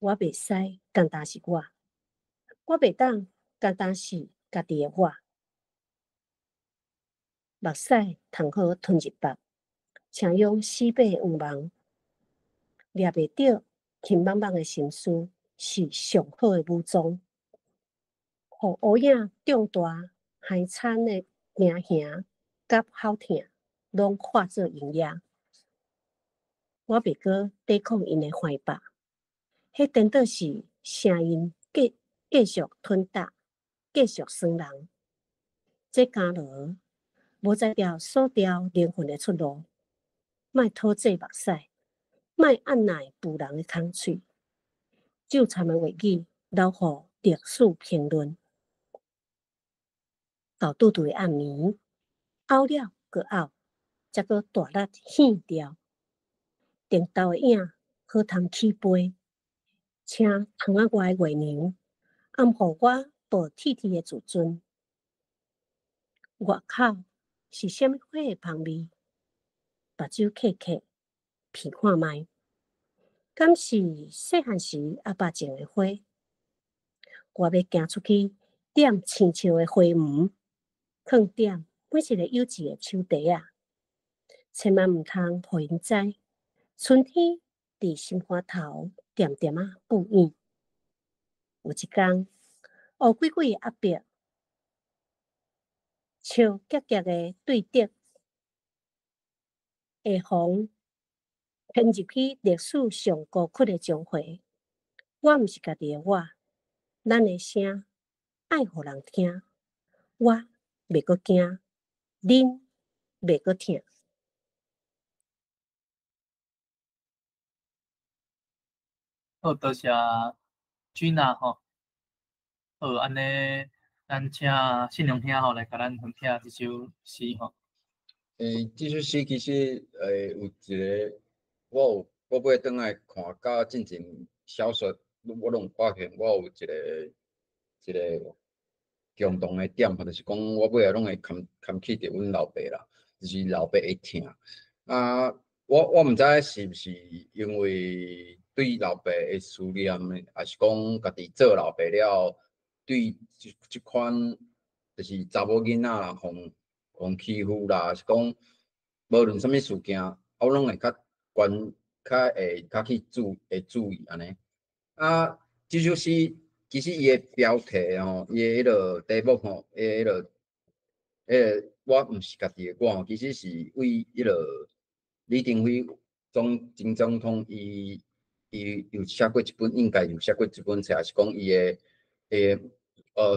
我袂使单单是我袂当单单是家己的我。目屎通好吞入腹，请用四百的黄芒，抓袂到轻茫茫的心思是上好的武装。互乌影重大海产的名声甲好听，拢化作营养。我袂过抵抗因的怀抱，迄颠倒是声音继续吞打，继续酸人。这监牢无在条锁掉灵魂的出路，莫拖这目屎，莫按捺妇人的空喙，纠缠的话语留互历史评论。到拄拄的暗暝，熬了搁熬，才搁大力显掉。电灯的影好通起飞，请窗仔外的月娘暗护我无铁铁的自尊。外口是啥物花的香味？目睭刻刻，鼻看卖，敢是细汉时阿爸种的花？我要行出去，点青树的花园，放点每一个幼稚的树地啊！千万毋通互因知，春天伫心肝头点点啊布影。有一天，乌鬼鬼的阿伯，笑夹夹的对着下方偏入去历史上孤屈的钟会。我毋是家己的我，咱的声爱互人听，我袂阁惊，恁袂阁疼。好，多谢Gina 吼。好，安尼咱请信良兄吼来甲咱分享这首诗吼。这首诗其实有一个，我尾转来看甲进前小说，我拢发现我有一个共同的点，就是讲我尾仔拢会牵起着阮老爸啦，就是老爸会疼。我毋知是毋是因为对老爸的思念，还是讲家己做老爸了，对这款就是查某囡仔啦，互欺负啦，是讲无论啥物事件，我拢会较去注意安尼。这首诗其实伊的标题吼，伊的迄个题目吼，伊的我毋是家己的我，其实是为迄个李登辉前总统伊有写过一本，应该有写过一本册，是讲伊的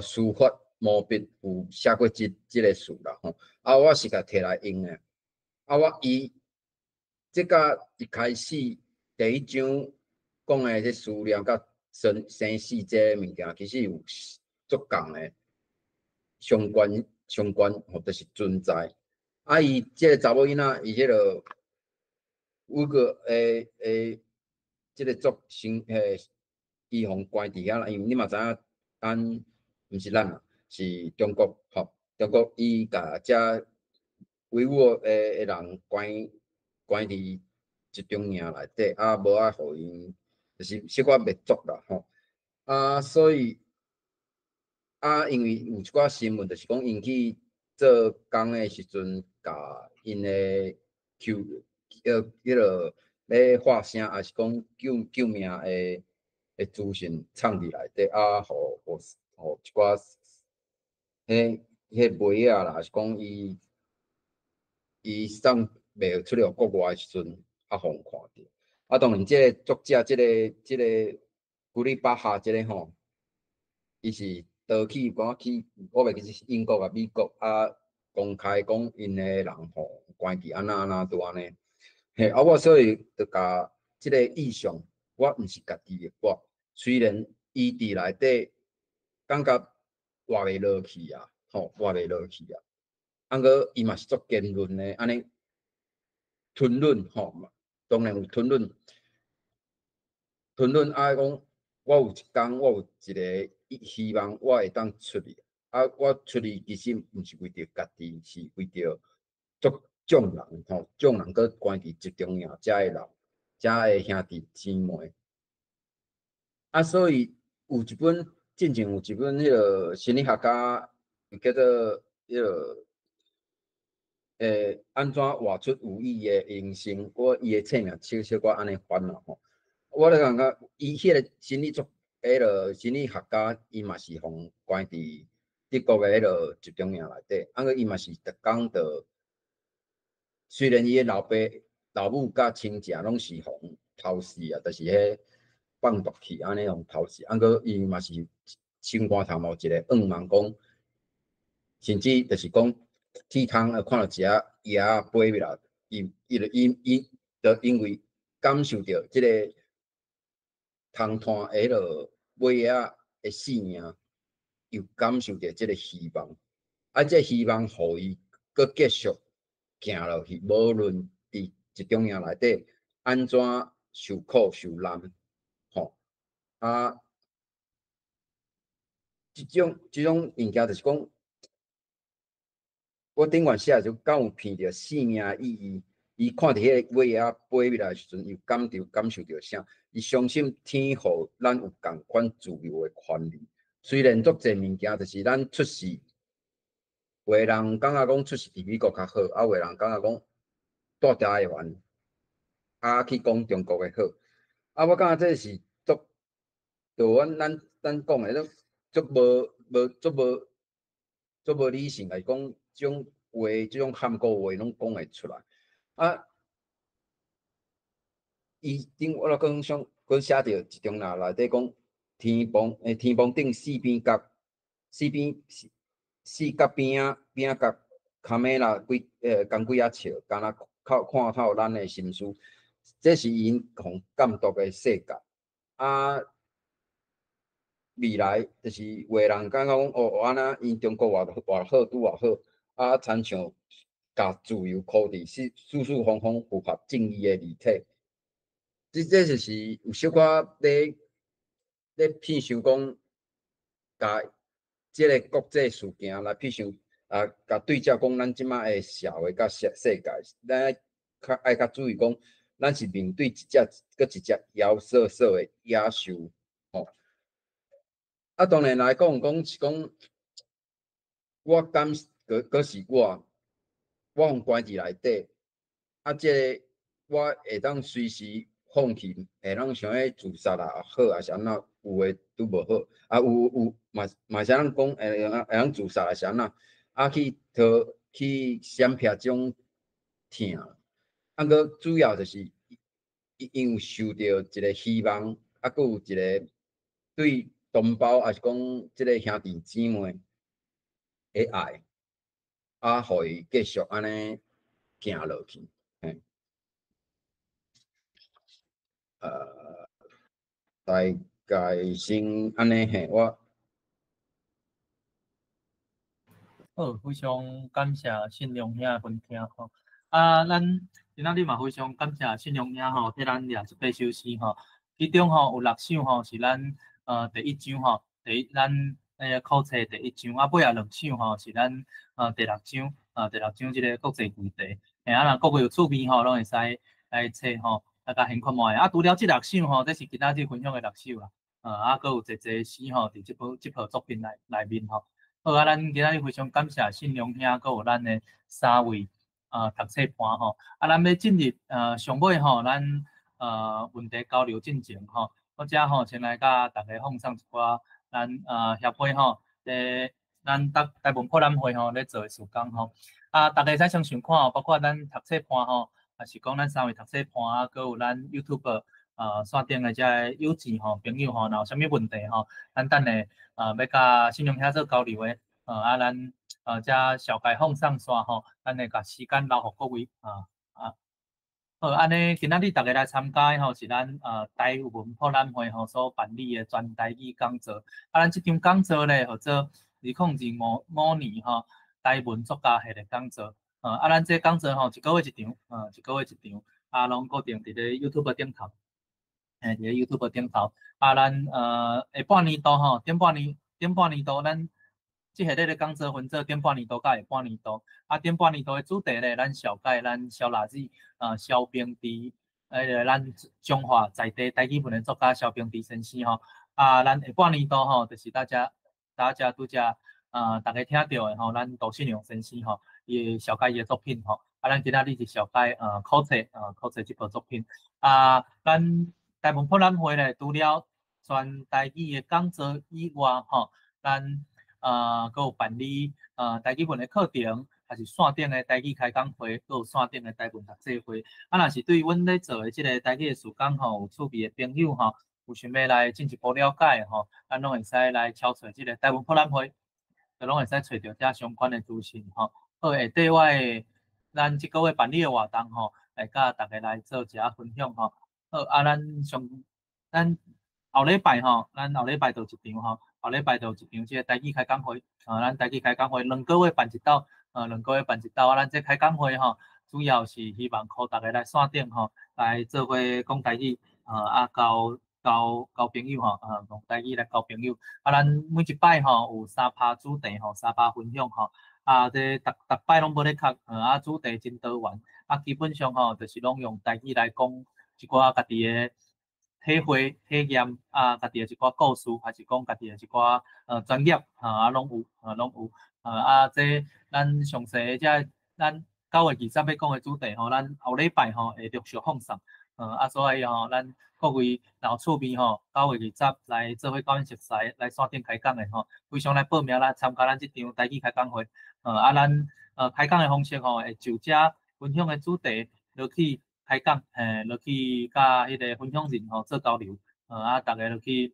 司法毛笔有写过即个事啦吼。我是甲摕来用的。即个一开始第一章讲的这思念甲生死这物件，其实有足共的相关，或者是存在。伊即个查某囡仔，伊迄个有个即个作成伊互关伫遐啦，因为你嘛知影，咱毋是咱啦，是中国吼，中国伊甲遮维吾尔的人关伫一中营内底，无爱互因，就是小可灭族啦吼。所以因为有一寡新闻，就是讲因去做工的时阵，甲因的迄个要发声，还是讲救命的的资讯藏伫内底，啊，互一寡迄媒仔啦，是讲伊送袂出了国外的时阵，啊，互看着。啊，当然，即个作者，即个古里巴哈，即个吼，伊是倒去讲去，我袂记是英国啊、美国啊，公开讲因的人吼关系安那拄安尼。嘿，啊，我所以就甲即个意向，我毋是家己的歌，虽然伊伫内底感觉活袂落去啊，吼，活袂落去啊。啊，佮伊嘛是足坚韧的，安尼吞忍吼，当然有吞忍，啊讲，我有一天，我有一个希望，我会当出去。啊，我出去其实毋是为着家己，是为着众人吼，众人佮关伫集中营遮的人，遮的兄弟姊妹。啊，所以有一本进前有一本迄个心理学家，叫做迄个安怎活出有意义的人生？伊的册名小可安尼翻啦吼。我咧感觉，伊迄个迄个心理学家，伊嘛是从关伫德国的迄个集中营内底，啊个伊嘛是逐工着，虽然伊的老母甲亲戚拢是互偷死啊，就是迄放毒气安尼互偷死，啊个伊嘛是心肝头毛一个噩梦讲，甚至就是讲天空看到一只叶飞起来，伊就因为感受到即个通摊的迄落尾仔的性命，又感受到即个希望，啊，即个希望互伊搁继续行落去，无论伫集中营内底安怎受苦受难，吼啊，即种物件就是讲。我顶晚写就敢有闻到生命的意义。伊看到迄个尾仔飞起来的时阵，又感受到啥？伊相信天互咱有共款自由的权利。虽然足侪物件就是咱出世，有的人感觉讲出世伫美国较好，啊，有的人感觉讲住台湾，啊去讲中国的好。啊，我感觉这是足，就咱讲的足无理性来讲。种话，这种含糊话拢讲会出来。啊，伊我来讲想，佮写着一张啦，内底讲天棚顶四边角卡梅拉讲几啊笑，敢若看透咱的心思，这是因互监督的世界。啊，未来就是有的人感觉讲哦，安那因中国偌好拄偌好。啊，亲像甲自由箍伫四方方符合正义的立体，这就是有小可咧偏想讲，甲即个国际事件来偏想甲对照讲咱即摆的社会甲世界，咱爱较注意讲，咱是面对一只妖瑟瑟的野兽，吼。啊，当然来讲是讲，我敢佫是我互关伫内底，啊，即个我会当随时放弃，会当想要自杀啊，好啊是安怎？有诶拄无好，啊有嘛是咱讲会当自杀啊是安怎？啊去闪避即种痛，啊个主要就是因为受到一个希望，啊，佫有一个对同胞还是讲即个兄弟姊妹的爱。啊，互伊继续安尼行落去，大概先安尼嘿，我好，非常感谢信良兄的分享吼。啊，咱今仔日嘛非常感谢信良兄吼，替咱念一八首诗吼。其中吼有6首吼是咱第一章吼，咱个考册第一章，啊尾啊2首吼是咱第6章第6章即个国际议题。啊，若各位有趣味吼，拢会使来册吼，大家很看卖。啊，除了即6首吼，这是今仔日分享的6首啦。啊，佫有一诗吼，伫即部作品内面吼。好啊，咱今仔日非常感谢信良兄，佮有咱的3位读册盘吼。啊，咱要进入上尾吼，咱问题交流进前吼。我遮吼先来甲大家奉上一寡咱协会吼，咱台文博览会吼咧做诶事工吼。大家使先想看吼，包括咱读册盘吼，还是讲咱3位读册盘啊，佮有咱 YouTube 线顶诶遮友志吼朋友吼，若有啥物问题吼，咱等下要甲信用遐做交流诶，咱遮小概奉上线吼，咱会甲时间留互各位好，安尼今仔日大家来参加吼，是咱台文博览会吼所办理的全台语讲座。咱这场讲座咧，叫做2025年吼台文作家系列讲座。咱这讲座吼，一个月一场，一个月一场，拢固定伫咧 YouTube 顶头，伫咧 YouTube 顶头。咱下半年度吼，顶半年度咱即系咧讲座分做顶半年度甲下半年度。顶半年度的主题咧，咱小解咱萧腊子萧冰池，咱中华在地台语文的作家萧冰池先生吼。咱下半年度吼，就是大家拄则大家听到的吼，咱杜信良先生吼，伊小解伊的作品吼。咱今仔日是小解考册这部作品。咱台文博览会咧，除了全台语的讲座以外吼，咱佮有办理台语文的课程，还是线顶的台语开讲会，佮有线顶的台文读册会。若是对阮咧做的即个台语的事工吼，有趣味的朋友吼，有想要来进一步了解吼，咱拢会使来敲找即个台文博览会，就拢会使找到遮相关的资讯吼。好，下底我的咱即个月办理的活动吼，来甲大家来做一下分享吼。好，咱后礼拜吼，咱后礼拜就一场吼。后礼拜就有一场即个台语开讲会，咱台语开讲会2个月办一道，2个月办一道。咱这开讲会吼，主要是希望靠大家来线顶吼，来做伙讲台语，交朋友吼，用台语来交朋友。咱每一摆吼有3趴主题吼，3趴分享吼。这逐摆拢无咧卡，主题真多元。基本上吼，就是拢用台语来讲一寡家己的体会、体验家己的一寡故事，还是讲家己的一寡专业拢有，这咱详细这咱9月20要讲的主题吼，咱后礼拜吼会陆续放送，所以吼咱各位若有趣味吼，9月20来做伙甲阮熟悉，来线顶开讲的吼，非常来报名来参加咱这场台语开讲会，咱开讲的方式吼，会就遮分享的主题落去。开讲，落去甲迄个分享人吼做交流，大家落去，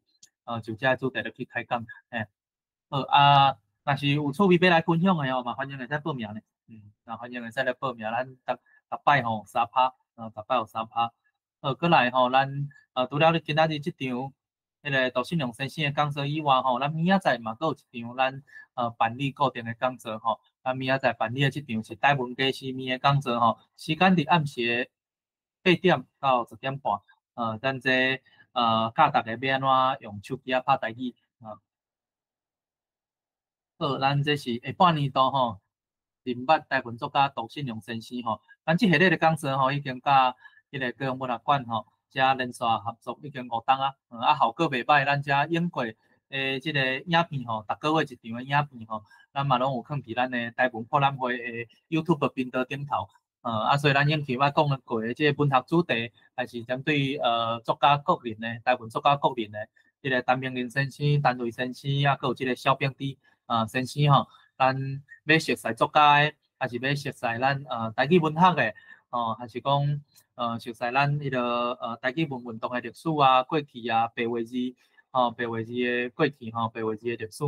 就遮主题落去开讲，好若是有趣味要来分享的吼，嘛欢迎会使报名咧，欢迎会使来报名，咱逐摆吼3趴，逐摆有3趴，好，过来吼，咱除了今仔日即场迄个杜信良先生的讲座以外吼，咱明仔载嘛佫有一场咱办理固定的讲座吼，咱明仔载办理的即场是台文家师面的讲座吼，时间伫暗时8点到10点半，咱这教大家要安怎用手机拍台语，好，咱这是下半年度吼，林捌台文作家杜信良先生吼，咱这系列的讲座吼，已经甲迄个高雄文学馆吼，遮连续合作已经5档效果袂歹，咱遮演过即个影片吼，逐个月一场的影片吼，咱嘛拢有放伫咱的台文博览会的 YouTube 频道顶头。所以咱影片捌讲过的即个文学主题，还是针对作家个人的台文作家个人的，即个陈明林先生、陈瑞先生，佮有即个萧冰池先生吼，咱要熟悉作家的，还是要熟悉咱台语文学的，还是讲熟悉咱迄个台语文运动的历史过去白话字白话字的过去白话字的历史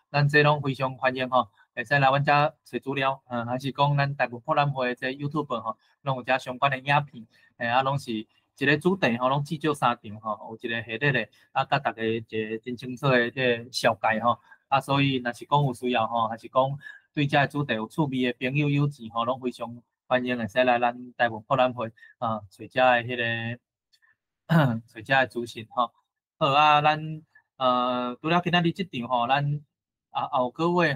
咱这拢非常欢迎会使来阮遮找资料，还是讲咱台文博览会这 YouTube 拢有遮相关的影片，拢是一个主题拢至少3场有一个系列的，甲大家一个真清楚的这个小解所以若是讲有需要还是讲对遮主题有趣味的朋友友志拢非常欢迎会使来咱台文博览会找遮的迄个找遮的资讯好咱除了今仔日即场咱后个月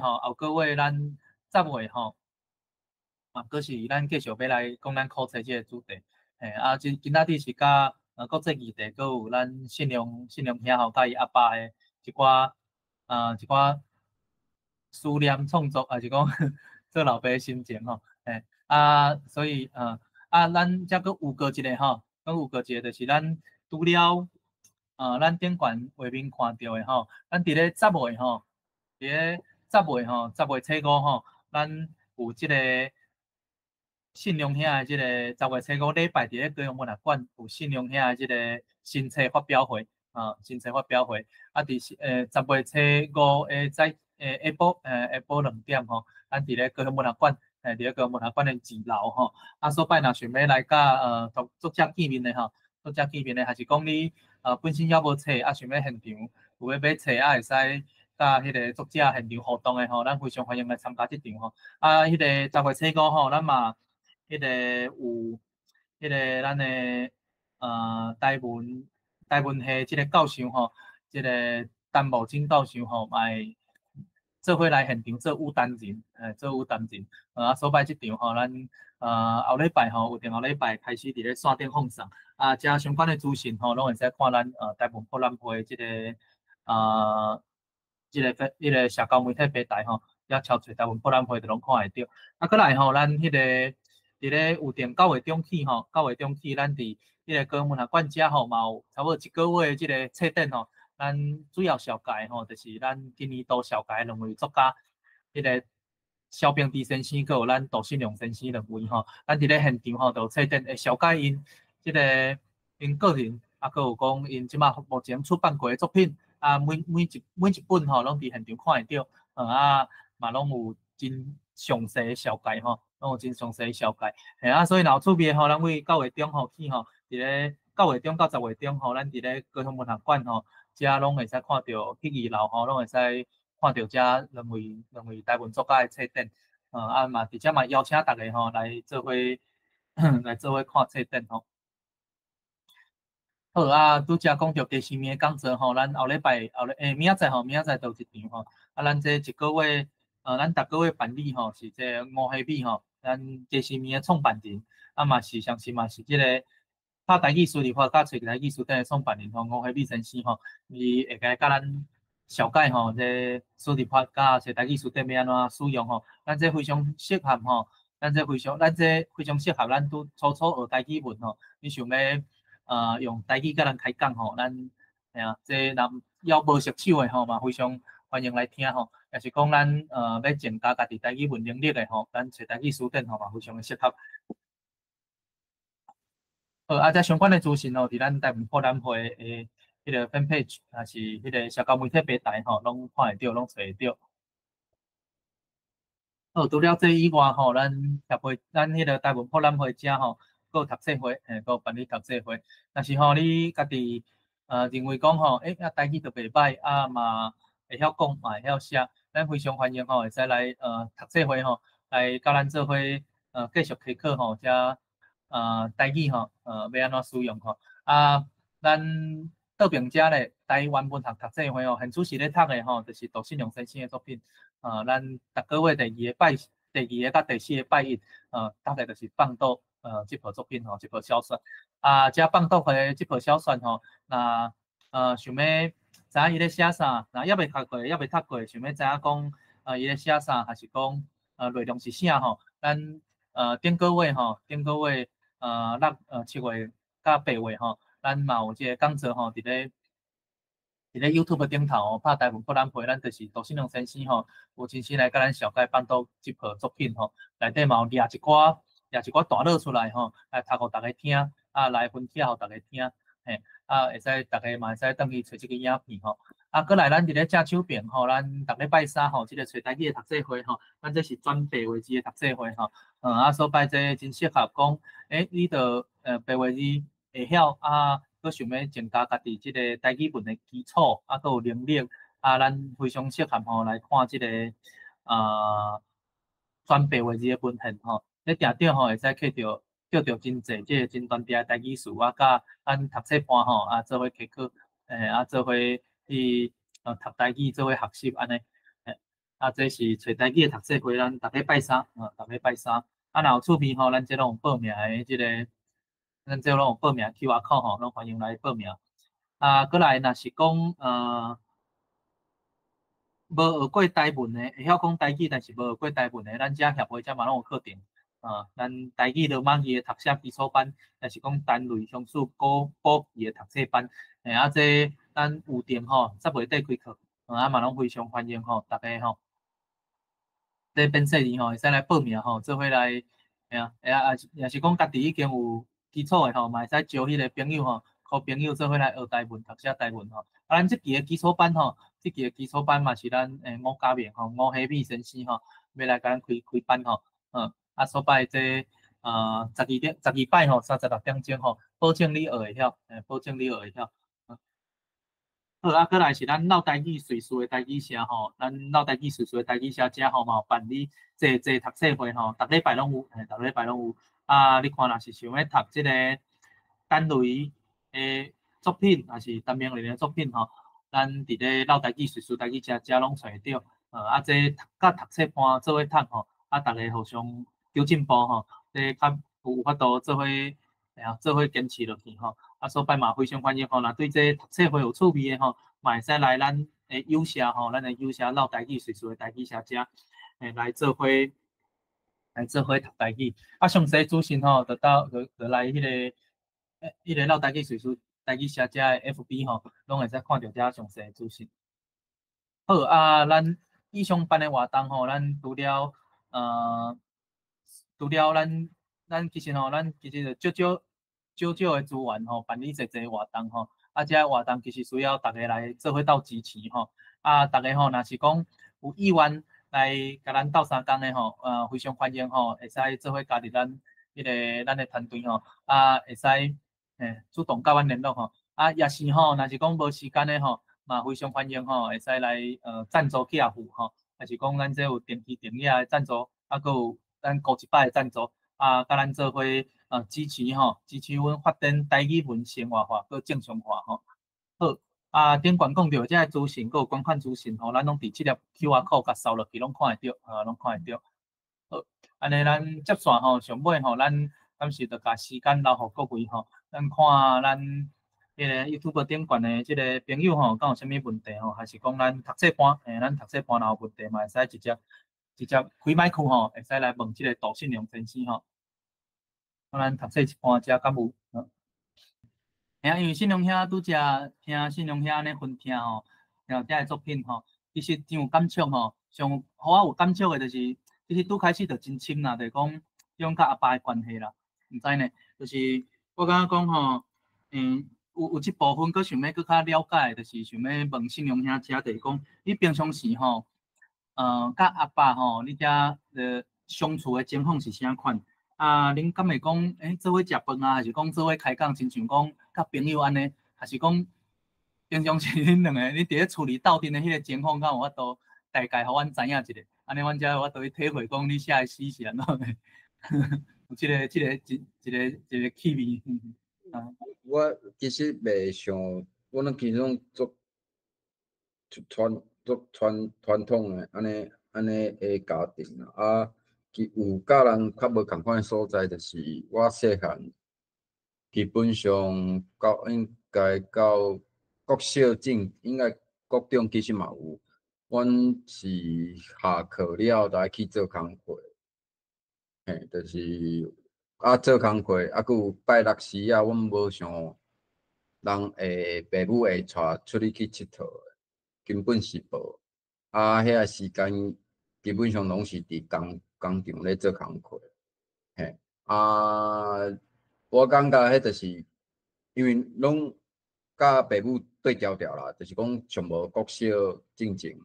咱10月佫是咱继续要来讲咱考册即个主题，今仔日是甲国际议题，佫有咱信良兄甲伊阿爸的一寡思念创作，还是讲做老爸的心情所以咱遮佫有过一个就是咱除了咱顶悬画面看到的吼，咱伫咧10月吼，伫咧10月吼，10月初5吼，咱有即个信用遐的即个10月初5礼拜伫咧高雄文学馆有信用遐的即个新册发表会，新册发表会，啊，伫10月初5的下晡2点吼，咱伫咧高雄文学馆，伫咧高雄文学馆的2楼吼，啊，所摆若想要来甲作者见面的吼，作者见面的，还是讲你本身还无册，啊，想要现场有要买册啊，会使甲迄个作者现场互动的吼，咱非常欢迎来参加即场吼。啊，迄个10月初5吼，咱嘛迄个有迄个咱的台文系即个教授吼，即个陈茂金教授吼，来做伙来现场做舞担人，做舞担人。啊，所摆即场吼，咱后礼拜吼，有定后礼拜开始伫咧线顶放送。啊，遮相关的资讯吼，拢会使看咱台文博览会即个迄个社交媒体平台吼，遐敲出台文博览会就拢看会到。啊，过来吼，咱迄个伫咧有定9月中起吼，9月中起，咱伫迄个高雄文学馆遮吼，嘛有差不多1个月即个册展吼，咱主要小介吼，就是咱今年度小介2位作家，迄个萧平志先生，佮有咱杜信良先生2位吼，咱伫咧现场吼，就册展会小介因即个因个人，啊，佮有讲因即马目前出版过的作品，啊，每一本吼，拢伫现场看会到，啊，嘛拢有真详细的小介吼，拢有真详细的小介，嘿啊，所以若有趣味吼，咱为9月中吼起吼，伫咧9月中到10月中吼，咱伫咧高雄文学馆吼，遮拢会使看到去2楼吼，拢会使看到遮两位台湾作家的册展，啊嘛，伫遮嘛邀请大家吼来做伙来做伙看册展吼。好啊，拄则讲到第4面的讲座吼，咱后礼拜明仔载明仔载就有一场吼，啊，咱这1个月咱逐个月办理吼是这吴黑米吼，咱第4面的创办人，啊嘛是上次嘛是即个拍台语书里话，甲找台语书店的创办人吼，吴黑米先生吼，伊会甲咱小解吼，这书里话甲找台语书店要安怎使用吼，咱这非常适合吼，咱这非常适合咱拄初学台语文吼，你想要用台语甲咱开讲吼，咱这若要无熟手的吼嘛，非常欢迎来听吼。也是讲咱要增加家己台语文能力的吼，咱找台语书店吼嘛，非常的适合。好，啊，这相关的资讯吼，伫咱台文博览会的迄个 fan page， 还是迄个社交媒体平台吼，拢看会到，拢找会到。好，除了这以外吼，咱迄个台文博览会遮吼，佫有读册会，佫有办理读册会。但是吼，你家己认为讲吼，台语就袂歹，啊嘛会晓讲，嘛会晓写，咱非常欢迎吼，会使来读册会吼，来甲咱做伙继续开课吼，遮台语吼，要安怎使用吼？啊，咱倒边遮咧，台湾文学读册会吼，现主是咧读的吼，就是杜信良先生的作品。咱逐个月第2个甲第4个拜一，读的就是放倒这部作品吼，这部小说。啊，遮放倒的这部小说吼，那想要知影伊咧写啥，那还未读过，想要知影讲伊咧写啥，还是讲内容是啥吼？咱顶个月吼，7月甲8月吼，咱嘛有这个讲座吼，伫咧 YouTube 顶头吼，拍台文博览会，咱就是杜信良先生吼，有亲身来甲咱小解放倒这部作品吼，内底嘛有抓一寡段落出来吼，来读互大家听，啊来分享互大家听，嘿，啊会使大家嘛会使转去找这个影片吼，啊过来咱伫咧正手边吼，咱逐礼拜3吼，这个找台语的读册会吼，咱这是专白话字的读册会吼，啊所摆这真适合讲，你着白话字会晓啊。佫想要增加家己即个台语文的基础，啊，佫有能力，啊，咱非常适合吼来看即个全白话字的文献吼。咧定定吼会使摕到真济即个真专业的台语词啊，甲咱读册班吼啊做伙开课，啊做伙去读台语做伙学习安尼，啊这是找台语的读册会，咱逐礼拜3，逐礼拜3，啊若有趣味吼，咱这拢有报名的即个。咱这拢有报名 QR code 吼，拢欢迎来报名。啊，过来若是讲无学过台文的，会晓讲台语，但是无学过台文的，咱遮协会遮嘛拢有课程。咱台语罗马语的读写基础班，也是讲单类乡数古语的读册班，这咱有定吼，10月底开课，嘛拢非常欢迎吼，大家吼，这变细年吼，会使来报名吼，做伙来，也是讲家己已经有基础的吼，嘛会使招迄个朋友吼，靠朋友做伙来学台文，读写台文吼。咱即期的基础班吼，即期的基础班嘛是咱吴家明吼，吴希美先生吼，要来甲咱开班吼，所摆这12摆吼，36点钟吼，保证你学会晓，保证你学会晓。好，过来是咱老台语随书的台语社吼，咱老台语随书的台语社遮吼嘛有办理这读册会吼，逐礼拜拢有，逐礼拜拢有。你看若是想要读即个单类的作品，还是单名类的作品吼，咱伫咧老台语随书台语社遮拢找会到。这甲读册班做伙读吼，逐个互相求进步吼，这较有法度做伙。做伙坚持落去吼，所摆嘛非常欢迎吼，若对这读册会有趣味的吼，嘛会使来咱的友社吼，咱的友社老台语随书的台语社遮，来做伙读台语。详细资讯吼，就来迄个老台语随书台语社遮的 FB 吼，拢会使看到遮详细资讯。好咱以上办的活动吼，咱除了咱其实吼，咱其实就少少的资源吼，办理侪活动吼，这活动其实需要大家来做伙斗支持吼，大家吼若是讲有意愿来甲咱斗相共的吼，非常欢迎吼，会使做伙加入咱咱的团队吼，会使主动甲阮联络吼，也是吼，若是讲无时间的吼，嘛非常欢迎吼，会使来赞助寄付吼，还是讲咱这有定期定额的赞助，佫有咱高一摆的赞助。甲咱做伙支持吼，支持阮发展台语文生活化，佮正常化吼。好，顶悬讲到遮资讯，佮有捐款资讯吼，咱拢伫即粒 QR code 甲扫落去，拢看会到，拢看会到。好，安尼咱接线吼，上尾吼，咱暂时就甲时间留互各位吼，咱看咱迄个 YouTube 顶悬的即个朋友吼，敢有啥物问题吼，还是讲咱读册班，咱读册班若有问题嘛，会使直接开麦克吼，会使来问即个杜信良先生吼。咱读册一半遮敢有，因为信良兄拄则听信良兄安尼分享吼，然后遮个作品吼，其实真有感触吼。上互我有感触的就是，其实拄开始就真深啦，就是讲种甲阿爸的关系啦。毋知呢，就是我感觉讲吼，有一部分佫想要佫较了解，就是想要问信良兄遮，就是讲你平常时吼，甲阿爸吼，你遮相处的情况是啥款？恁敢会讲，做伙食饭啊，还是讲做伙开讲，亲像讲甲朋友安尼，还是讲平常时恁两个，你伫咧处理斗阵的迄个情况，敢有法度大概互阮知影一下，安尼阮才有法度去体会讲你写的诗是安怎的，有即个气味。我其实袂想，我拢其实做传统的安尼的家庭啦，有甲人较无共款的所在，就是我细汉基本上应该到国小应该国中其实嘛有，阮是下课了就爱去做工课，就是做工课，佫有拜六时阮无想人父母会带出去佚佗，根本是无。遐个时间基本上拢是伫工厂咧做工课，我感觉迄就是因为拢甲父母对调啦，就是讲上无国小进前，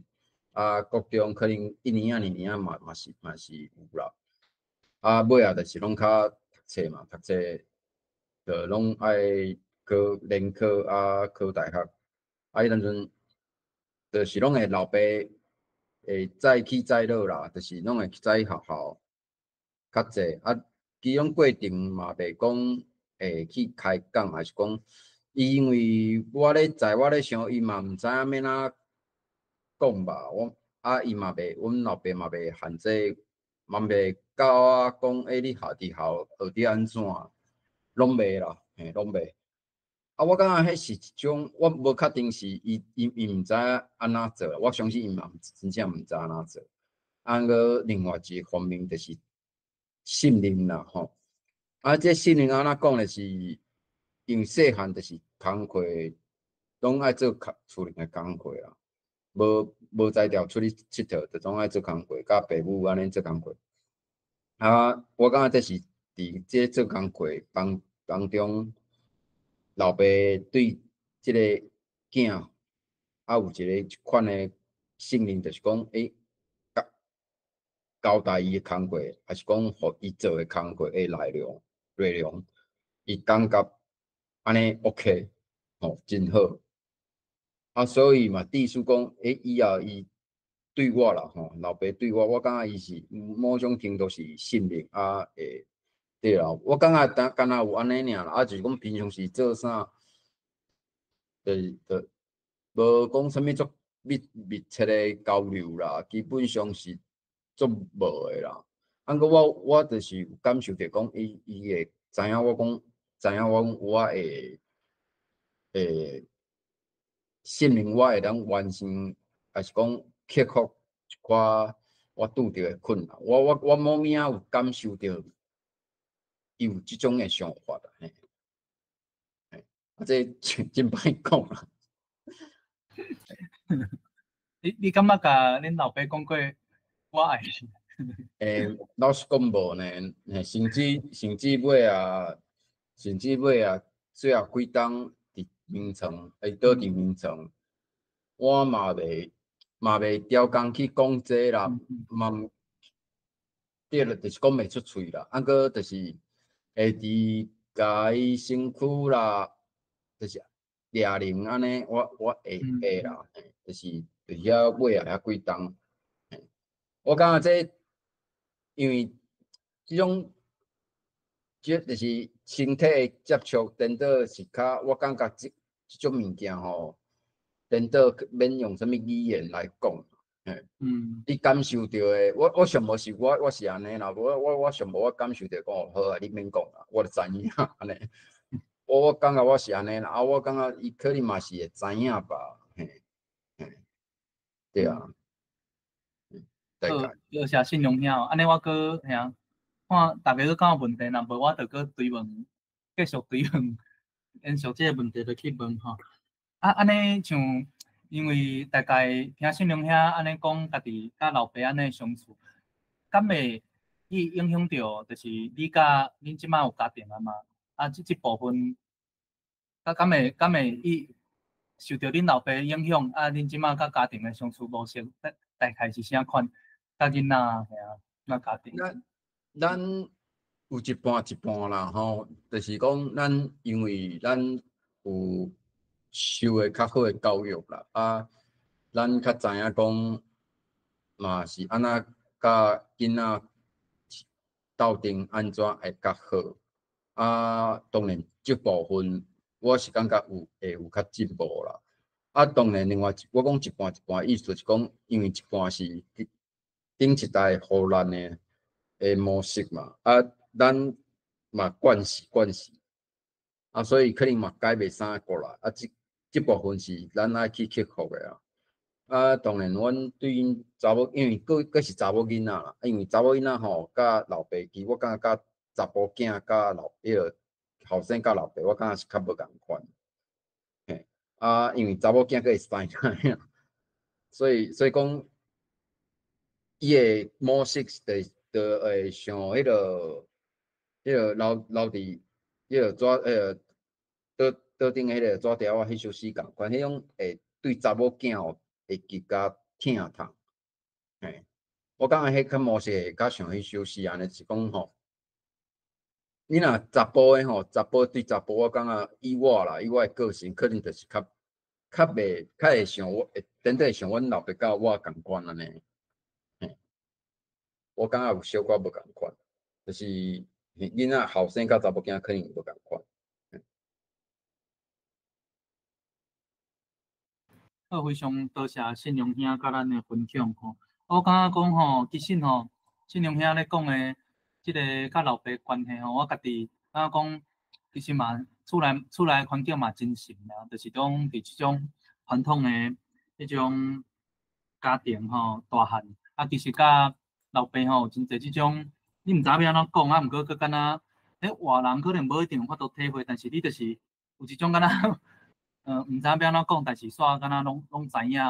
国中可能1年2年嘛是有啦，尾啊就是拢较读册嘛，读册就拢爱考联考考大学，迄当阵就是拢会老爸。会早起早落啦，就是拢会早学校较济，其中过程嘛袂讲会去开讲，还是讲因为我咧想，伊嘛毋知影要哪讲吧，伊嘛袂，阮老爸嘛袂限制，嘛袂教我讲，你下伫校学伫安怎，拢袂啦，拢袂。我感觉迄是一种，我无确定是伊毋知安怎做，我相信伊嘛真正毋知安怎做。个另外一个方面就是信任啦吼。啊，这信任安怎讲咧？是因细汉就是工课，拢爱做厝里的工课啦，无才调出去佚佗，就总爱做工课，甲爸母安尼做工课。啊，我感觉这是伫这做工课当中，老爸对即个囝有一款的信任，就是讲，交代伊的工课，还是讲，互伊做的工课的内容，伊感觉安尼 OK， 吼，真好。啊，所以嘛，意思讲，以后伊对我啦，吼，老爸对我感觉伊是某种程度是信任啊，对啦，我感觉敢若有安尼尔啦，啊，就是讲平常时做啥，就无讲啥物足密切的交流啦，基本上是足无的啦。啊，过我就是有感受着讲，伊会知影我会信任我会当完成，还是讲克服一寡我拄着的困难。我某物仔有感受到伊有即种的想法啦，嘿，啊，这真歹讲啦。你感觉甲恁老爸讲过我爱你？老实讲无呢，甚至尾啊，最后几冬伫眠床，倒伫眠床，我嘛袂调工去讲这啦，嘛对了，就是讲袂出喙啦。啊，搁就是会伫甲伊身躯啦，就是掠人安尼，我会啦，就是遐尾啊遐几冬。我感觉这，因为即种，即就是身体的接触，颠倒是较，我感觉即种物件吼，颠倒免用啥物语言来讲，你感受到的，我上无是我是安尼啦，我上无我感受到讲好啊，你免讲啦，我就知影安尼。我感觉我是安尼啦，啊，我感觉伊可能嘛是会知影吧，对啊。好，多谢信用兄，安尼我搁吓看大家搁敢有问题，若无我就搁追问，继续追问，延续这个问题就去问吼。啊，安尼像，因为大概听信用兄安尼讲，家己甲老爸安尼相处，敢会去影响到，就是你甲恁即摆有家庭啊嘛？啊，即部分，敢会伊受到恁老爸影响？啊，恁即摆甲家庭的相处模式，大概是啥款？甲囡仔吓，那家庭。咱有一半一半啦，吼，就是讲咱因为咱有受的较好的教育啦，啊，咱较知影讲嘛是安怎甲囡仔斗阵安怎会较好，啊，当然这部分我是感觉会有较进步啦，啊，当然另外我讲一半一半意思是讲，因为一半是顶一代互咱的模式嘛，啊，咱嘛惯势，啊，所以可能嘛改袂啥过来，啊，这部分是咱爱去克服的啊。啊，当然，阮对因查某，因为佫是查某囡仔啦，因为查某囡仔吼，甲老爸其实我感觉甲查甫囝甲个后生甲老爸，我感觉是较无共款。嘿，啊，因为查某囝佫会生囝，所以讲，伊个模式就会像迄个留伫迄个桌顶迄个纸条啊，迄首诗共款，迄种会对查某囝吼会更加疼痛。嘿，我感觉迄个模式会较像迄首诗安尼，是讲吼，你若查甫诶吼，查甫对查甫，我感觉以我诶个性，可能就是较会像我，顶会像阮老爸甲我共款安尼。我感觉有小可无共款，就是囡仔后生甲查某囝可能无共款。好，非常多谢信用兄甲咱的分享吼。我感觉讲吼，其实吼，信用兄咧讲的即个甲老爸关系吼，我家己感觉讲，其实嘛，厝内环境嘛真善啦，就是讲伫即种传统的迄种家庭吼大汉，啊，其实甲老爸吼真侪即种你毋知影要安怎讲啊，毋过佮敢若，活人可能无一定有法度体会，但是你就是有一种敢若毋知要安怎讲，但是煞敢若拢知影，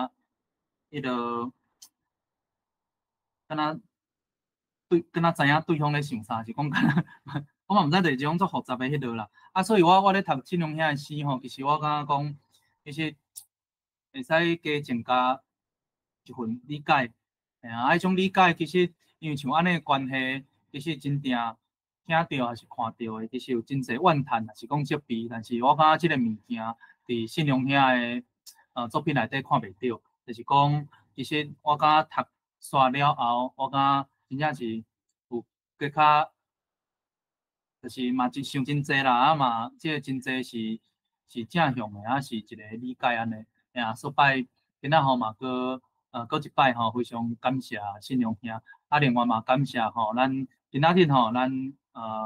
迄个敢若敢若知影对方咧想啥，是讲敢若我嘛毋知，就是一种足复杂的迄落啦。啊，所以我咧读信用遐的诗吼，其实我感觉讲，其实会使加增加一份理解。迄种理解其实，因为像安尼的关系，其实真正听到还是看到的，其实有真侪怨叹，还是讲责备。但是我感觉即个物件伫信用遐的作品内底看袂到，就是讲，其实我感觉读煞了后，我感觉真正是有更较。就是嘛，真想真济啦，啊嘛，即个真济是正向的，啊是一个理解安尼。啊，说摆今仔吼嘛，搁一摆吼，非常感谢信用兄，啊另外嘛感谢吼，咱今仔日吼，咱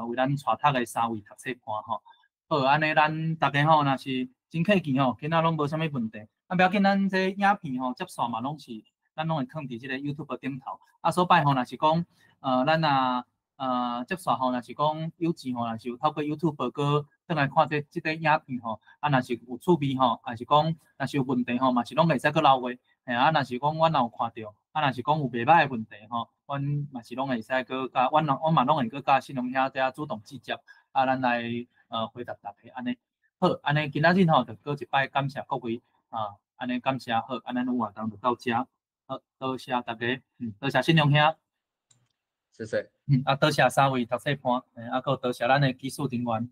为咱带读的3位读册官吼，好安尼咱大家吼，若是真客气吼，今仔拢无啥物问题，啊不要紧，咱这影片吼接续嘛拢是，咱拢会放伫即个 YouTube 顶头，啊所摆吼，若是讲咱接续吼，若是讲有钱吼，若是有透过 YouTube 搁转来看即个影片吼，啊，若是有趣味吼，还是讲若是有问题吼，嘛是拢会使搁留话。啊，若是讲阮若有看到，啊，若是讲有袂歹的问题吼，阮嘛是拢会使搁甲阮嘛拢会搁甲信用兄遮主动直接，啊，咱来回答大家安尼。好，安尼今仔日吼，就搁一摆感谢各位啊，安尼感谢好，安尼咱活动就到遮。好，多谢大家，多谢信用兄。谢谢。啊，多谢3位读册官，啊，搁多谢咱的技术人员。